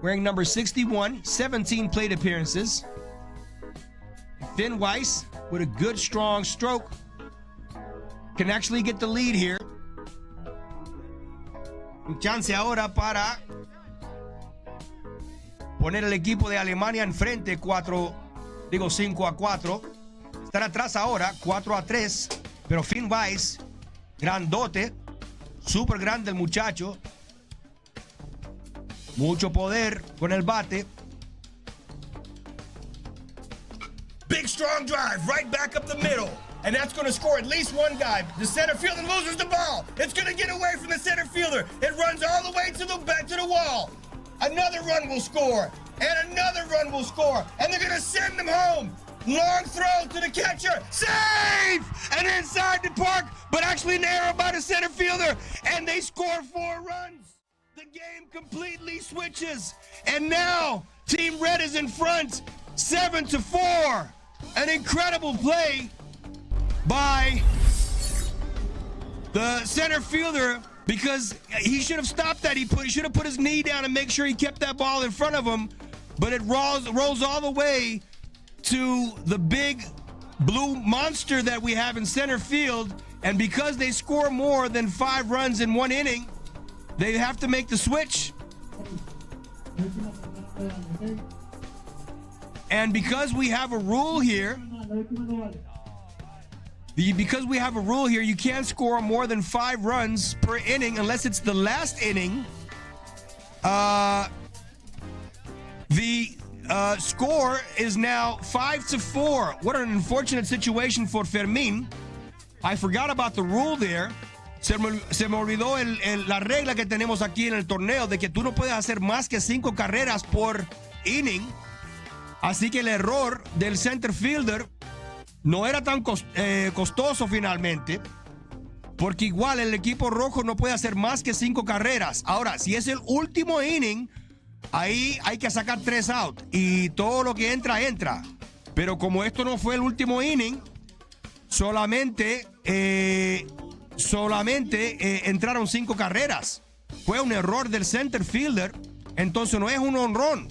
Wearing number 61. 17 plate appearances. Finn Weiss, with a good, strong stroke, can actually get the lead here. Un chance ahora para poner el equipo de Alemania enfrente, 5-4. Están atrás ahora, 4-3. Pero Finn Weiss, grandote, súper grande el muchacho. Mucho poder con el bate. Big strong drive right back up the middle. And that's going to score at least 1 guy. The center fielder loses the ball. It's going to get away from the center fielder. It runs all the way to the wall. Another run will score. And another run will score. And they're going to send them home. Long throw to the catcher. Save! And inside the park, but actually an error by the center fielder. And they score 4 runs. The game completely switches. And now Team Red is in front. 7-4. An incredible play by the center fielder, because he should have stopped that. He should have put his knee down and make sure he kept that ball in front of him. But it rolls all the way to the big blue monster that we have in center field. And because they score more than 5 runs in 1 inning, they have to make the switch. And because we have a rule here, you can't score more than 5 runs per inning unless it's the last inning. The score is now 5-4. What an unfortunate situation for Fermín. I forgot about the rule there. Se me olvidó la regla que tenemos aquí en el torneo de que tú no puedes hacer más que 5 carreras por inning. Así que el error del center fielder no era tan costoso finalmente, porque igual el equipo rojo no puede hacer más que 5 carreras. Ahora, si es el último inning, ahí hay que sacar 3 out y todo lo que entra. Pero como esto no fue el último inning, solamente entraron 5 carreras. Fue un error del center fielder, entonces no es un home run.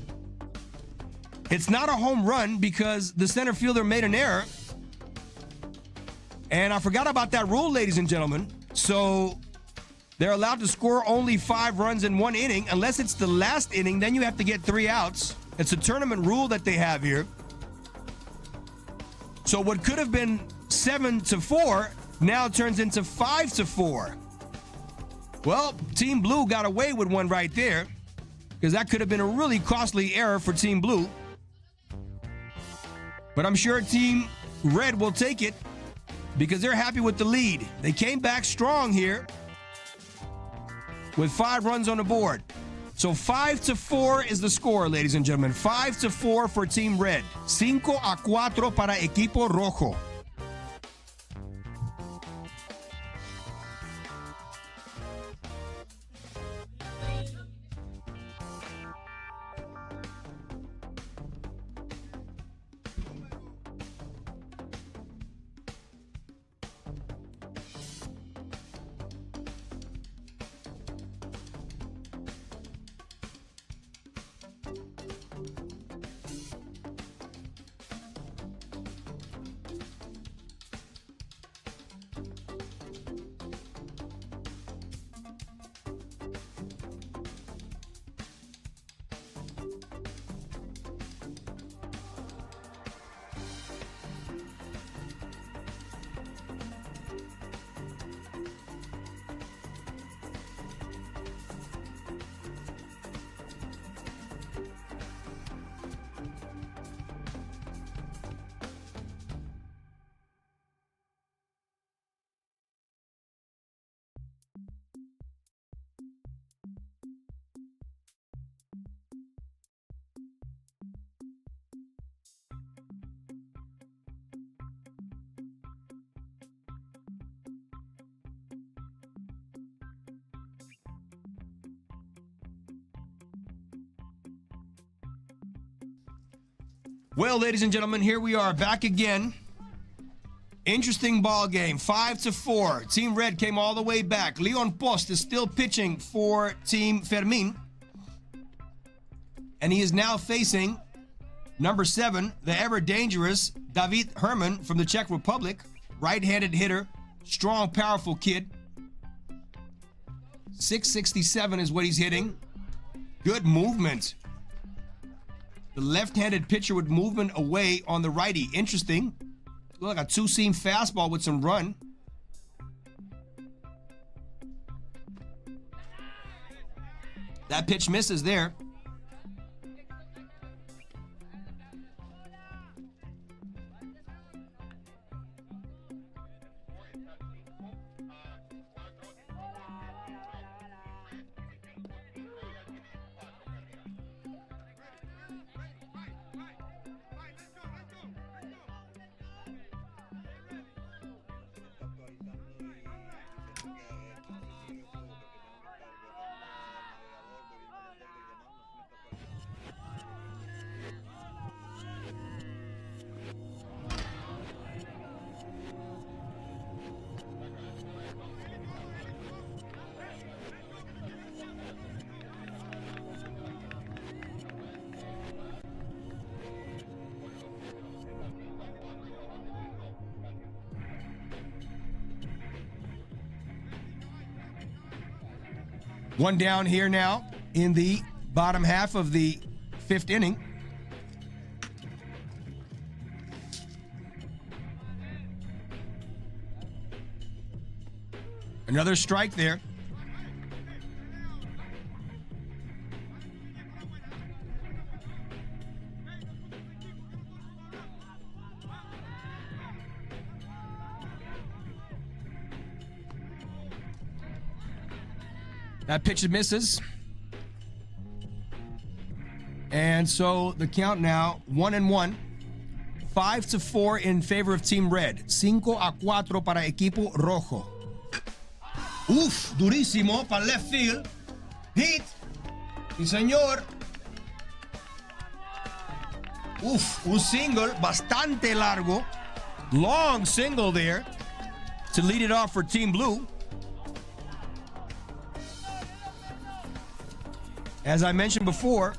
It's not a home run because the center fielder made an error. And I forgot about that rule, ladies and gentlemen. So they're allowed to score only 5 runs in 1 inning. Unless it's the last inning, then you have to get 3 outs. It's a tournament rule that they have here. So what could have been 7-4 now turns into 5-4. Well, Team Blue got away with one right there, because that could have been a really costly error for Team Blue. But I'm sure Team Red will take it because they're happy with the lead. They came back strong here with 5 runs on the board. So 5-4 is the score, ladies and gentlemen. 5-4 for Team Red. 5-4 para Equipo Rojo. Well, ladies and gentlemen, here we are back again. Interesting ball game, 5-4. Team Red came all the way back. Leon Post is still pitching for Team Fermin. And he is now facing number 7, the ever dangerous David Herman from the Czech Republic. Right-handed hitter, strong, powerful kid. 667 is what he's hitting. Good movement. The left-handed pitcher with movement away on the righty. Interesting. Look, like a two-seam fastball with some run. That pitch misses there. One down here now in the bottom half of the 5th inning. Another strike there. That pitch misses. And so the count now 1-1. 5-4 in favor of Team Red. 5-4 para equipo rojo. Uf, durísimo para left field. Hit. Sí, señor. Uf, un single bastante largo. Long single there to lead it off for Team Blue. As I mentioned before,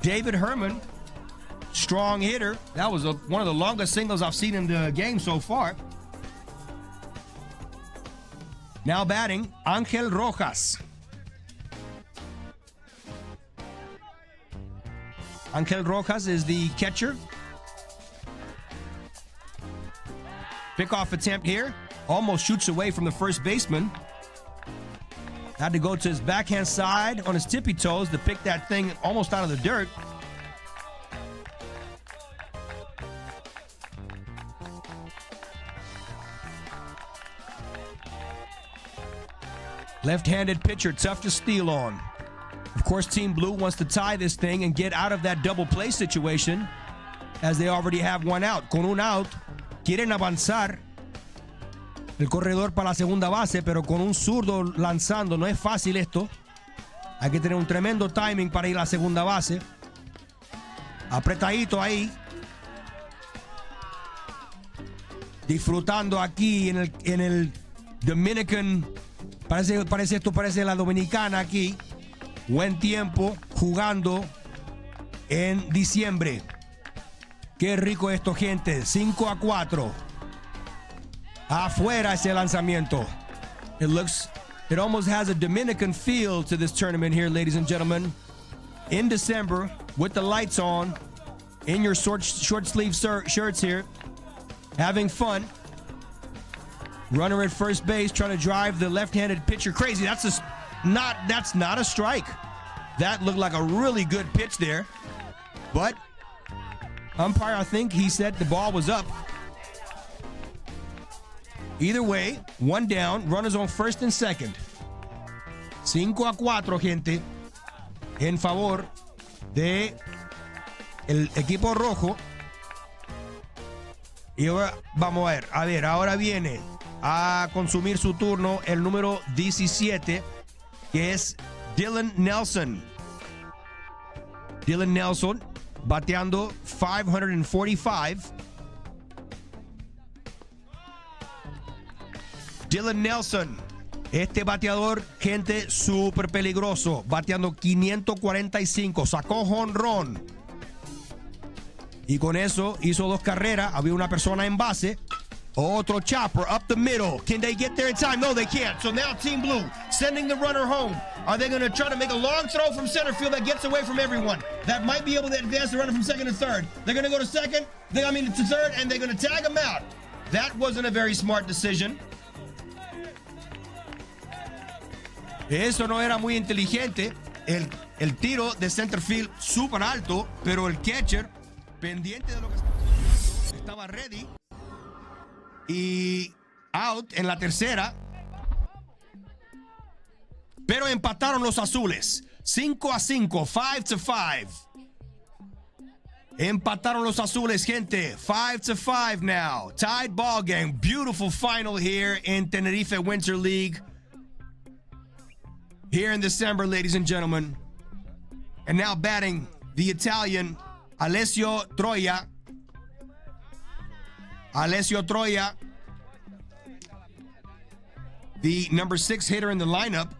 David Herman, strong hitter. That was one of the longest singles I've seen in the game so far. Now batting, Angel Rojas. Angel Rojas is the catcher. Pickoff attempt here. Almost shoots away from the first baseman. Had to go to his backhand side on his tippy toes to pick that thing almost out of the dirt. Left-handed pitcher, tough to steal on. Of course, Team Blue wants to tie this thing and get out of that double play situation, as they already have one out. Con un out, quieren avanzar el corredor para la segunda base, pero con un zurdo lanzando no es fácil esto. Hay que tener un tremendo timing para ir a la segunda base. Apretadito ahí. Disfrutando aquí en el Dominican. Parece la dominicana aquí. Buen tiempo jugando en diciembre. Qué rico esto, gente. 5-4. Afuera ese lanzamiento. It almost has a Dominican feel to this tournament here, ladies and gentlemen. In December, with the lights on, in your short sleeve shirts here, having fun. Runner at first base trying to drive the left-handed pitcher crazy. That's not a strike. That looked like a really good pitch there. But umpire, I think he said the ball was up. Either way, one down, runners on first and second. 5-4, gente, en favor de el equipo rojo. Y ahora vamos a ver, ahora viene a consumir su turno el número 17, que es Dylan Nelson. Dylan Nelson bateando 545. Dylan Nelson, este bateador, gente, súper peligroso, bateando 545, sacó jonrón. Y con eso hizo 2 carreras, había una persona en base. Otro chopper up the middle. Can they get there in time? No, they can't. So now Team Blue sending the runner home. Are they going to try to make a long throw from center field that gets away from everyone? That might be able to advance the runner from second to third. They're going to go to second, to third, and they're going to tag him out. That wasn't a very smart decision. Eso no era muy inteligente. El tiro de center field súper alto, pero el catcher, pendiente de lo que estaba ready. Y out en la tercera. Pero empataron los azules. 5-5, 5-5. Empataron los azules, gente. 5-5 now. Tied ball game. Beautiful final here in Tenerife Winter League. Here in December, ladies and gentlemen. And now batting the Italian Alessio Troia. Alessio Troia, the number 6 hitter in the lineup.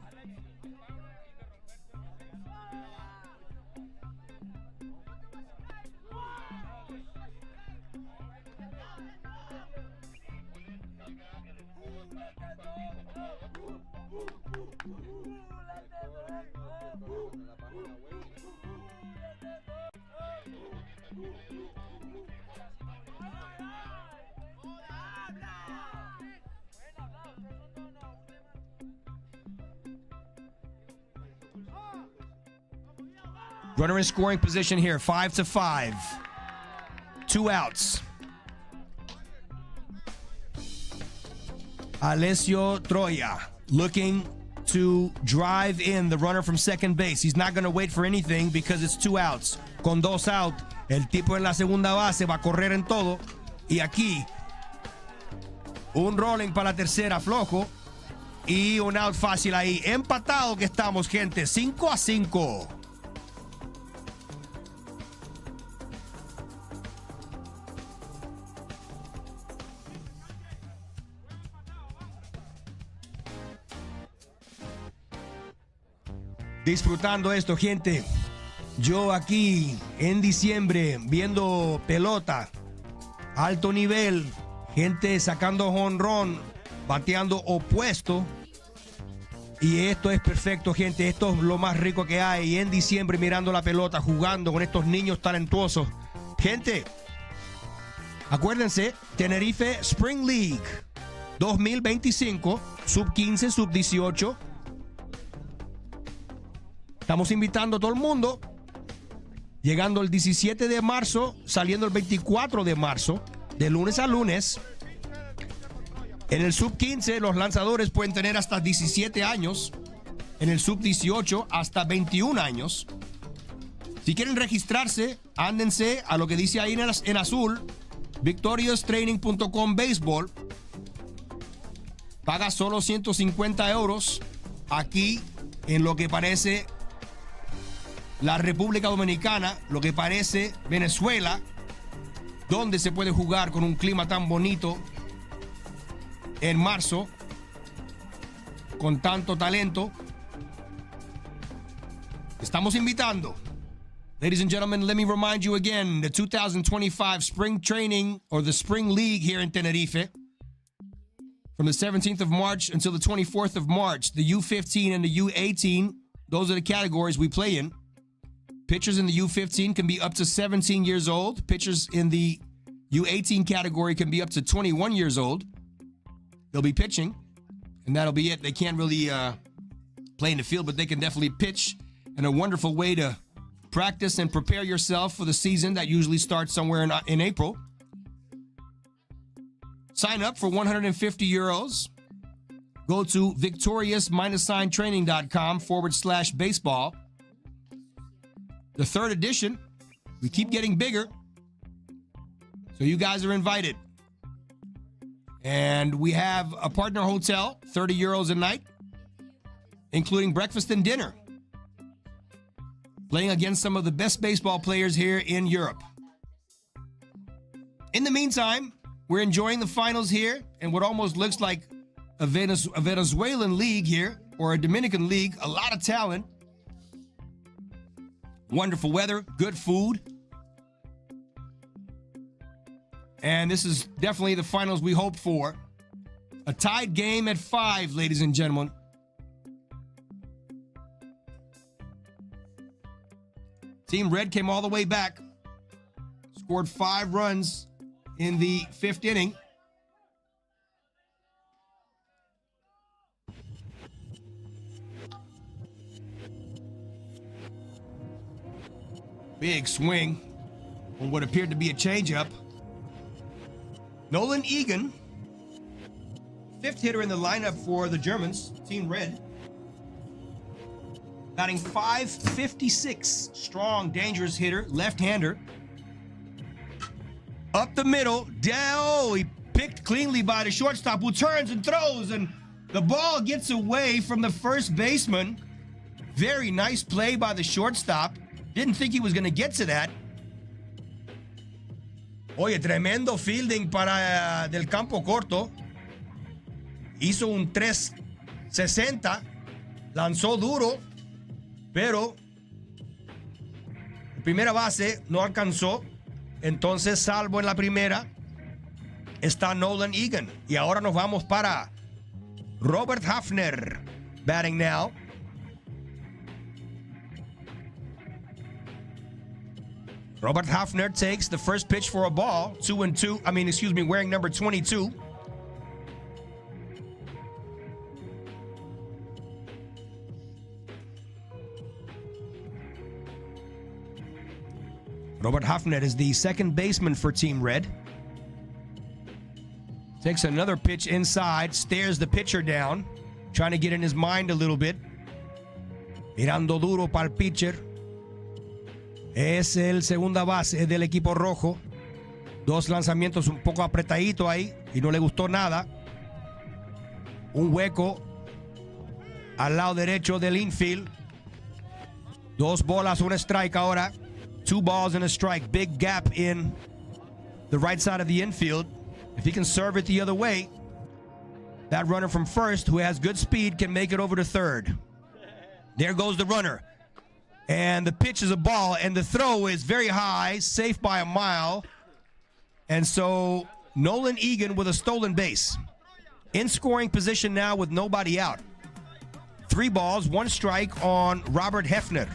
Runner in scoring position here, 5-5. 2 outs. Alessio Troia looking to drive in the runner from second base. He's not going to wait for anything because it's 2 outs. Con 2 out, el tipo en la segunda base va a correr en todo. Y aquí, un rolling para la tercera flojo. Y un out fácil ahí. Empatado que estamos, gente. 5-5. Disfrutando esto, gente. Yo aquí en diciembre viendo pelota, alto nivel, gente sacando jonrón, bateando opuesto. Y esto es perfecto, gente. Esto es lo más rico que hay. Y en diciembre mirando la pelota, jugando con estos niños talentosos. Gente, acuérdense, Tenerife Spring League 2025, sub-15, sub-18. Estamos invitando a todo el mundo, llegando el 17 de marzo, saliendo el 24 de marzo, de lunes a lunes. En el sub-15 los lanzadores pueden tener hasta 17 años, en el sub-18 hasta 21 años. Si quieren registrarse, ándense a lo que dice ahí en azul, victorioustraining.com béisbol. Paga solo 150 euros aquí en lo que parece la República Dominicana, lo que parece Venezuela, donde se puede jugar con un clima tan bonito en marzo, con tanto talento. Estamos invitando. Ladies and gentlemen, let me remind you again, the 2025 spring training or the spring league here in Tenerife, from the 17th of March until the 24th of March, the U15 and the U18, those are the categories we play in. Pitchers in the U15 can be up to 17 years old. Pitchers in the U18 category can be up to 21 years old. They'll be pitching, and that'll be it. They can't really play in the field, but they can definitely pitch. And a wonderful way to practice and prepare yourself for the season that usually starts somewhere in April. Sign up for 150 euros. Go to victorious-training.com/baseball. The third edition, we keep getting bigger, so you guys are invited. And we have a partner hotel, 30 euros a night, including breakfast and dinner. playing against some of the best baseball players here in Europe. In the meantime, we're enjoying the finals here in what almost looks like a Venezuelan league here, or a Dominican league. A lot of talent. Wonderful weather, good food. And this is definitely the finals we hoped for. A tied game at 5, ladies and gentlemen. Team Red came all the way back. Scored 5 runs in the 5th inning. Big swing on what appeared to be a changeup. Nolan Egan, 5th hitter in the lineup for the Germans, Team Red. Batting .556. Strong, dangerous hitter, left-hander. Up the middle, down. He picked cleanly by the shortstop, who turns and throws, and the ball gets away from the first baseman. Very nice play by the shortstop. Didn't think he was going to get to that. Oye, tremendo fielding para del campo corto. Hizo un 360. Lanzó duro. Pero primera base no alcanzó. Entonces, salvo en la primera, está Nolan Egan. Y ahora nos vamos para Robert Hafner, batting now. Robert Hafner takes the first pitch for a ball, 2-2. Wearing number 22. Robert Hafner is the second baseman for Team Red. Takes another pitch inside, stares the pitcher down, trying to get in his mind a little bit. Mirando duro para el pitcher. Es el segunda base del equipo rojo. 2 lanzamientos un poco apretadito ahí y no le gustó nada. Un hueco al lado derecho del infield. 2 bolas, 1 strike ahora. 2 balls and a strike. Big gap in the right side of the infield. If he can serve it the other way, that runner from first, who has good speed, can make it over to third. There goes the runner. And the pitch is a ball, and the throw is very high, safe by a mile. And so Nolan Egan with a stolen base. In scoring position now with nobody out. 3 balls, 1 strike on Robert Hafner.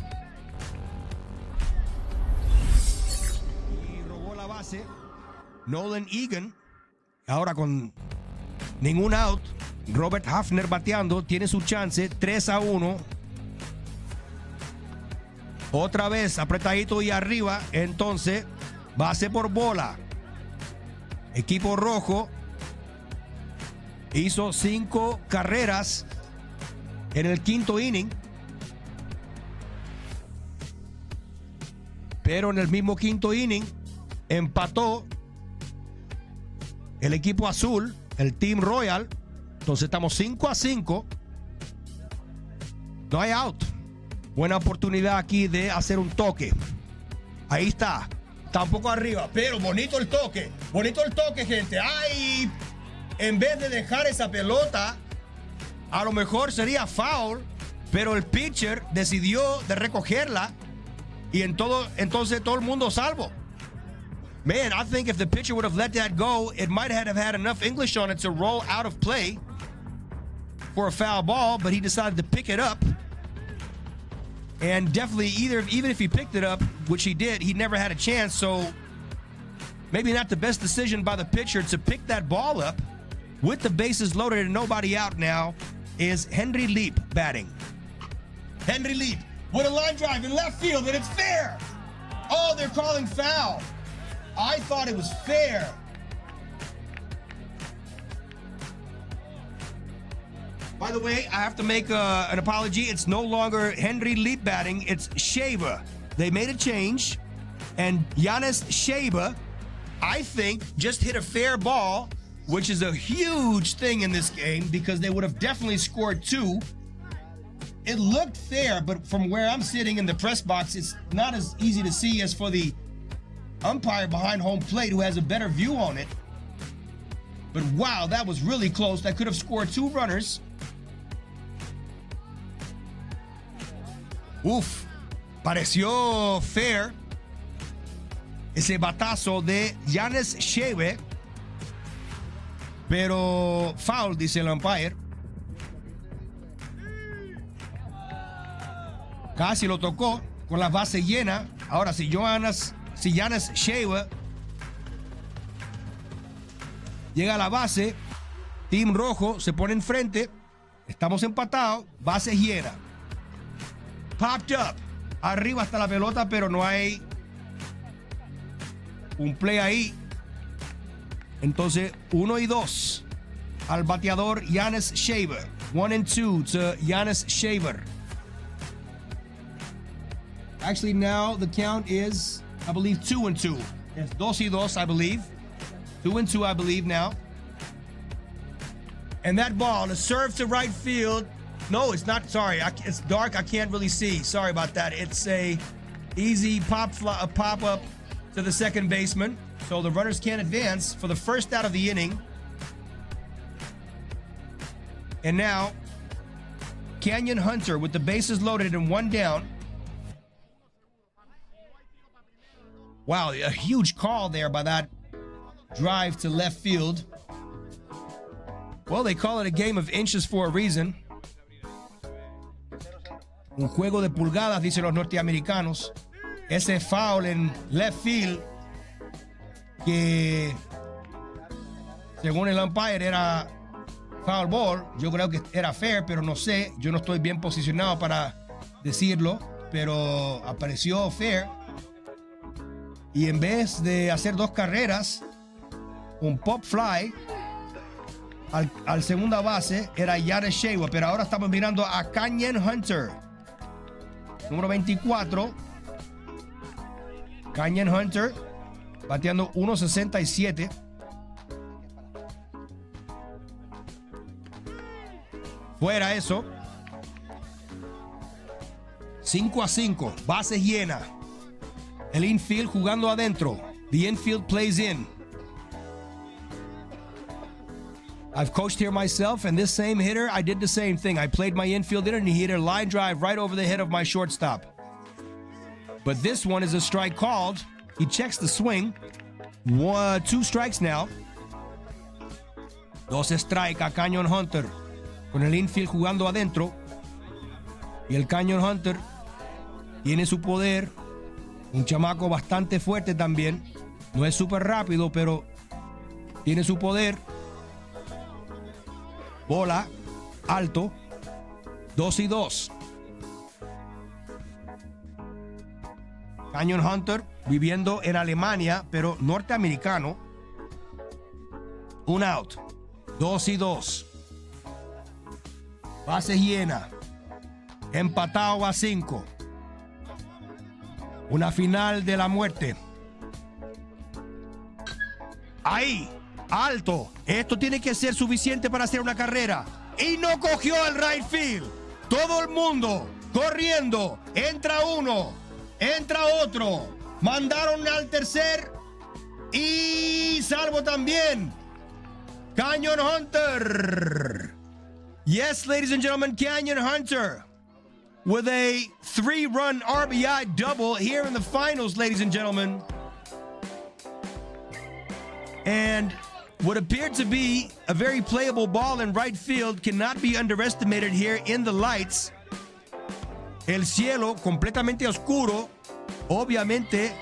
Y robó la base Nolan Egan. Ahora con ningún out, Robert Hafner bateando, tiene su chance, 3-1. Otra vez apretadito y arriba, entonces base por bola. Equipo rojo hizo 5 carreras en el 5º inning, pero en el mismo 5º inning empató el equipo azul, el Team Royal. Entonces estamos 5-5. No hay out. Buena oportunidad aquí de hacer un toque. Ahí está. Está un poco arriba, pero bonito el toque. Bonito el toque, gente. ¡Ay! En vez de dejar esa pelota, a lo mejor sería foul, pero el pitcher decidió de recogerla y entonces todo el mundo salvo. Man, I think if the pitcher would have let that go, it might have had enough English on it to roll out of play for a foul ball, but he decided to pick it up. And definitely, even if he picked it up, which he did, he never had a chance. So maybe not the best decision by the pitcher to pick that ball up. With the bases loaded and nobody out now is Henry Leap batting. Henry Leap with a line drive in left field, and it's fair. Oh, they're calling foul. I thought it was fair. By the way, I have to make an apology. It's no longer Henry Leap batting. It's Shaba. They made a change. And Giannis Shaba, I think, just hit a fair ball, which is a huge thing in this game because they would have definitely scored 2 it looked fair, but from where I'm sitting in the press box, it's not as easy to see as for the umpire behind home plate who has a better view on it. But wow, that was really close. That could have scored 2 runners. Uf, pareció fair ese batazo de Yanis Sheve, pero foul, dice el umpire. Casi lo tocó con la base llena. Ahora, si Yanis Sheve llega a la base, Team Rojo se pone enfrente. Estamos empatados, base llena. Popped up. Arriba está la pelota, pero no hay un play ahí. Entonces, 1 y 2 al bateador Yanis Sheve. 1 and 2 to Yanis Sheve. Actually, now the count is, I believe, 2 and 2. It's 2 y 2, I believe. 2 and 2, I believe now. And that ball is served to right field. No, it's not. Sorry, it's dark. I can't really see. Sorry about that. It's a easy pop up to the second baseman. So the runners can't advance for the first out of the inning. And now, Canyon Hunter with the bases loaded and 1 down. Wow, a huge call there by that drive to left field. Well, they call it a game of inches for a reason. Un juego de pulgadas, dicen los norteamericanos. Ese foul en left field que según el umpire era foul ball. Yo creo que era fair, pero no sé. Yo no estoy bien posicionado para decirlo, pero apareció fair. Y en vez de hacer 2 carreras, un pop fly al segunda base era Yanis Sheve, pero ahora estamos mirando a Canyon Hunter, número 24. Canyon Hunter bateando 1.67. Fuera eso. 5-5, bases llenas. El infield jugando adentro. The infield plays in. I've coached here myself, and this same hitter, I did the same thing. I played my infield in, and he hit a line drive right over the head of my shortstop. But this one is a strike called. He checks the swing. 2 strikes now. 2 strike a Canyon Hunter. Con el infield jugando adentro. Y el Canyon Hunter tiene su poder. Un chamaco bastante fuerte también. No es súper rápido, pero tiene su poder. Bola, alto. 2 y 2. Canyon Hunter viviendo en Alemania, pero norteamericano. 1 out. 2 y 2. Base llena. Empatado a 5. Una final de la muerte. Ahí, alto. Esto tiene que ser suficiente para hacer una carrera. Y no cogió al right field. Todo el mundo corriendo. Entra uno, entra otro. Mandaron al tercer. Y salvo también. Canyon Hunter. Yes, ladies and gentlemen, Canyon Hunter with a 3-run RBI double here in the finals, ladies and gentlemen. And what appeared to be a very playable ball in right field cannot be underestimated here in the lights. El cielo completamente oscuro. Obviamente,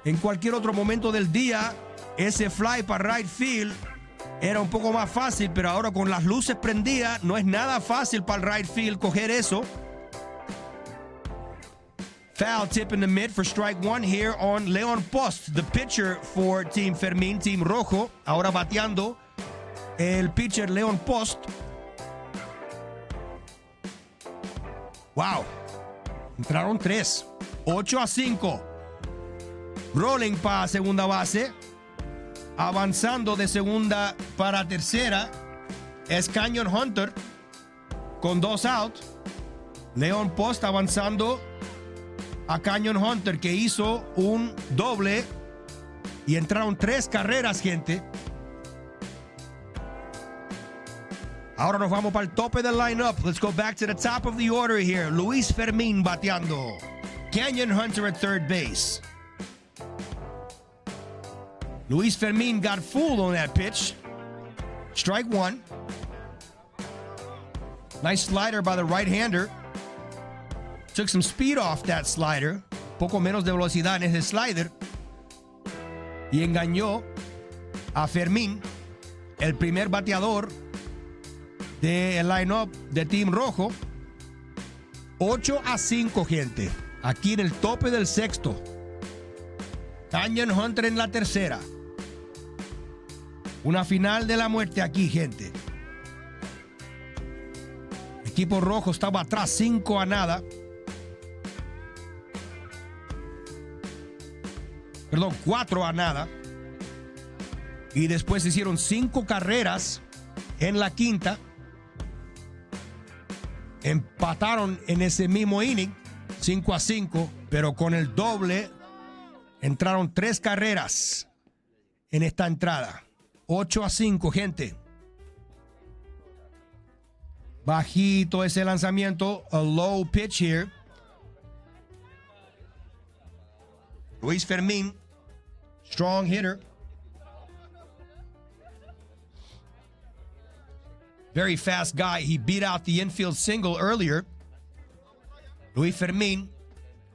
en cualquier otro momento del día, ese fly para right field era un poco más fácil, pero ahora con las luces prendidas no es nada fácil para el right field coger eso. Foul tip in the mid for strike 1 here on Leon Post, the pitcher for Team Fermín, Team Rojo. Ahora bateando el pitcher Leon Post. Wow. Entraron 3. 8-5. Rolling para segunda base. Avanzando de segunda para tercera es Canyon Hunter con 2 out. Leon Post avanzando a Canyon Hunter, que hizo un doble y entraron 3 carreras, gente. Ahora nos vamos para el tope del lineup. Let's go back to the top of the order here. Luis Fermín bateando. Canyon Hunter at third base. Luis Fermín got fooled on that pitch. Strike one. Nice slider by the right-hander. Took some speed off that slider. Poco menos de velocidad en ese slider. Y engañó a Fermín, el primer bateador del lineup de Team Rojo. 8-5, gente. Aquí en el tope del sexto. Canyon Hunter en la tercera. Una final de la muerte aquí, gente. Equipo rojo estaba atrás 5-0. Perdón, 4-0. Y después hicieron 5 carreras en la quinta. Empataron en ese mismo inning, 5-5, pero con el doble entraron 3 carreras en esta entrada. 8-5, gente. Bajito ese lanzamiento, a low pitch here. Luis Fermín, strong hitter. Very fast guy. He beat out the infield single earlier. Luis Fermín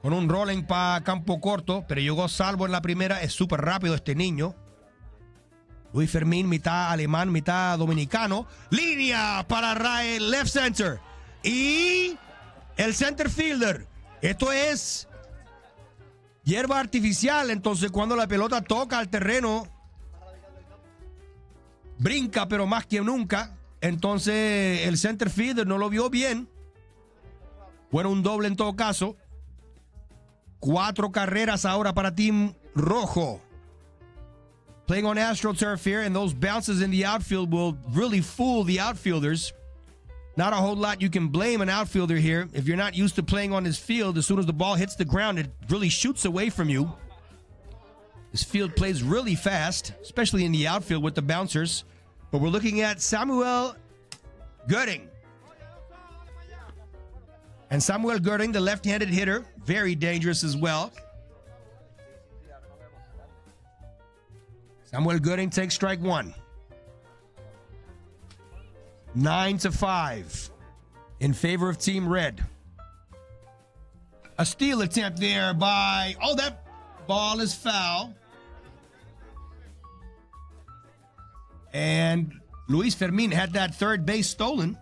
con un rolling para campo corto, pero llegó salvo en la primera. Es súper rápido este niño. Luis Fermín, mitad alemán, mitad dominicano. Línea para Rael, left center. Y el center fielder. Esto es hierba artificial. Entonces, cuando la pelota toca al terreno, brinca, pero más que nunca. Entonces, el center fielder no lo vio bien. Bueno, un doble en todo caso. 4 carreras ahora para Team Rojo. Playing on AstroTurf here, and those bounces in the outfield will really fool the outfielders. Not a whole lot you can blame an outfielder here. If you're not used to playing on this field, as soon as the ball hits the ground, it really shoots away from you. This field plays really fast, especially in the outfield with the bouncers. But we're looking at Samuel Gooding. And Samuel Gooding, the left-handed hitter, very dangerous as well. Samuel Gooding takes strike one. 9-5 in favor of Team Red. A steal attempt there by... Oh, that ball is foul. And Luis Fermín had that third base stolen.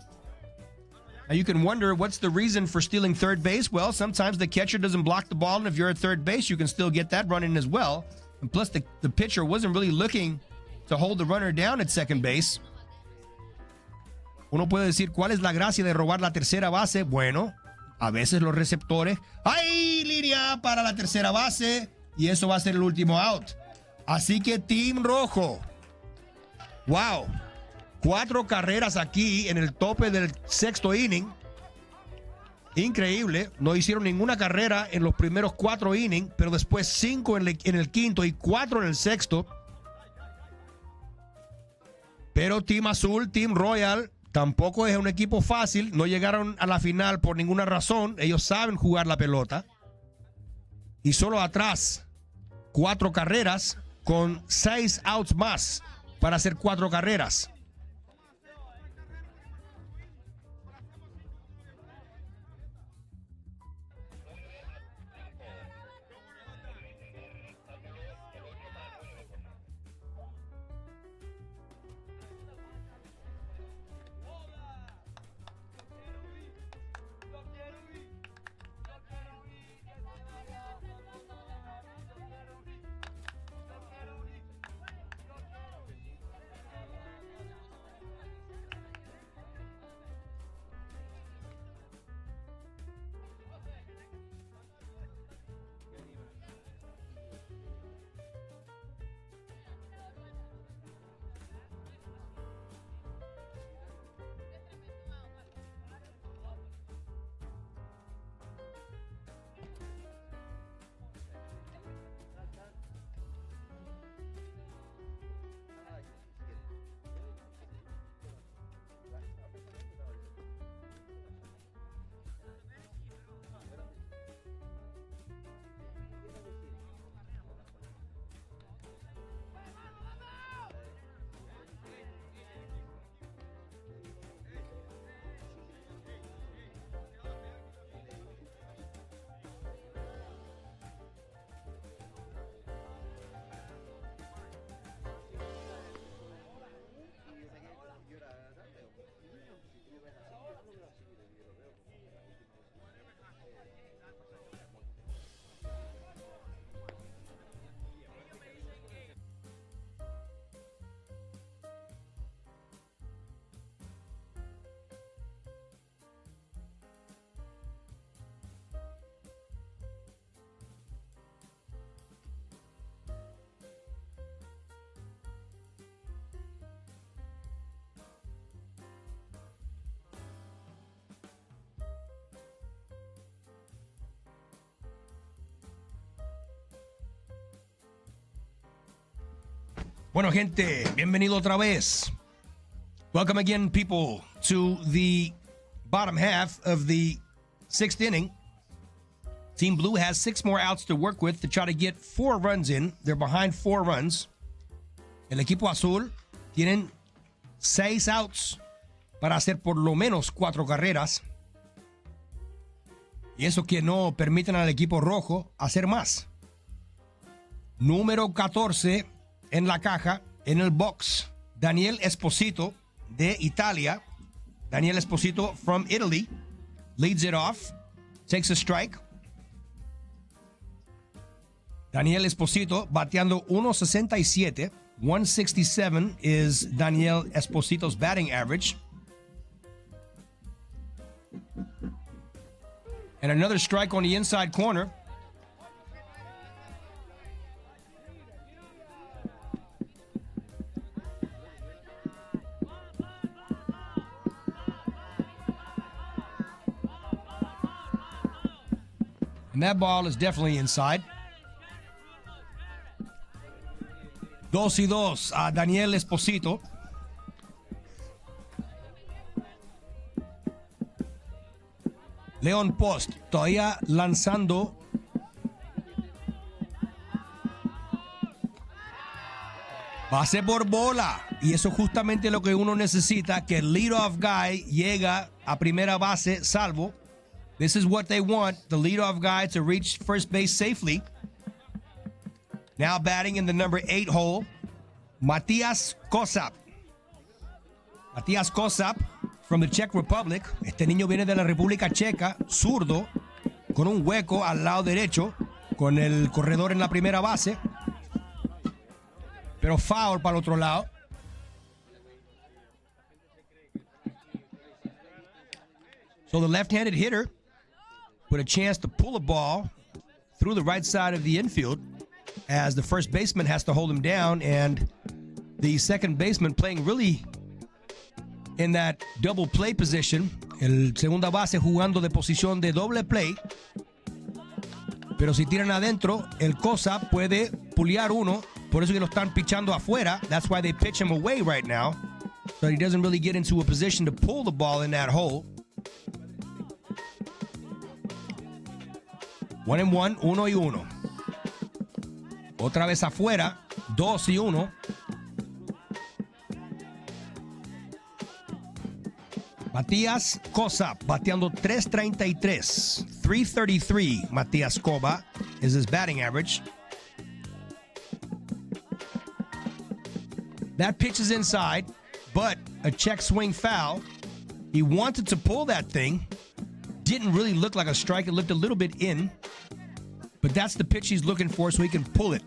Now you can wonder, what's the reason for stealing third base? Well, sometimes the catcher doesn't block the ball, and if you're at third base, you can still get that running as well. And plus, the pitcher wasn't really looking to hold the runner down at second base. Uno puede decir, ¿cuál es la gracia de robar la tercera base? Bueno, a veces los receptores... ¡Ay, línea para la tercera base! Y eso va a ser el último out. Así que Team Rojo... ¡Wow! 4 carreras aquí en el tope del sexto inning. Increíble. No hicieron ninguna carrera en los primeros 4 innings, pero después 5 en el quinto y 4 en el sexto. Pero Team Azul, Team Royal, tampoco es un equipo fácil. No llegaron a la final por ninguna razón. Ellos saben jugar la pelota. Y solo atrás, 4 carreras con 6 outs más para hacer 4 carreras. Bueno, gente, bienvenido otra vez. Welcome again, people, to the bottom half of the 6th inning. Team Blue has 6 more outs to work with to try to get 4 runs in. They're behind 4 runs. El equipo azul tienen 6 outs para hacer por lo menos 4 carreras. Y eso que no permiten al equipo rojo hacer más. Número 14 en la caja, en el box, Daniel Esposito de Italia. Daniel Esposito from Italy leads it off, takes a strike. Daniel Esposito bateando 1.67. 167 is Daniel Esposito's batting average. And another strike on the inside corner. And that ball is definitely inside. 2-2 a Daniel Esposito. Leon Post todavía lanzando. Base por bola. Y eso es justamente lo que uno necesita, que el leadoff guy llega a primera base salvo. This is what they want, the leadoff guy to reach first base safely. Now batting in the number 8 hole, Matías Kosap. Matías Kosap from the Czech Republic. Este niño viene de la República Checa, zurdo, con un hueco al lado derecho, con el corredor en la primera base. Pero foul para el otro lado. So the left-handed hitter with a chance to pull a ball through the right side of the infield, as the first baseman has to hold him down, and the second baseman playing really in that double play position. El segunda base jugando de posición de doble play. Pero si tiran adentro, el Cosa puede pulear uno. Por eso que lo están pitchando afuera. That's why they pitch him away right now. So he doesn't really get into a position to pull the ball in that hole. 1-1, 1-1. Otra vez afuera, 2-1. Matías Kosap bateando 333. 333, Matías Koba is his batting average. That pitch is inside, but a check swing foul. He wanted to pull that thing. Didn't really look like a strike. It looked a little bit in. But that's the pitch he's looking for, so he can pull it.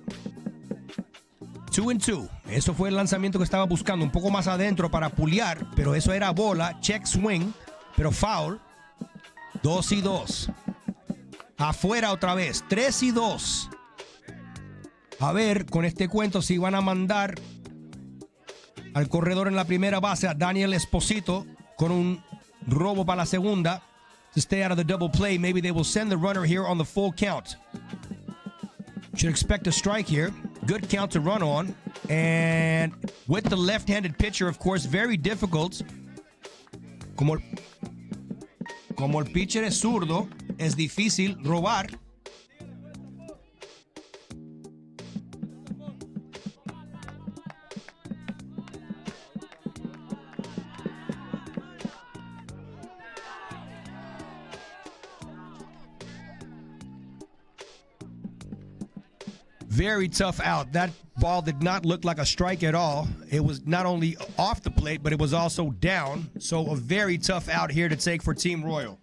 2-2. Eso fue el lanzamiento que estaba buscando, un poco más adentro para pulear, pero eso era bola, check swing, pero foul. 2-2. Afuera otra vez, 3-2. A ver, con este cuento, si van a mandar al corredor en la primera base, a Daniel Esposito, con un robo para la segunda, to stay out of the double play. Maybe they will send the runner here on the full count. Should expect a strike here. Good count to run on. And with the left-handed pitcher, of course, very difficult. Como el pitcher es zurdo, es difícil robar. Very tough out. That ball did not look like a strike at all. It was not only off the plate, but it was also down. So a very tough out here to take for Team Royal.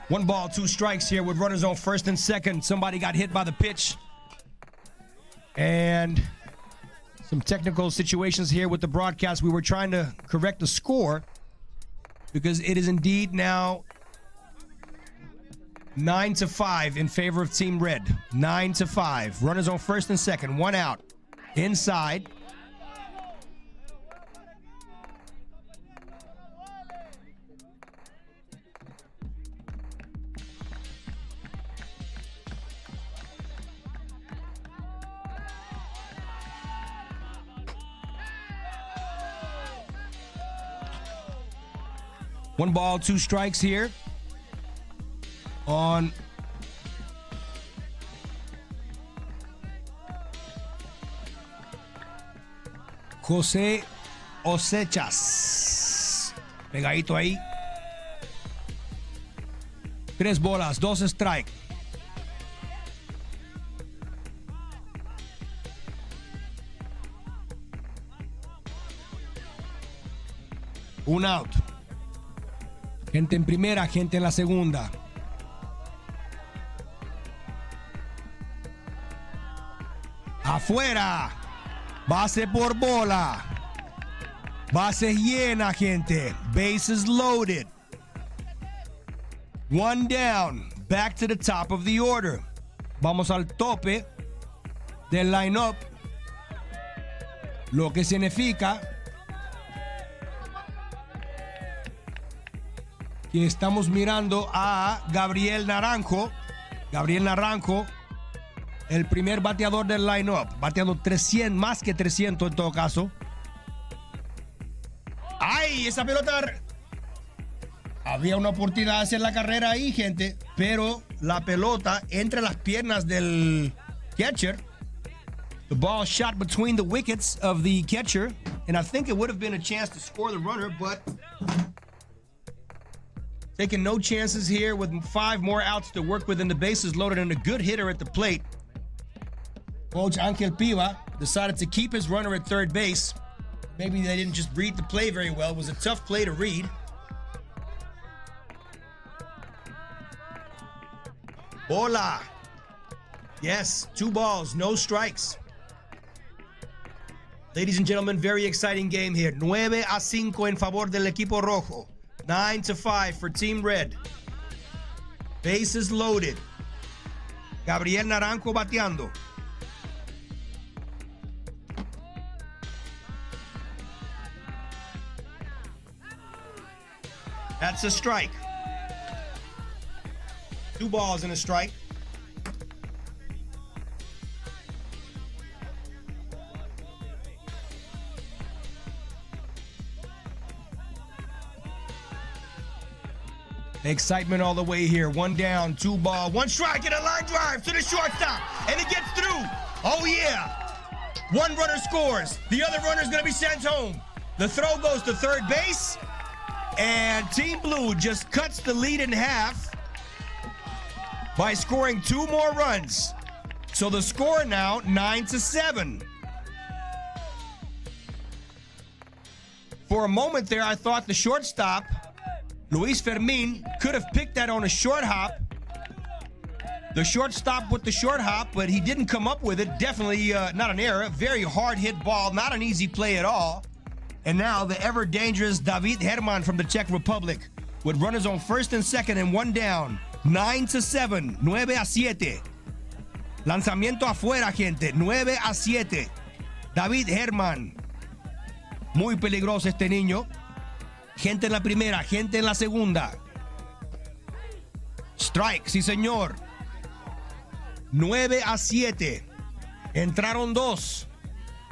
One ball, two strikes here with runners on first and second. Somebody got hit by the pitch. And some technical situations here with the broadcast. We were trying to correct the score because it is indeed now 9-5 in favor of Team Red. 9-5. Runners on first and second. One out. Inside. One ball, two strikes here on José Osechas. Pegadito ahí. 3 bolas, 2 strike. Un out. Gente en primera, gente en la segunda. Afuera. Base por bola. Bases llena, gente. Bases loaded. One down. Back to the top of the order. Vamos al tope del lineup. Lo que significa que estamos mirando a Gabriel Naranjo. Gabriel Naranjo, el primer bateador del lineup, bateando 300, más que 300 en todo caso. ¡Ay! Esa pelota. Había una oportunidad de hacer la carrera ahí, gente, pero la pelota entre las piernas del catcher. The ball shot between the wickets of the catcher, and I think it would have been a chance to score the runner, but taking no chances here with 5 more outs to work with and the bases loaded and a good hitter at the plate. Coach Angel Piva decided to keep his runner at third base. Maybe they didn't just read the play very well. It was a tough play to read. Bola. Yes, 2 balls, no strikes. Ladies and gentlemen, very exciting game here. 9-5 en favor del equipo rojo. 9-5 for Team Red. Bases loaded. Gabriel Naranjo bateando. That's a strike. 2 balls and a strike. Excitement all the way here. 1 down, 2 ball, 1 strike, and a line drive to the shortstop. And it gets through. Oh, yeah. 1 runner scores. The other runner's going to be sent home. The throw goes to third base. And Team Blue just cuts the lead in half by scoring 2 more runs. So the score now 9-7. For a moment there, I thought the shortstop, Luis Fermin, could have picked that on a short hop. The shortstop with the short hop, but he didn't come up with it. Definitely not an error. Very hard hit ball. Not an easy play at all. And now the ever dangerous David Herman from the Czech Republic with runners on first and second and 1 down. 9-7. 9-7. Lanzamiento afuera, gente. 9-7. David Herman. Muy peligroso este niño. Gente en la primera, gente en la segunda. Strike, sí señor. 9-7. Entraron 2.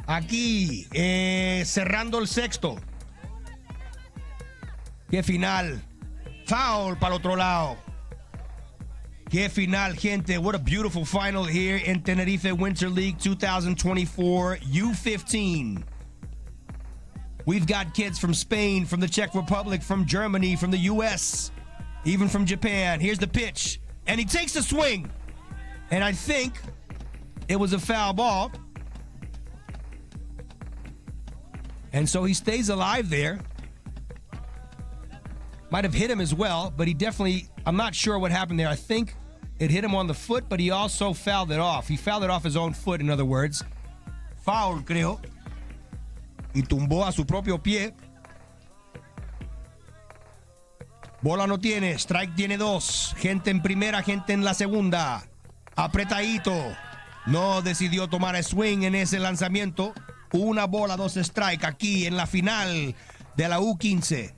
Aquí, cerrando el sexto. Qué final. Foul para el otro lado. Qué final, gente. What a beautiful final here in Tenerife Winter League 2024 U15. We've got kids from Spain, from the Czech Republic, from Germany, from the US, even from Japan. Here's the pitch. And he takes a swing. And I think it was a foul ball. And so he stays alive there. Might have hit him as well, but he definitely, I'm not sure what happened there. I think it hit him on the foot, but he also fouled it off. He fouled it off his own foot, in other words. Foul, creo. Y tumbó a su propio pie. Bola no tiene, strike tiene 2. Gente en primera, gente en la segunda. Apretadito. No decidió tomar el swing en ese lanzamiento. Una bola, 2 strike aquí en la final de la U15.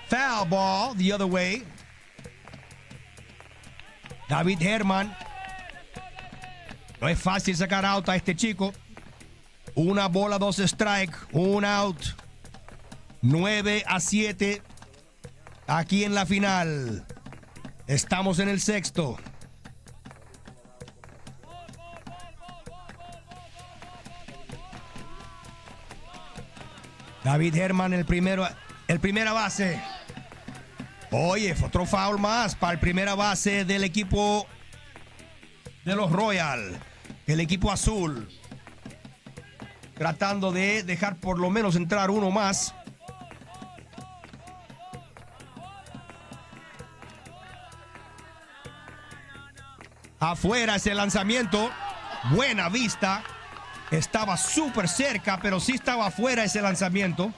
Foul ball the other way. David Herman. No es fácil sacar out a este chico. Una bola, 2 strike, un out. 9-7. Aquí en la final. Estamos en el sexto. David Herman, el primera base. Oye, otro foul más para el primera base del equipo de los Royals. El equipo azul. Tratando de dejar por lo menos entrar uno más. Afuera ese lanzamiento. Buena vista. Estaba súper cerca, pero sí estaba afuera ese lanzamiento.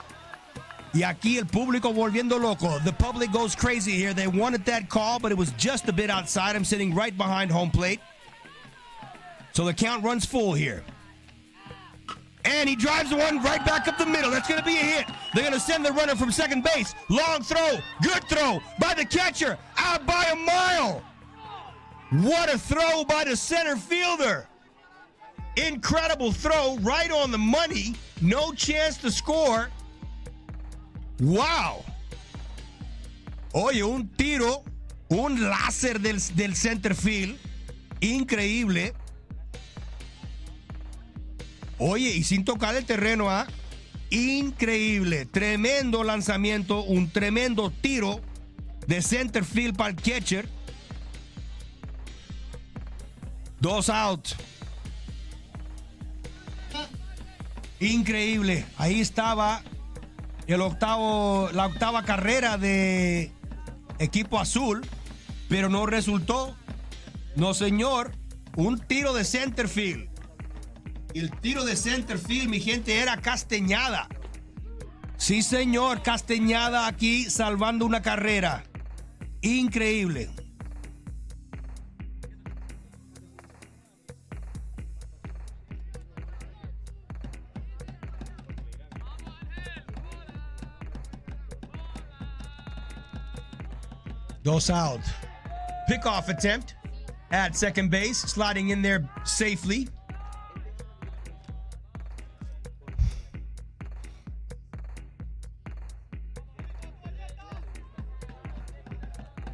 Y aquí el público volviendo loco. The public goes crazy here. They wanted that call, but it was just a bit outside. I'm sitting right behind home plate. So the count runs full here. And he drives one right back up the middle. That's going to be a hit. They're going to send the runner from second base. Long throw. Good throw by the catcher. Out by a mile. What a throw by the center fielder. Incredible throw. Right on the money. No chance to score. Wow. Oye, un tiro. Un láser del center field. Increíble. Oye, y sin tocar el terreno, ¿ah? Increíble. Tremendo lanzamiento, un tremendo tiro de center field para el catcher. 2 out. Increíble. Ahí estaba la octava carrera de equipo azul, pero no resultó. No, señor. Un tiro de center field. El tiro de center field, mi gente, era Castañeda. Sí, señor, Castañeda aquí salvando una carrera. Increíble. Dos out. Pickoff attempt at second base, sliding in there safely.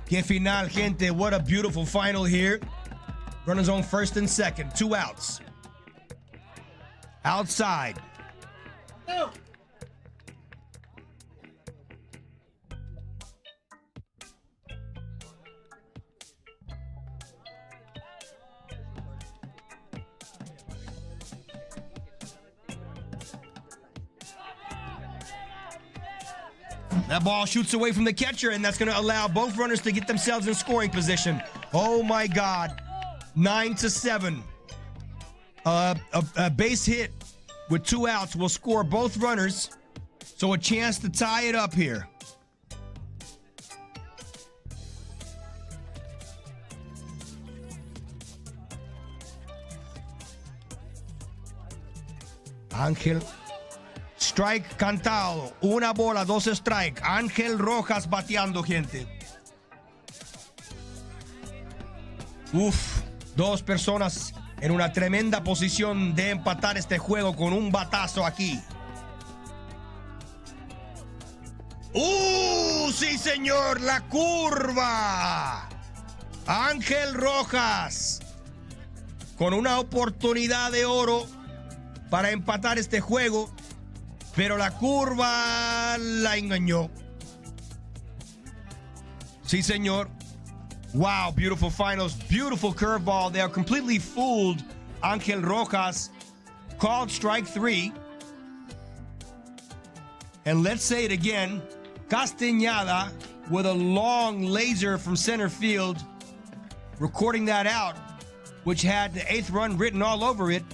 Qué final, gente. What a beautiful final here. Runners on first and second. 2 outs. Outside. No. That ball shoots away from the catcher, and that's going to allow both runners to get themselves in scoring position. Oh, my God. 9-7. A base hit with 2 outs will score both runners, so a chance to tie it up here. Ángel. Strike cantado. Una bola, 2 strike. Ángel Rojas bateando, gente. Uf, 2 personas en una tremenda posición de empatar este juego con un batazo aquí. Sí, señor, la curva. Ángel Rojas con una oportunidad de oro para empatar este juego. Pero la curva la engañó. Sí, señor. Wow, beautiful finals. Beautiful curveball. They are completely fooled Ángel Rojas called strike three. And let's say it again. Castañeda with a long laser from center field, recording that out, which had the 8th run written all over it.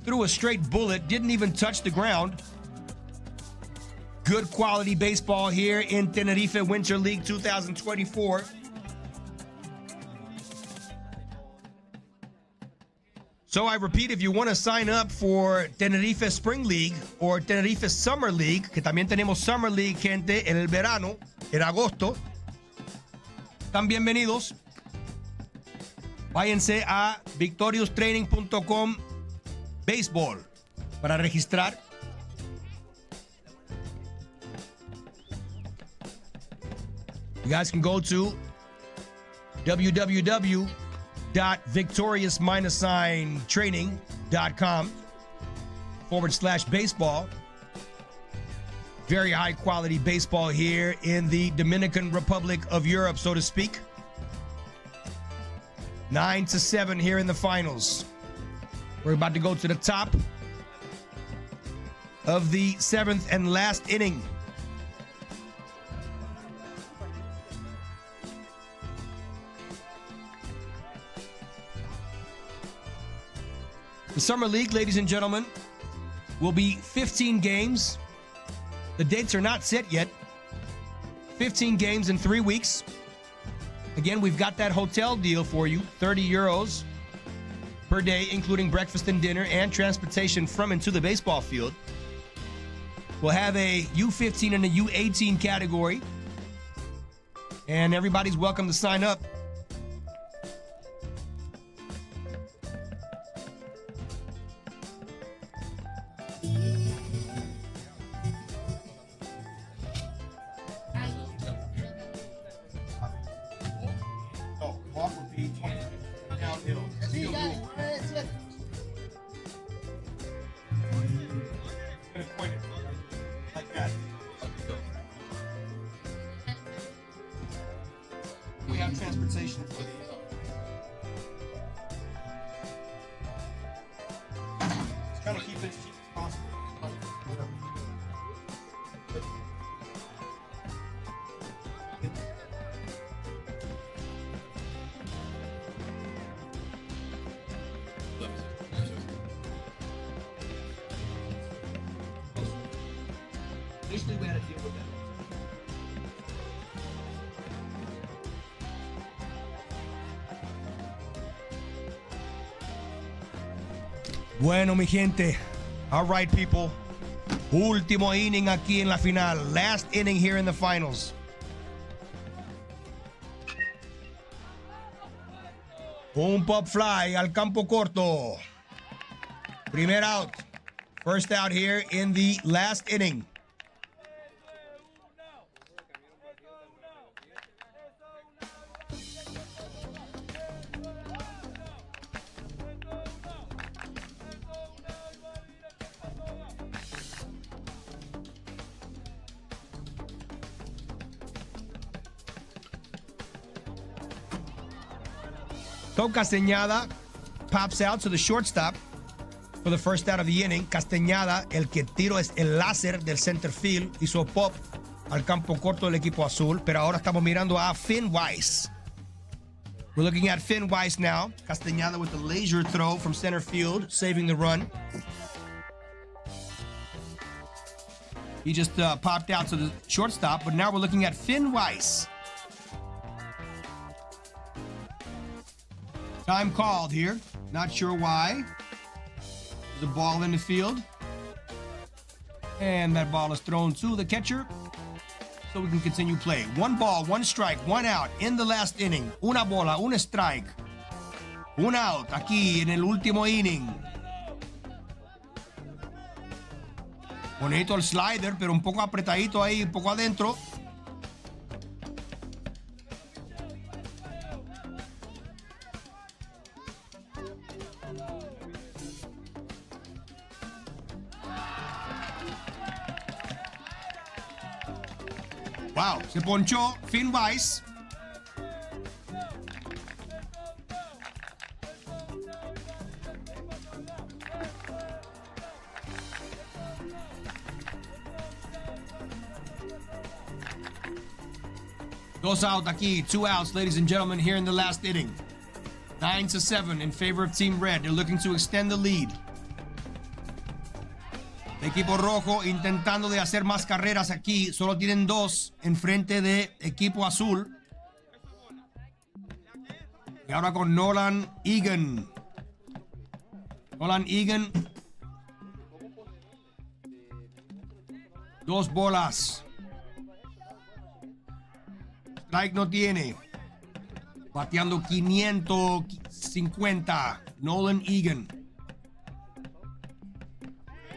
Threw a straight bullet, didn't even touch the ground. Good quality baseball here in Tenerife Winter League 2024. So I repeat, if you want to sign up for Tenerife Spring League or Tenerife Summer League, que también tenemos Summer League, gente, en el verano, en agosto, están bienvenidos. Váyanse a victorioustraining.com béisbol para registrar. You guys can go to www.victorious-training.com/baseball. Very high quality baseball here in the Dominican Republic of Europe, so to speak. 9-7 here in the finals. We're about to go to the top of the 7th and last inning. The Summer League, ladies and gentlemen, will be 15 games. The dates are not set yet. 15 games in 3 weeks. Again, we've got that hotel deal for you, 30 euros per day, including breakfast and dinner and transportation from and to the baseball field. We'll have a U15 and a U18 category, and everybody's welcome to sign up. We have transportation for the just kind of keep it as cheap as possible. Initially, we had to deal with that. Bueno, mi gente. All right, people. Último inning aquí en la final. Last inning here in the finals. Un pop fly al campo corto. Primer out. First out here in the last inning. Castañeda pops out to the shortstop for the first out of the inning. Castañeda, el que tiro es el láser del center field, hizo pop al campo corto del equipo azul, pero ahora estamos mirando a Finn Weiss. We're looking at Finn Weiss now. Castañeda with the laser throw from center field, saving the run. He just popped out to the shortstop, but now we're looking at Finn Weiss. Time called here. Not sure why. There's a ball in the field. And that ball is thrown to the catcher. So we can continue play. 1 ball, 1 strike, 1 out in the last inning. Una bola, un strike. 1 out aquí en el último inning. Bonito el slider, pero un poco apretadito ahí, un poco adentro. Wow, se ponchó Finn Weiss. Dos out aquí, 2 outs, ladies and gentlemen, here in the last inning. 9-7 in favor of Team Red. They're looking to extend the lead. El equipo rojo intentando de hacer más carreras aquí. Solo tienen 2 en frente de equipo azul. Y ahora con Nolan Egan. Nolan Egan. 2 bolas. Strike no tiene. Bateando 550. Nolan Egan.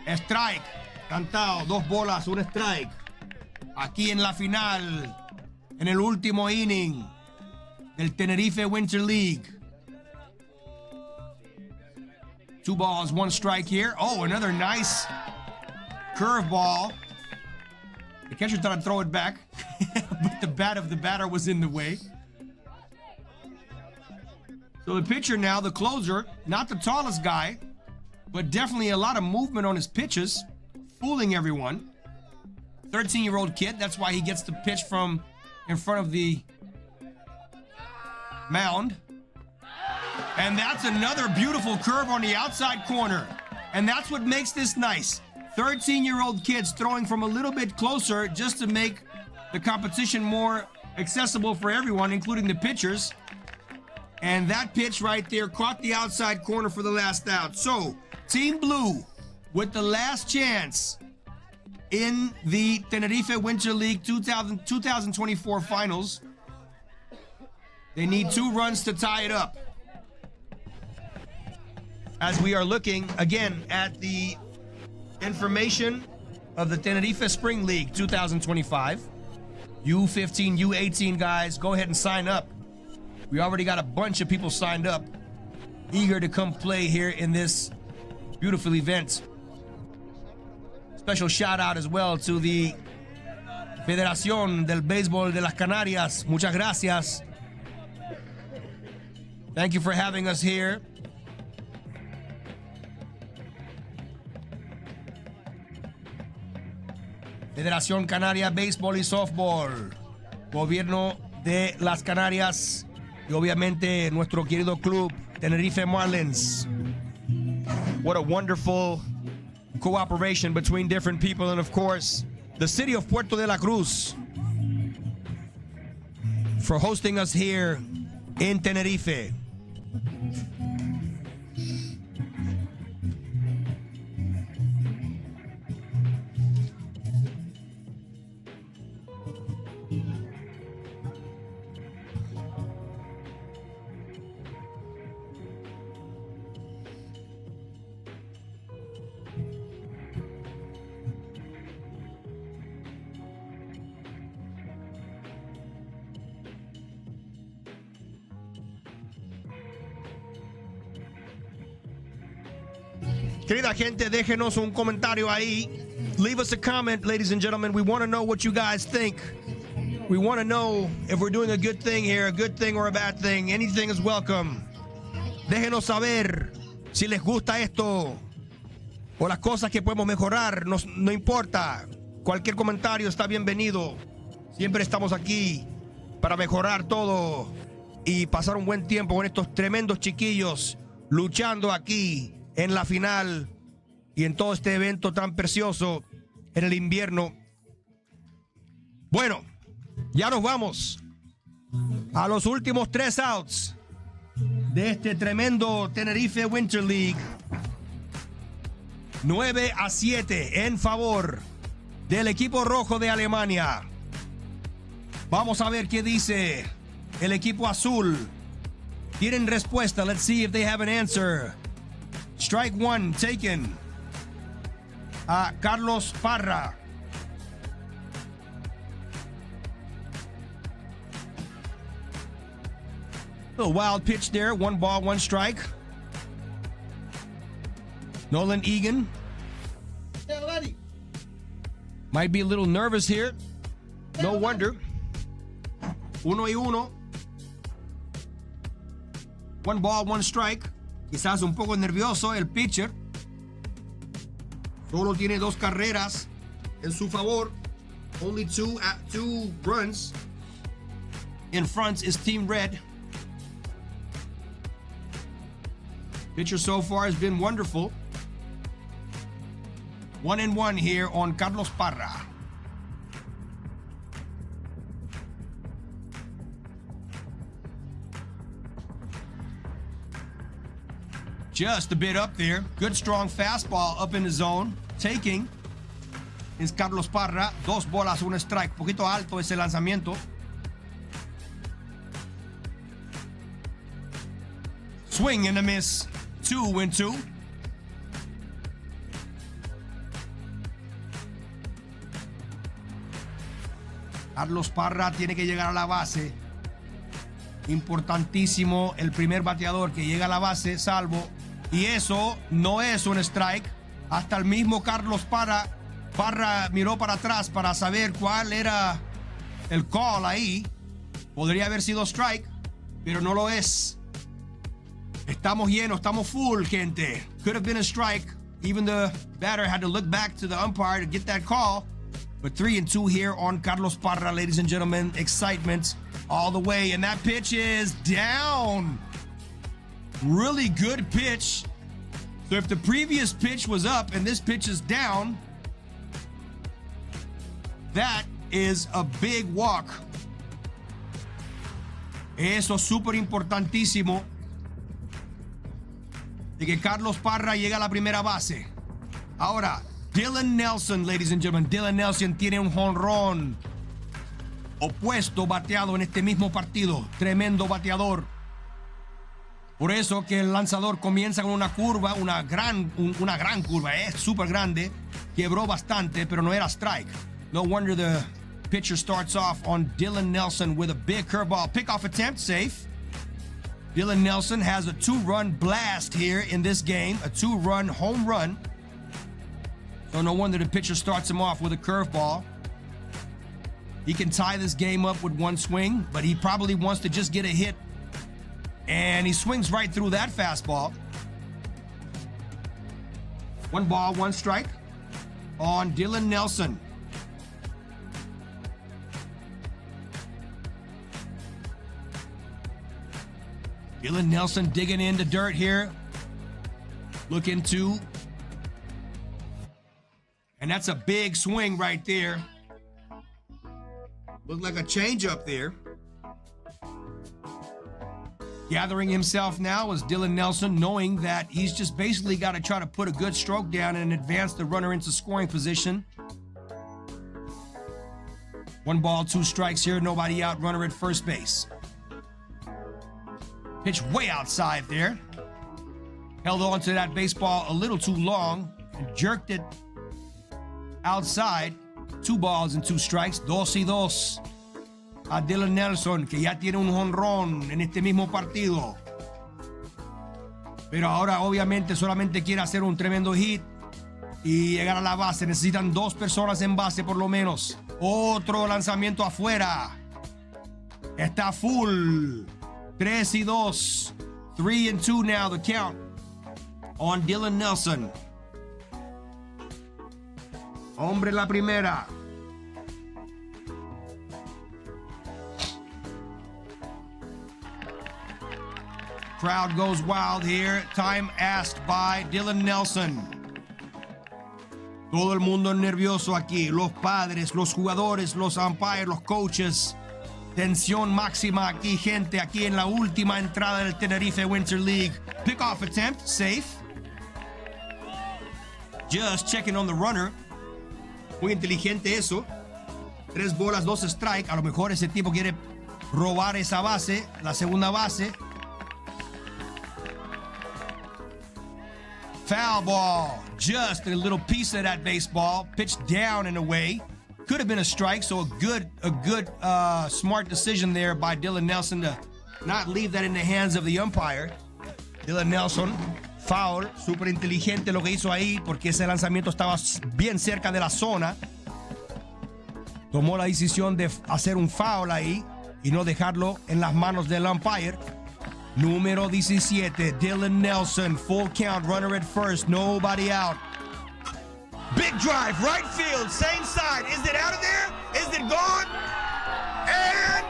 Strike. Cantado. 2 bolas, 1 strike. Aquí en la final. En el último inning del Tenerife Winter League. 2 balls, 1 strike here. Oh, another nice curveball. The catcher tried to throw it back, but the bat of the batter was in the way. So the pitcher now, the closer, not the tallest guy, but definitely a lot of movement on his pitches, fooling everyone. 13-year-old kid, that's why he gets to pitch from in front of the mound. And that's another beautiful curve on the outside corner. And that's what makes this nice. 13-year-old kids throwing from a little bit closer just to make the competition more accessible for everyone, including the pitchers. And that pitch right there caught the outside corner for the last out. So, Team Blue with the last chance in the Tenerife Winter League 2024 finals. They need 2 runs to tie it up. As we are looking again at the information of the Tenerife Spring League 2025. U15, U18 guys, go ahead and sign up. We already got a bunch of people signed up, eager to come play here in this beautiful event. Special shout out as well to the Federación del Béisbol de las Canarias. Muchas gracias. Thank you for having us here. Federación Canaria Béisbol y Softball, Gobierno de las Canarias y obviamente nuestro querido club Tenerife Marlins. What a wonderful cooperation between different people, and of course the city of Puerto de la Cruz for hosting us here in Tenerife. Querida gente, déjenos un comentario ahí. Leave us a comment, ladies and gentlemen. We want to know what you guys think. We want to know if we're doing a good thing here, a good thing or a bad thing. Anything is welcome. Déjenos saber si les gusta esto o las cosas que podemos mejorar. No importa. Cualquier comentario está bienvenido. Siempre estamos aquí para mejorar todo y pasar un buen tiempo con estos tremendos chiquillos luchando aquí en la final y en todo este evento tan precioso en el invierno. Bueno, ya nos vamos a los últimos 3 outs de este tremendo Tenerife Winter League. 9-7 en favor del equipo rojo de Alemania. Vamos a ver qué dice el equipo azul. ¿Tienen respuesta? Let's see if they have an answer. Strike 1 taken. Carlos Parra. Little wild pitch there. 1 ball, 1 strike. Nolan Egan. Might be a little nervous here. No wonder. 1-1. 1 ball, 1 strike. Quizás un poco nervioso el pitcher. Solo tiene 2 carreras en su favor. Only two runs. in front is Team Red. Pitcher so far has been wonderful. 1-1 here on Carlos Parra. Just a bit up there. Good strong fastball up in the zone. Taking is Carlos Parra. 2 bolas, 1 strike. Poquito alto ese lanzamiento. Swing and a miss. 2-2. Carlos Parra tiene que llegar a la base. Importantísimo el primer bateador que llega a la base, salvo. Y eso no es un strike. Hasta el mismo Carlos Parra miró para atrás para saber cuál era el call ahí. Podría haber sido strike, pero no lo es. Estamos llenos, estamos full, gente. Could have been a strike. Even the batter had to look back to the umpire to get that call. But 3-2 here on Carlos Parra, ladies and gentlemen. Excitement all the way. And that pitch is down. Really good pitch. So if the previous pitch was up and this pitch is down, that is a big walk. Eso es súper importantísimo. De que Carlos Parra llega a la primera base. Ahora, Dylan Nelson, ladies and gentlemen. Dylan Nelson tiene un jonrón opuesto bateado en este mismo partido. Tremendo bateador. Por eso que el lanzador comienza con una curva, una gran curva, es súper grande. Quebró bastante, pero no era strike. No wonder the pitcher starts off on Dylan Nelson with a big curveball. Pickoff attempt, safe. Dylan Nelson has a 2-run blast here in this game, a 2-run home run. So no wonder the pitcher starts him off with a curveball. He can tie this game up with 1 swing, but he probably wants to just get a hit. And he swings right through that fastball. 1 ball, 1 strike on Dylan Nelson. Dylan Nelson digging into dirt here. Looking to. And that's a big swing right there. Looked like a changeup there. Gathering himself now is Dylan Nelson, knowing that he's just basically got to try to put a good stroke down and advance the runner into scoring position. 1 ball, 2 strikes here. Nobody out. Runner at first base. Pitch way outside there. Held on to that baseball a little too long and jerked it outside. 2 balls and 2 strikes. 2-2 a Dylan Nelson, que ya tiene un jonrón en este mismo partido. Pero ahora obviamente solamente quiere hacer un tremendo hit y llegar a la base. Necesitan 2 personas en base por lo menos. Otro lanzamiento afuera. Está full. 3-2. 3-2 now the count on Dylan Nelson. Hombre la primera. Crowd goes wild here. Time asked by Dylan Nelson. Todo el mundo nervioso aquí. Los padres, los jugadores, los umpires, los coaches. Tensión máxima aquí, gente. Aquí en la última entrada del Tenerife Winter League. Pickoff attempt, safe. Just checking on the runner. Muy inteligente eso. 3 bolas, 2 strike. A lo mejor ese tipo quiere robar esa base, la segunda base. Foul ball. Just a little piece of that baseball. Pitched down and away. Could have been a strike, so a good smart decision there by Dylan Nelson to not leave that in the hands of the umpire. Dylan Nelson, foul. Súper inteligente lo que hizo ahí porque ese lanzamiento estaba bien cerca de la zona. Tomó la decisión de hacer un foul ahí y no dejarlo en las manos del umpire. Número 17, Dylan Nelson, full count, runner at first, nobody out. Big drive, right field, same side. Is it out of there? Is it gone? And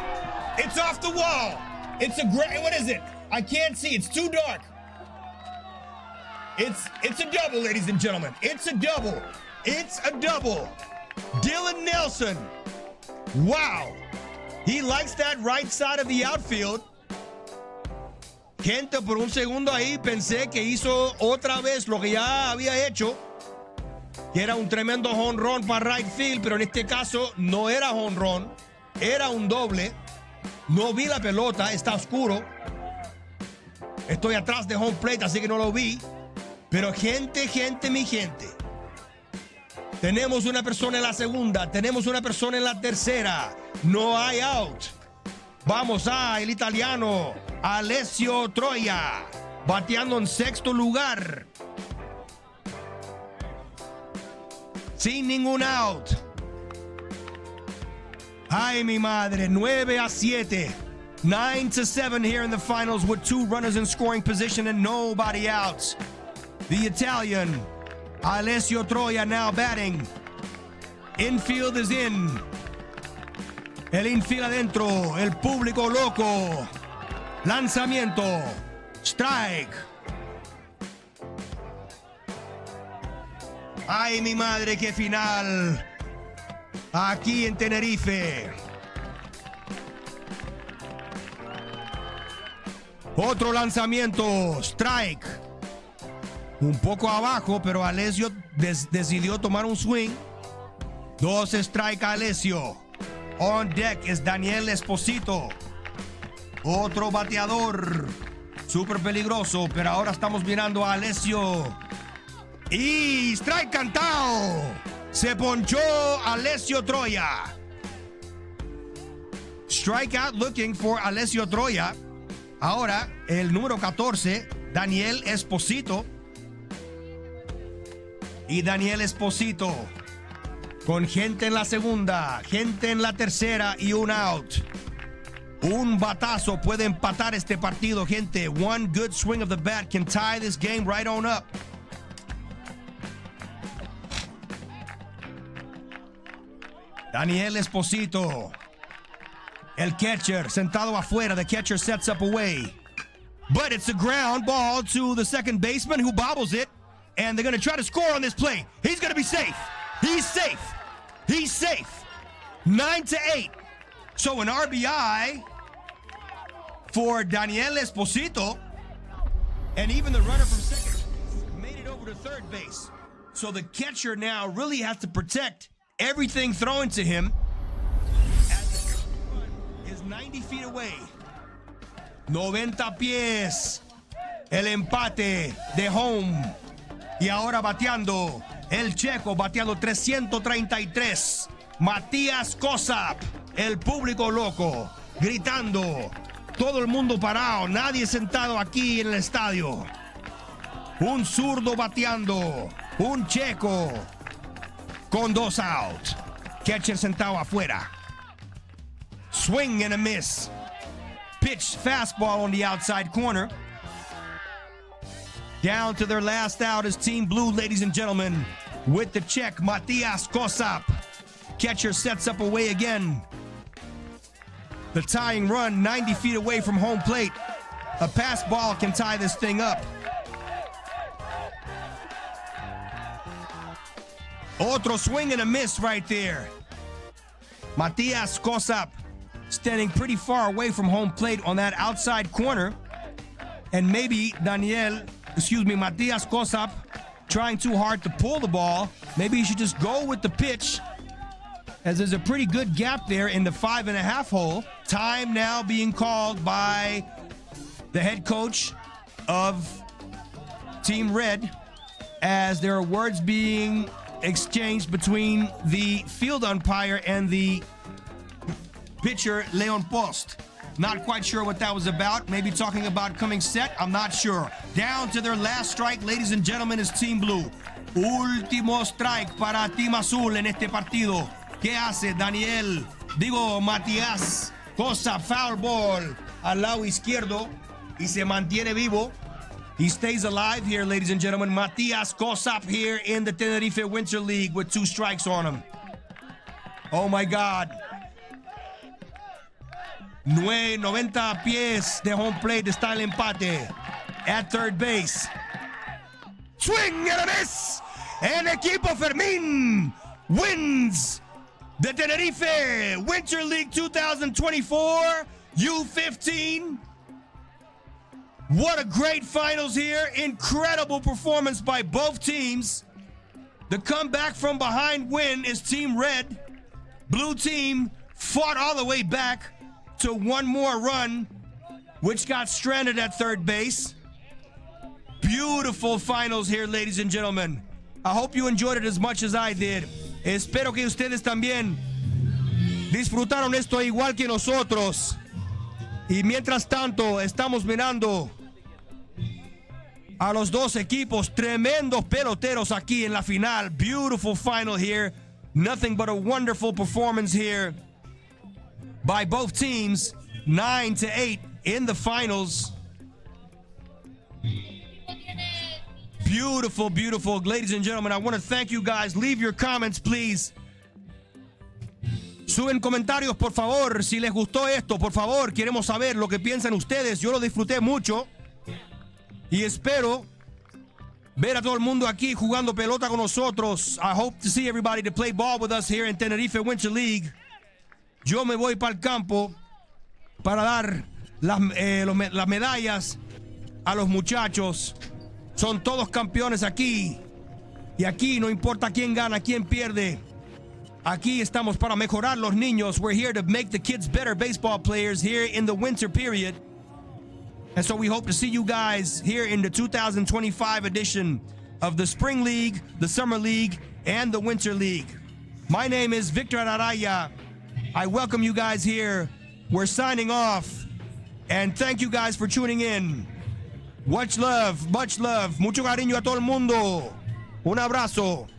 It's off the wall. It's a great, what is it? I can't see, it's too dark. It's a double, ladies and gentlemen. It's a double. It's a double. Dylan Nelson. Wow. He likes that right side of the outfield. Gente, por un segundo ahí pensé que hizo otra vez lo que ya había hecho, que era un tremendo jonrón para right field, pero en este caso no era jonrón, era un doble. No vi la pelota, está oscuro. Estoy atrás de home plate, así que no lo vi. Pero gente, mi gente. Tenemos una persona en la segunda, tenemos una persona en la tercera. No hay out. Vamos a el italiano Alessio Troia, bateando en sexto lugar. Sin ningún out. Ay, mi madre, 9-7. 9-7 here in the finals with 2 runners in scoring position and nobody out. The Italian Alessio Troia now batting. Infield is in. El infield adentro. El público loco. Lanzamiento. Strike. Ay, mi madre, qué final. Aquí en Tenerife. Otro lanzamiento. Strike. Un poco abajo, pero Alessio decidió tomar un swing. 2 strike a Alessio. On deck es Daniel Esposito. Otro bateador. Súper peligroso, pero ahora estamos mirando a Alessio. Y strike cantado. Se ponchó Alessio Troia. Strikeout looking for Alessio Troia. Ahora el número 14, Daniel Esposito. Y Daniel Esposito con gente en la segunda, gente en la tercera y un out. Un batazo puede empatar este partido, gente. One good swing of the bat can tie this game right on up. Daniel Esposito. El catcher sentado afuera. The catcher sets up away. But it's a ground ball to the second baseman who bobbles it. And they're going to try to score on this play. He's going to be safe. He's safe. He's safe. 9-8. So an RBI for Daniel Esposito. And even the runner from second made it over to third base. So the catcher now really has to protect everything thrown to him. As the run is 90 feet away. 90 pies. El empate de home. Y ahora bateando, el checo bateando 333. Matías Kosap, el público loco, gritando. Todo el mundo parado, nadie sentado aquí en el estadio. Un zurdo bateando, un checo con 2 out. Catcher sentado afuera. Swing and a miss. Pitch fastball on the outside corner. Down to their last out is Team Blue, ladies and gentlemen. With the check, Matías Kosap. Catcher sets up away again. The tying run 90 feet away from home plate. A pass ball can tie this thing up. Otro swing and a miss right there. Matías Kosap standing pretty far away from home plate on that outside corner. And maybe Matías Kosap trying too hard to pull the ball. Maybe he should just go with the pitch, as there's a pretty good gap there in the 5.5 hole. Time now being called by the head coach of Team Red, as there are words being exchanged between the field umpire and the pitcher, Leon Post. Not quite sure what that was about. Maybe talking about coming set. I'm not sure. Down to their last strike, ladies and gentlemen, is Team Blue. Último strike para Team Azul en este partido. ¿Qué hace Matías Kosap? Foul ball al lado izquierdo y se mantiene vivo. He stays alive here, ladies and gentlemen. Matías Kosap here in the Tenerife Winter League with 2 strikes on him. Oh my God. 90 pies de home plate está el empate. At third base. Swing and a miss. El equipo Fermín wins the Tenerife Winter League 2024 U15. What a great finals here. Incredible performance by both teams. The comeback from behind win is Team Red. Blue team fought all the way back to one more run, which got stranded at third base. Beautiful finals here, ladies and gentlemen. I hope you enjoyed it as much as I did. Espero que ustedes también disfrutaron esto igual que nosotros. Y mientras tanto, estamos mirando a los dos equipos, tremendos peloteros aquí en la final. Beautiful final here. Nothing but a wonderful performance here by both teams. 9-8 in the finals. Beautiful, beautiful. Ladies and gentlemen, I want to thank you guys. Leave your comments, please. Suben comentarios, por favor, si les gustó esto. Por favor, queremos saber lo que piensan ustedes. Yo lo disfruté mucho y espero ver a todo el mundo aquí jugando pelota con nosotros. I hope to see everybody to play ball with us here in Tenerife Winter League. Yo me voy para el campo para dar las medallas a los muchachos. Son todos campeones aquí. Y aquí no importa quién gana, quién pierde. Aquí estamos para mejorar los niños. We're here to make the kids better baseball players here in the winter period. And so we hope to see you guys here in the 2025 edition of the Spring League, the Summer League, and the Winter League. My name is Victor Araya. I welcome you guys here. We're signing off. And thank you guys for tuning in. Much love, mucho cariño a todo el mundo. Un abrazo.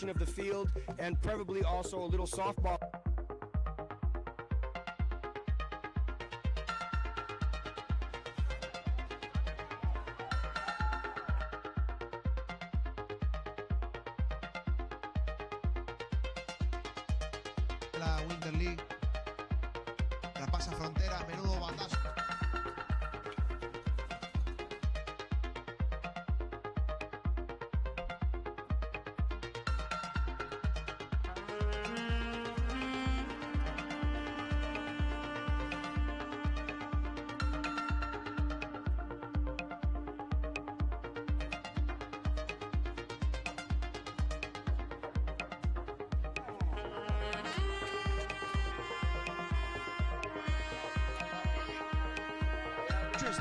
of the field, and preferably also a little softball. La Winter League traspasa frontera, menudo bandazo.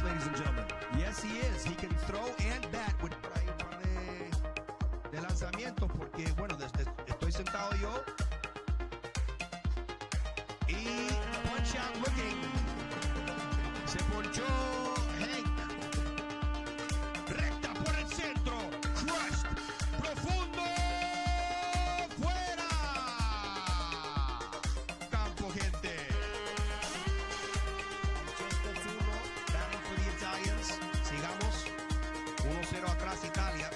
Ladies and gentlemen, yes he is. He can throw and bat with por ahí un par de lanzamientos porque bueno, estoy sentado yo y punch out looking. Se ponchó Hank. Recta por el centro. Crushed. Profundo. Fuera. Campo, gente. Sigamos 1-0 atrás Italia.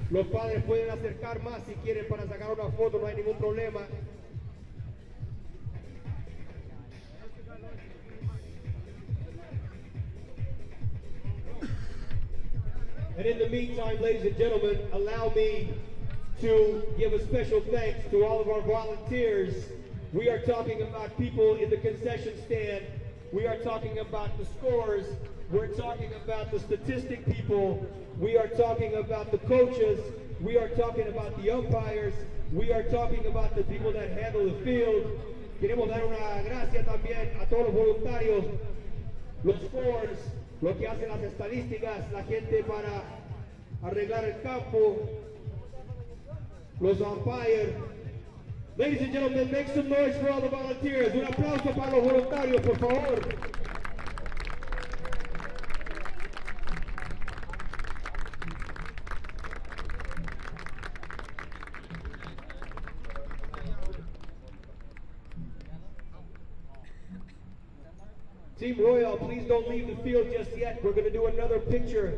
Los padres pueden acercar más si quieren para sacar una foto, no hay ningún problema. And in the meantime, ladies and gentlemen, allow me to give a special thanks to all of our volunteers. We are talking about people in the concession stand. We are talking about the scores. We're talking about the statistic people. We are talking about the coaches. We are talking about the umpires. We are talking about the people that handle the field. Queremos dar una gracia también a todos los voluntarios, los scores, lo que hacen las estadísticas, la gente para arreglar el campo, los umpires. Ladies and gentlemen, make some noise for all the volunteers. Un aplauso para los voluntarios, por favor. Team Royal, please don't leave the field just yet. We're going to do another picture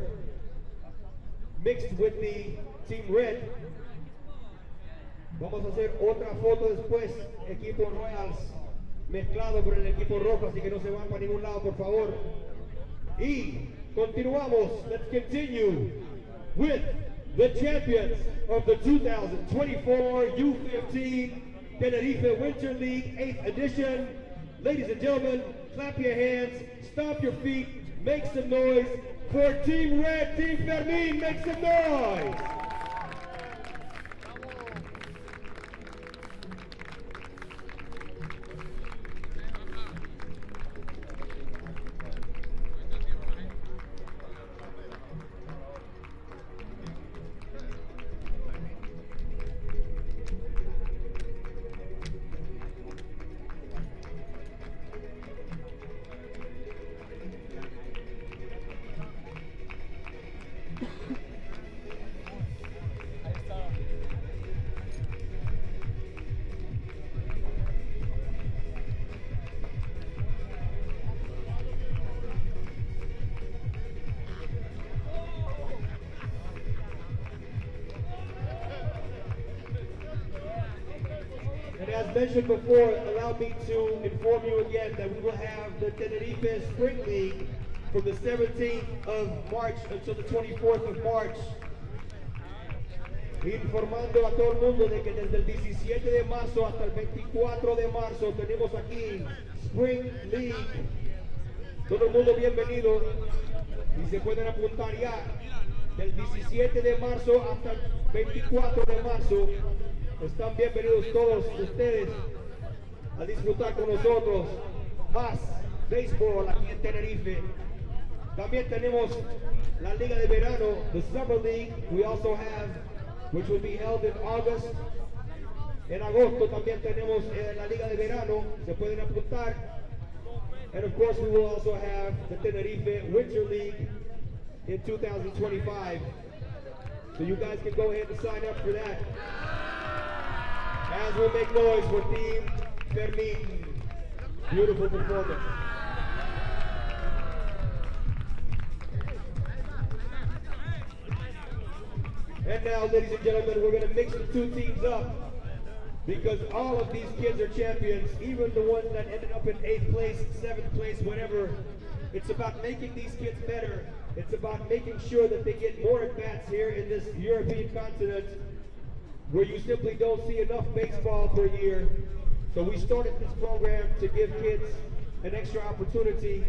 mixed with the Team Red. Vamos a hacer otra foto después, equipo Royals mezclado con el equipo rojo, así que no se van para ningún lado, por favor. Y continuamos. Let's continue with the champions of the 2024 U15 Tenerife Winter League 8th edition. Ladies and gentlemen, clap your hands, stomp your feet, make some noise for Team Red, Team Fermin, make some noise! mentioned before, allow me to inform you again that we will have the Tenerife Spring League from the 17th of March until the 24th of March. Informando a todo el mundo de que desde el 17 de marzo hasta el 24 de marzo tenemos aquí Spring League. Todo el mundo bienvenido y se pueden apuntar ya. Del 17 de marzo hasta el 24 de marzo están bienvenidos todos ustedes a disfrutar con nosotros más béisbol aquí en Tenerife. También tenemos la Liga de Verano, the Summer League. We also have, which will be held in August. En agosto también tenemos la Liga de Verano, se pueden apuntar. And of course we will also have the Tenerife Winter League in 2025. So you guys can go ahead and sign up for that. As we'll make noise for Team Fermin. Beautiful performance. And now, ladies and gentlemen, we're going to mix the two teams up because all of these kids are champions, even the ones that ended up in 8th place, 7th place, whatever. It's about making these kids better. It's about making sure that they get more at-bats here in this European continent where you simply don't see enough baseball per year. So we started this program to give kids an extra opportunity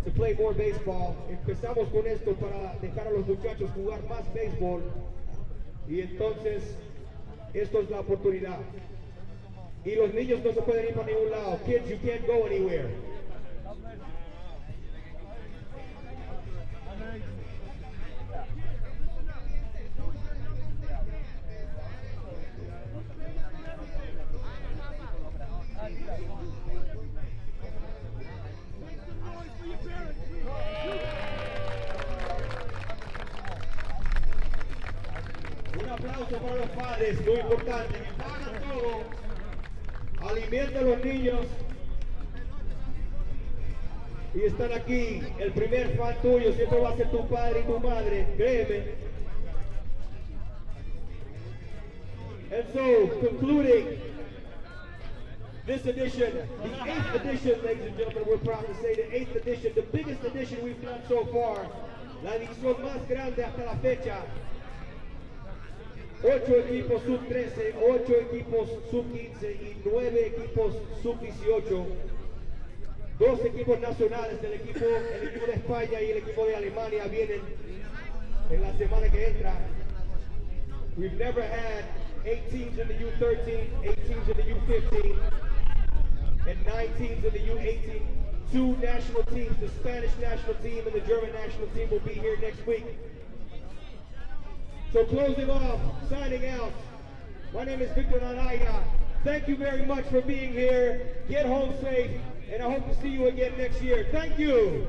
to play more baseball. Empezamos con esto para dejar a los muchachos jugar más béisbol. Y entonces, esto es la oportunidad. Y los niños no se pueden ir para ningún lado. Kids, you can't go anywhere. Un aplauso para los padres, muy importante, que pagan todo, alimentan a los niños y están aquí. El primer fan tuyo siempre va a ser tu padre y tu madre, créeme. And so, concluding this edition, the 8th edition, ladies and gentlemen, we're proud to say the 8th edition, the biggest edition we've done so far, la edición más grande hasta la fecha. 8 equipos sub-13, 8 equipos sub-15 y 9 equipos sub-18. 2 equipos nacionales, el equipo de España y el equipo de Alemania vienen en la semana que entra. We've never had 8 teams in the U13, 8 teams in the U15, and 9 teams in the U18. 2 national teams, the Spanish national team and the German national team will be here next week. So closing off, signing out, my name is Victor Araya. Thank you very much for being here. Get home safe, and I hope to see you again next year. Thank you.